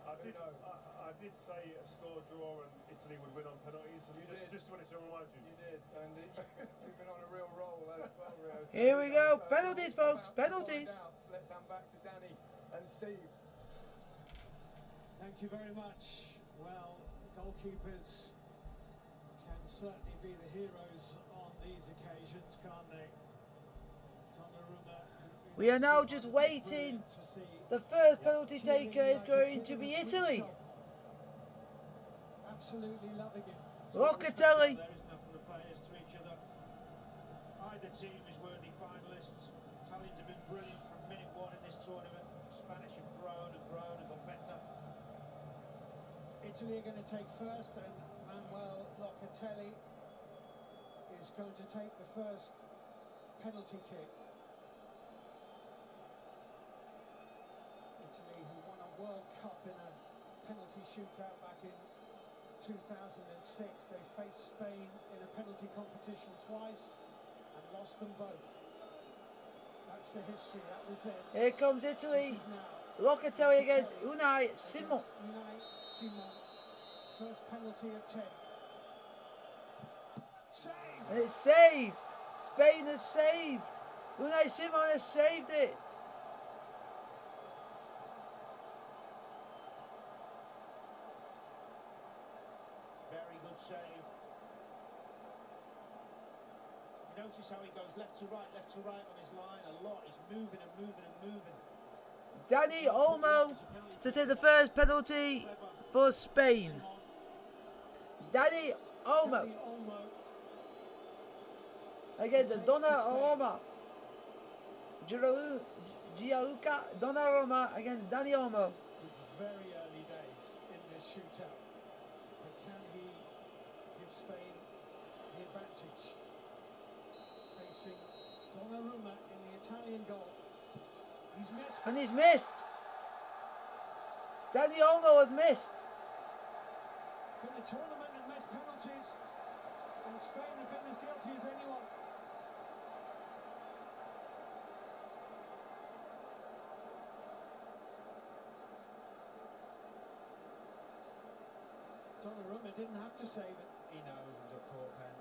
I who did, knows? I did say a score draw and Italy would win on penalties. And just wanted to remind you. You did, and you've been on a real roll there as well, Rio. So Here we go. so Penalties, we're folks. about to find Penalties. out. So let's hand back to Danny and Steve. Thank you very much. Well, goalkeepers can certainly be the heroes on these occasions, can't they? Donnarumma, We are now just waiting. The first penalty taker is going to be Italy. Absolutely loving it. Locatelli. There is enough for the players to each other. Either team is worthy finalists. Italians have been brilliant from minute one in this tournament. Spanish have grown and got better. Italy are going to take first, and Manuel Locatelli is going to take the first penalty kick. Italy, who won a World Cup in a penalty shootout back in 2006. They faced Spain in a penalty competition twice and lost them both. That's the history. That was then. Here comes Italy. This is now. Locatelli against Unai Simon. Unai Simon. First penalty of 10. Saved! And it's saved. Spain has saved. Unai Simon has saved it. Very good save. You notice how he goes left to right on his line a lot. He's moving and moving and moving. Dani Olmo to take the first penalty for Spain. Dani Olmo against Donnarumma. Gianluca Donnarumma against Dani Olmo. It's very early days in this shootout, but can he give Spain the advantage? Facing Donnarumma in the Italian goal. He's missed. And he's missed. Dani Olmo has missed. It's been a tournament of missed penalties, and Spain have been as guilty as anyone. Donnarumma didn't have to save it. He knows it was a poor pen.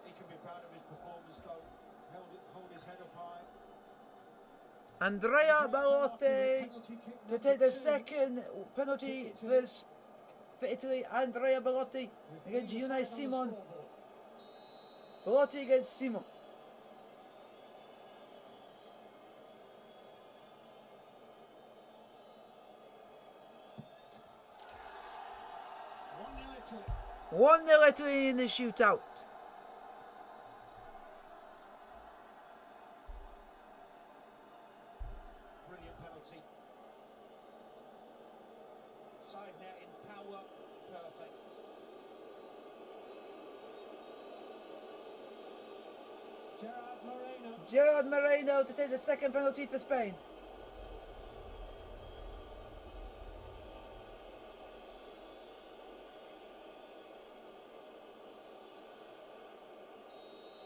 He can be proud of his performance though. Hold his head up high. Andrea Belotti to take the second penalty for Italy. Andrea Belotti against Unai Simon. Belotti against Simon. Italy. 1-0 Italy in the shootout. Brilliant penalty. Side net in power. Perfect. Gerard Moreno to take the second penalty for Spain.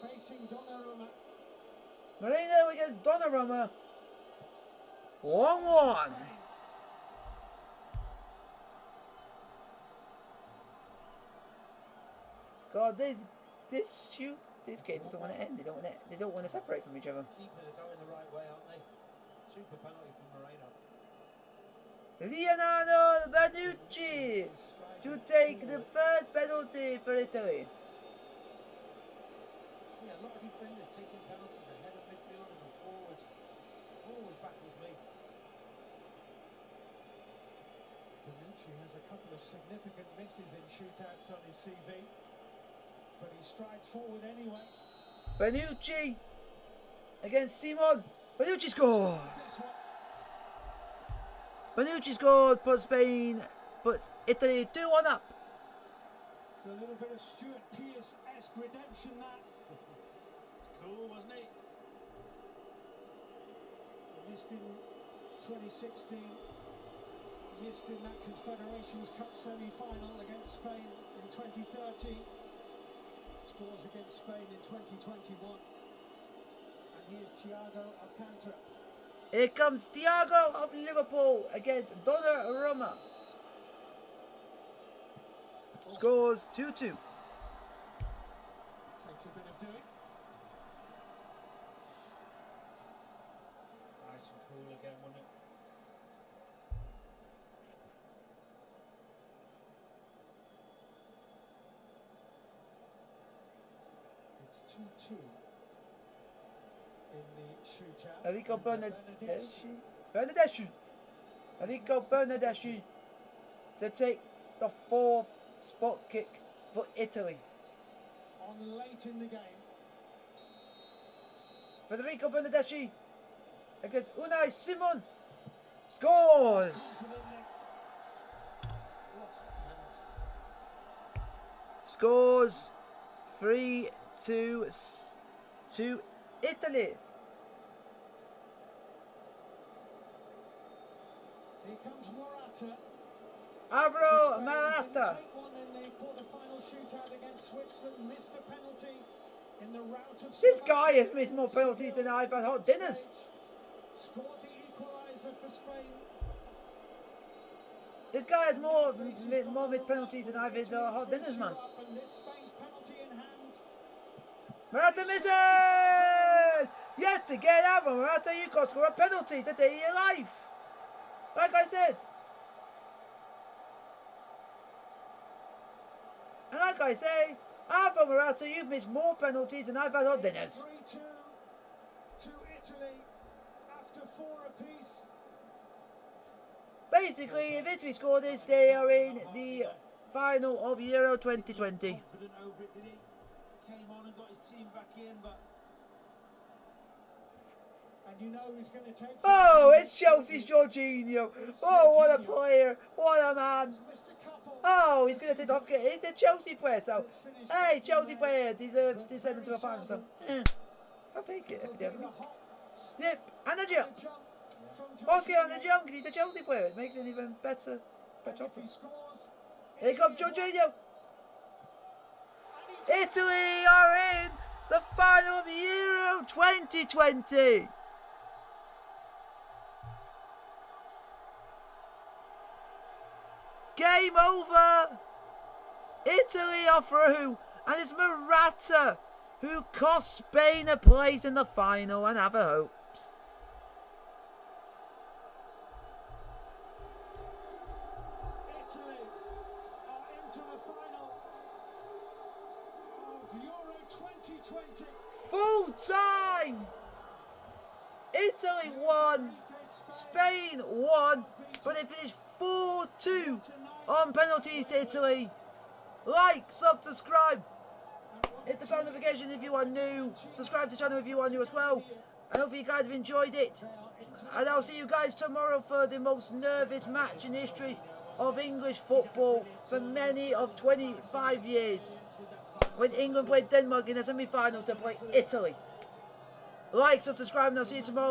Facing Donnarumma. Moreno against Donnarumma. 1-1. God, this game doesn't want to end. They don't want to separate from each other. Keepers are going the right way, aren't they? Super penalty from Moreno. Leonardo Bonucci to take the third penalty for Italy. See, a lot of defenders taking penalties ahead of midfielders and forwards. Always baffles me. Bonucci has a couple of significant misses in shootouts on his CV, but he strides forward anyway. Bonucci against Simon. Bonucci scores. Bonucci scores, put Spain, but Italy 2-1 up. It's a little bit of Stuart Pearce-esque redemption that. It's cool, wasn't it? He missed in 2016. Missed in that Confederations Cup semi-final against Spain in 2013. Scores against Spain in 2021. And here's Thiago Alcantara. Here comes Thiago of Liverpool against Donnarumma. Scores 2-2. Takes a bit of doing. Nice and cool again, wasn't it? It's 2-2 in the shootout. Enrico And Bernardeschi. Enrico Bernardeschi to take the 4th spot kick for Italy. on late in the game. Federico Bernardeschi against Unai Simon. Scores! Scores 3-2 to Italy. Here comes Morata. Alvaro Morata. Take one in the quarter-final shootout against Switzerland. Missed a penalty in the rout of This guy has missed more penalties than I've had hot dinners. Scored the equaliser for Spain. This guy has more missed penalties than I've had hot dinners, man. And this Spain's penalty in hand. Morata misses! Yet again, Alvaro Morata, you got to score a penalty to take your life. Like I said. And like I say, Alvaro Morata, you've missed more penalties than I've had hot dinners. 3-2 to Italy after 4 apiece. Basically, if Italy score this, they are in the final of Euro 2020. Confident over it, did he? Came on and got his team back in, but And you know he's going to take. Oh, it's Chelsea's Jorginho. Oh, what a player. What a man. Oh, he's going to take the Oscar. He's a Chelsea player, so hey, Chelsea player deserves to send him to a final. So I'll take it if the other one. Yep, and a jump. Oscar and a jump because he's a Chelsea player. It makes it even better offer. Here comes Jorginho. Italy are in the final of Euro 2020. Game over. Italy are through, and it's Morata who cost Spain a place in the final and have a hopes. Italy are into the final of Euro 2020. Full time. Italy won. Spain won, but they finished 4-2 on penalties to Italy. Like, subscribe, hit the bell notification if you are new, subscribe to the channel if you are new as well. I hope you guys have enjoyed it, and I'll see you guys tomorrow for the most nervous match in the history of English football for many of 25 years, when England played Denmark in the semi-final to play Italy. Like, subscribe, and I'll see you tomorrow.